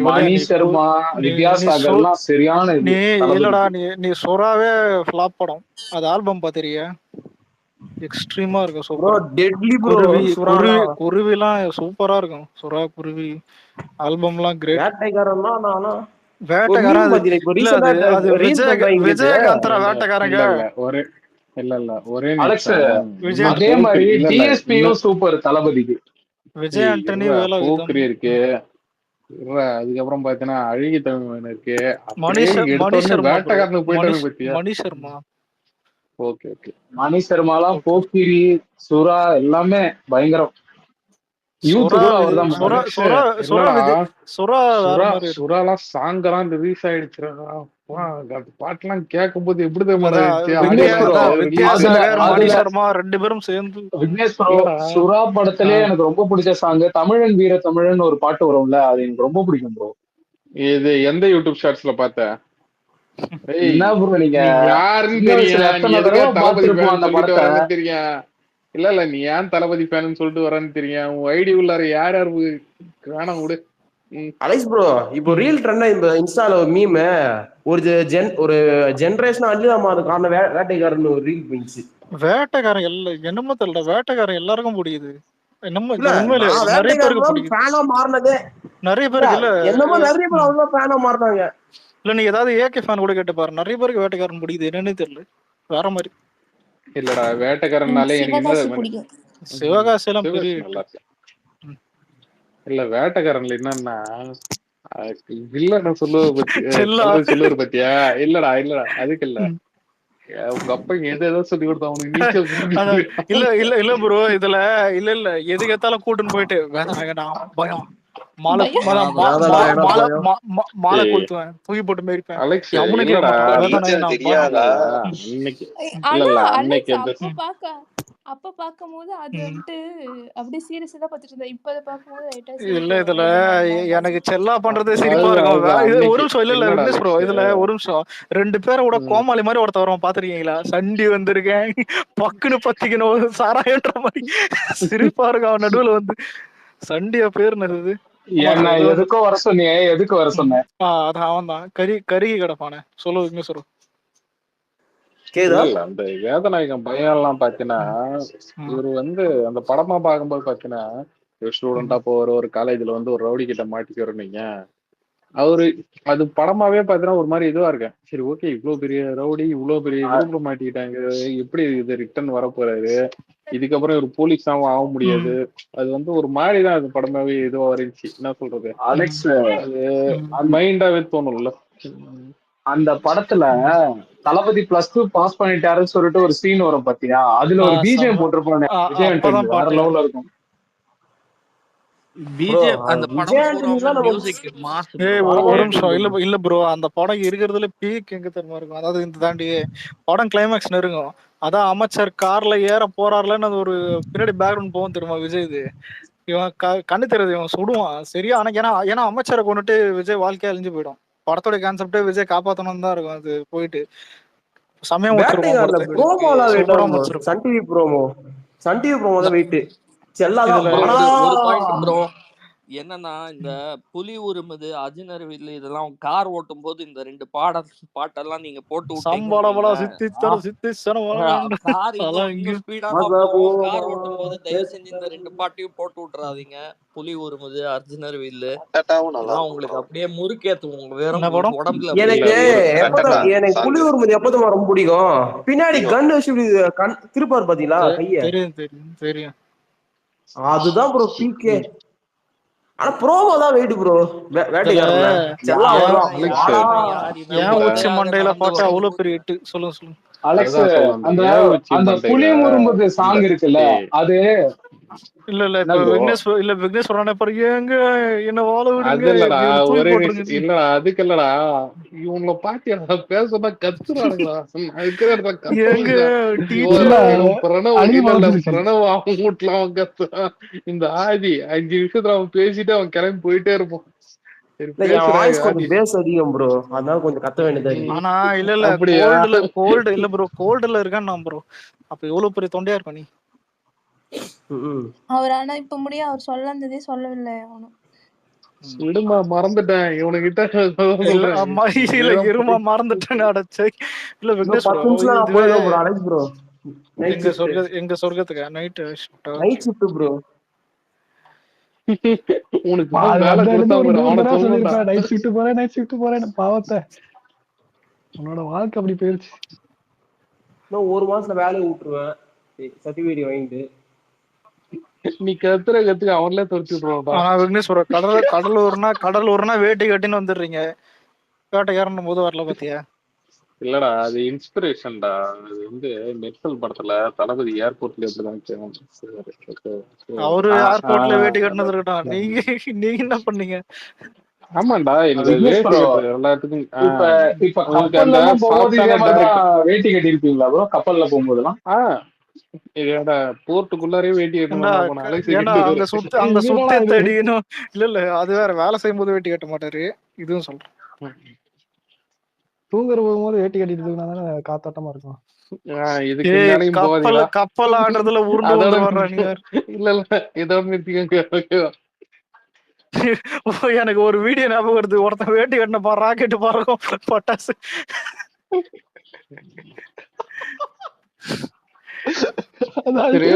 மணி சர்மா வித்யாசாகர்லாம் சரியான. நீ இல்லடா நீ சொராவே ஃபிளாப் படம். அது ஆல்பம் பாத்திரியா? எக்ஸ்ட்ரீமா இருக்கும். Super deadly bro. குருவிலாம் சூப்பரா இருக்கும். சுறா குருவி ஆல்பம்லாம் கிரேட். வேட்டைக்காரன்னா நானா வேட்டைக்காரன் விஜயகாந்தரா வேட்டைக்காரங்க. ஒரே அலெக்ஸ் அதே மாதிரி டிஎஸ்பியும் சூப்பர் தளபதிக்கு. விஜய் ஆண்டனி போக்ரி இருக்கு. அதுக்கப்புறம் பாத்தீங்கன்னா அழகி தமிழ் இருக்கு. வேட்டைக்காரனுக்கு போயிட்டு பத்தியா மணி சர்மா. ஓகே ஓகே மணி சர்மாலாம் போக்கிரி சுறா எல்லாமே பயங்கரம். சுறாலாம் சாங்கெல்லாம் ரிலீஸ் ஆயிடுச்சுடா. பாட்டெல்லாம் கேட்கும் போது எப்படி ரெண்டு பேரும் சேர்ந்து. விக்னேஷ் ப்ரோ சுறா படத்திலே எனக்கு ரொம்ப பிடிச்ச சாங் தமிழன் வீர தமிழன் ஒரு பாட்டு வரும்ல, அது எனக்கு ரொம்ப பிடிக்கும் ப்ரோ. இது எந்த யூடியூப் ஷார்ட்ஸ்ல பார்த்த? என்ன ப்ரோ நீங்க யாருன்னு தெரியும் அந்த படத்தை தெரியும். இல்ல நீ ஏன் தளபதி ஃபேன்னு சொல்லிட்டு வரேன்னு தெரியும். உன் ஐடி உள்ளார யார் யார் வேணாம் விடு. அலெக்ஸ் ப்ரோ இப்போ ரீல் ட்ரெண்டா இந்த இன்ஸ்டால ஒரு மீம் ஒரு ஜெனரேஷன் அள்ளி நம்ம அது காரணம் வேட்டைக்காரன் ஒரு ரீல் போயிடுச்சு. வேட்டைக்காரன் என்னமோ தெரியல, வேட்டைக்காரன் எல்லாருக்கும் பிடிக்குது. என்னமோ இல்ல உண்மையிலே நான் நிறைய பேருக்கு வேட்டைக்காரன் பிடிக்குது. ஃபேனா மாறினதே நிறைய பேருக்கு இல்ல என்னமோ நிறைய பேர் அவ்வளவு ஃபேனா மாறினாங்க. இல்ல நீ ஏதாவது ஏகே ஃபேன் கூட கேட்டு பாரு, நிறைய பேருக்கு வேட்டைக்காரன் பிடிக்குது. என்னன்னே தெரியல, வேற மாதிரி. இல்லடா வேட்டைக்காரனாலே எனக்கு சிவகாசி பிடிக்கும். சிவகாசி எல்லாம் பெரிய நல்லா இருக்கு. இல்ல வேட்டைக்காரன்ல என்னன்னா வில்லன சொல்லுவாரு பத்தியா? இல்லடா அதுக்கு இல்ல, உங்க அப்பா எதோ சொல்லி கொடுத்தா உனக்கு இல்ல ப்ரோ. இதுல இல்ல எதுக்கு எத்தாலும் கூட்டுன்னு போயிட்டு பயம் மாலை கொளுத்துவேன், தூக்கி போட்டு மேரிப்பேன். அலெக்ஸ் அவனுக்கு அப்ப பாக்கும்போது அது வந்துட்டு அப்படியே சீரியஸா தான் பாத்துட்டு இருந்தேன். இப்ப அதை பாக்கும்போது இல்ல இதுல எனக்கு செல்லா பண்றதே சிரிப்பா இருக்கும். ஒரு நிமிஷம் இல்ல விக்னேஷ் ப்ரோ, இதுல ஒரு நிமிஷம் 2 பேரை கூட கோமாளி மாதிரி ஒருத்த வரும் பாத்துருக்கீங்களா? சண்டி வந்திருக்கேன் பக்குன்னு பத்திக்கணும் சாராயன்ற மாதிரி சிரிப்பா இருக்கும். அவன் நடுவுல வந்து சண்டியா பேர் என்னது? எதுக்கோ வர சொன்னீங்க, எதுக்கு வர சொன்னேன்? அதான் அவன் தான் கருகி கிடப்பானே. சொல்லு விக்னேஷ் ப்ரோ. அந்த வேதநாயகம் பையன் எல்லாம் பாத்தீங்கன்னா இவரு வந்து அந்த படமா பார்க்கும்போது பாத்தீங்கன்னா ஸ்டூடெண்டா போற ஒரு காலேஜ்ல வந்து ஒரு ரவுடி கிட்ட மாட்டிக்கிறோம். நீங்க அவரு அது படமாவே பாத்தீங்கன்னா ஒரு மாதிரி இதுவா இருக்கேன். சரி ஓகே, இவ்வளவு பெரிய ரவுடி இவ்வளவு பெரிய குரூப்ல மாட்டிக்கிட்டாங்க, எப்படி இது ரிட்டர்ன் வரப்போறாரு, இதுக்கப்புறம் ஒரு போலீஸ் ஆக முடியாது. அது வந்து ஒரு மாதிரிதான் அது படமாவே இதுவா இருந்துச்சு. என்ன சொல்றது அலெக்ஸ், அது மைண்டாவே தோணும்ல. அந்த படத்துல தளபதி +2 பாஸ் பண்ணிட்டாருன்னு சொல்லிட்டு ஒரு சீன் வரும் பாத்தியா? அதுல ஒரு பிஜிஎம் போட்டிருப்பாங்க, விஜய் வேற லெவல்ல இருக்கும். அந்த படம் மியூசிக் மாஸ். ஒரு நிமிஷம் இல்ல ப்ரோ, அந்த படம் இருக்கிறதுல பீக் எங்க தெரியுமா இருக்கும்? அதாவது இந்த தாண்டி படம் கிளைமேக்ஸ் நெருங்கும். அதான் அமைச்சர் கார்ல ஏற போறாருலன்னு அது ஒரு பின்னாடி பேக்ரவுண்ட் போகும் தெரியுமா விஜய்? இது இவன் கண்ணு தெரியாது, இவன் சுடுவான் சரியா. ஆனா ஏன்னா அமைச்சரை கொண்டுட்டு விஜய் வாழ்க்கையா அழிஞ்சு போயிடும். படத்தோட கான்செப்டே விஜய் காப்பாத்தணும் தான் இருக்கும். அது போயிட்டு சமயம் சன் டிவி ப்ரோமோ தான் வெயிட் ஒரு பாயிண்ட் ப்ரோ என்னன்னா, இந்த புலி உருமுது, அர்ஜுனர்வில் இதெல்லாம் கார் ஓட்டும் போது இந்த 2 பாட்டெல்லாம் நீங்க போட்டு விட்டீங்க. கார் இன்னும் ஸ்பீடா தான் போகும். கார் ஓட்டும் போது தயவு செஞ்சு இந்த 2 பாட்டையும் போட்டு விட்டுறாதீங்க. புலி உருமுது, அர்ஜுனர்வில் உங்களுக்கு அப்படியே முறுக்கேத்தும் உங்க வெறும் உடம்புல. எனக்கு புலி உருமுது எப்போதும் ரொம்ப பிடிக்கும். பின்னாடி கன் திருப்பார் பாத்தீங்களா கைய? தெரியும். அதுதான் ப்ரோ பீக்கே. ஆனா ப்ரோமோ தான் வெயிட் ப்ரோ. வேட்டைக்காரன்ல ஏன் உச்சி மண்டையில பாட்டு அவ்வளவு பெரிய ஹிட். சொல்லுங்க அலெக்ஸ், அந்த புலி உருமுது சாங் இருக்குல்ல, அது இல்ல விக்னேஷ் சொன்ன பாருங்க, எங்க என்ன வாழ விடுங்க. இல்லடா அதுக்கு இல்லடா, இவங்கள பாத்தியா பேசுறதா கத்துறானுங்களா? பிரணவ் அவன் கத்துறான். இந்த ஆதி 5 நிமிஷத்துல அவன் பேசிட்டு அவன் கிளம்பி போயிட்டே இருப்பான். அதிகம் ப்ரோ, அதனால கொஞ்சம் கத்த வேண்டியதா. ஆனா இல்ல கோல்டுல இருக்கான்னு ப்ரோ. அப்ப எவ்வளவு பெரிய தொண்டையா இருக்க நீ? அவர் ஆனா இப்ப முடிய அவர் சொல்லந்ததே சொல்லவில்லை. அவனும் விடுமா, மறந்துட்டேன் இவனுகிட்ட. இருமா மறந்துட்டேன். இல்ல விக்னேஷ் ப்ரோ, எங்க சொர்க்கத்துக்கு நைட் ஷிஃப்ட் ப்ரோ. உனக்கு நைட் ஷிஃப்ட் போறேன் பாவத்தை. உன்னோட வாழ்க்கை அப்படி போயிருச்சு. இன்னும் 1 மாசத்துல வேலையை விட்டுருவேன் சர்டிபிகேட் வாங்கிட்டு. நீ கத்துறதுக்கு அவன்ல துரத்தி விடுவான். ஆனா விக்னேஷ் ப்ரோ, கடலூர்னா வேட்டை கட்டின்னு வந்துடுறீங்க. வேட்டைக்காரன் போது வரல பாத்தியா? இல்லடா அது இன்ஸ்பிரேஷன்டா. அது வந்து மெர்சல் படத்துல தளபதி ஏர்போர்ட்ல எப்படிதான் அவரு ஏர்போர்ட்ல வேட்டை கட்டினது இருக்கட்டும். நீங்க என்ன பண்ணீங்க? ஆமாண்டா, எல்லாத்துக்கும் இப்ப கப்பல்ல போகும்போது வேட்டி கட்டி இருப்பீங்களா ப்ரோ? கப்பல்ல போகும்போதெல்லாம் இதோட போர்ட்டுக்குள்ளாரே வேட்டி கட்டணும். அங்க சுத்தி தடியணும். இல்ல அது வேற. வேலை செய்யும் போது வேட்டி கட்ட மாட்டாரு. இதுவும் சொல்றேன். தூங்குற போகும்போது வேட்டி கட்டிட்டு தூங்கினா தானே காத்தாட்டமா இருக்கும். இதுக்கு ஏய் மேலேயும் போதீங்களா? கப்பல் ஆடுறதுல உருண்டு அதோட வந்து வர்றா நீங்க. இல்ல இதோட நிறுத்திக்கோங்க. ஓகேவா? எனக்கு ஒரு வீடியோ ஞாபகம் வருது. ஒருத்தன் வேட்டி கட்டின ராக்கெட் பறக்கும் பட்டாசு. சரி,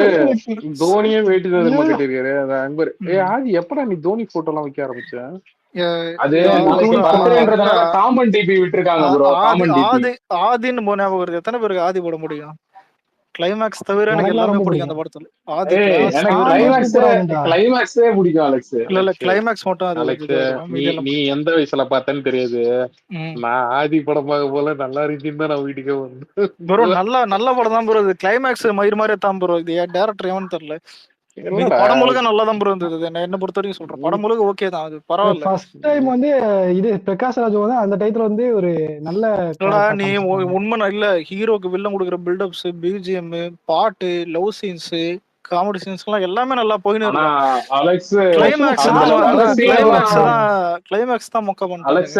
தோனியே வேட்டி தான் தெரியுமா கட்டிருக்காரு அது அக்பர். ஆதி எப்படா நீ தோனி போட்டோ எல்லாம் வைக்க ஆரம்பிச்ச? அது நாளைக்கு பர்த்டேன்றதுனால காமன் டிபி விட்டுருக்காங்க ப்ரோ. காமன் டிபி ஆதின்னு ஞாபகம் வருது. எத்தனை பேருக்கு ஆதி போட முடியும்? கிளைமேக்ஸ் தவிர எனக்கு எல்லாமே பிடிக்கும் அந்த படத்துல. ஆதி கிளைமேக்ஸே பிடிக்கும் அலெக்ஸ். இல்ல கிளைமேக்ஸ் மட்டும் அது அலெக்ஸ் நீ எந்த வயசுல பார்த்தேன்னு தெரியாது. நான் ஆதி படம் பார்க்க போல நல்லா இருக்குன்னு தான் நான் வீட்டுக்கே வந்தேன் ப்ரோ. நல்ல படம் தான் ப்ரோ. இது கிளைமேக்ஸ் மயிர் மாதிரி தான் ப்ரோ. இது டேரக்டர் எவன்னு தெரியல. படம் முழுக்க நல்லா தான் ப்ரோ இருந்தது. என்ன பொறுத்த வரைக்கும் சொல்றேன், படம் முழுக்க ஓகே தான். அது பரவாயில்ல. ஃபர்ஸ்ட் டைம் வந்து இது பிரகாஷ் ராஜ் வந்து அந்த டைத்துல வந்து ஒரு நல்ல நீ உண்மை இல்ல. ஹீரோக்கு வில்லன் கொடுக்குற பில்டப்ஸ், பிஜிஎம், பாட்டு, லவ் சீன்ஸ், காமெடி சீன்ஸ் எல்லாம் எல்லாமே நல்லா போயின்னு இருக்கு. அலெக்ஸ் கிளைமேக்ஸ் தான் மொக்க பண்ணாங்க. அலெக்ஸ்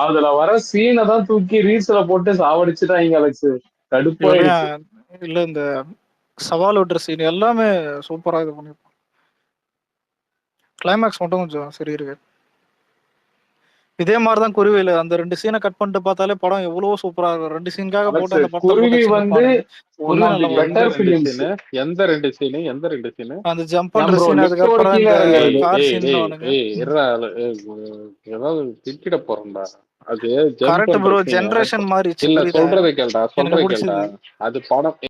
அதுல வர சீனை தான் தூக்கி ரீல்ஸ்ல போட்டு சாவடிச்சுட்டாங்க அலெக்ஸ். கடுப்பா இல்ல இந்த சவால் விட்டுற சீன் எல்லாமே சூப்பரா இது பண்ணிருப்பாங்க. கிளைமேக்ஸ் மட்டும் கொஞ்சம் சரி இருக்கு. இதே மாதிரிதான் குருவில அந்த 2 சீனை கட் பண்ணிட்டு பார்த்தாலே படம் எவ்வளவு சூப்பரா இருக்கும். 2 சீனுக்காக போட்டு அந்த குருவி வந்து எந்த 2 சீனு அந்த ஜம்ப் பண்ற சீன், அதுக்கப்புறம் கார் சீன். ஏதாவது திட்டிட போறேன்டா. அது கரெக்ட் ப்ரோ. ஜெனரேஷன் மாதிரி இல்ல சொல்றதை கேள்டா அது படம்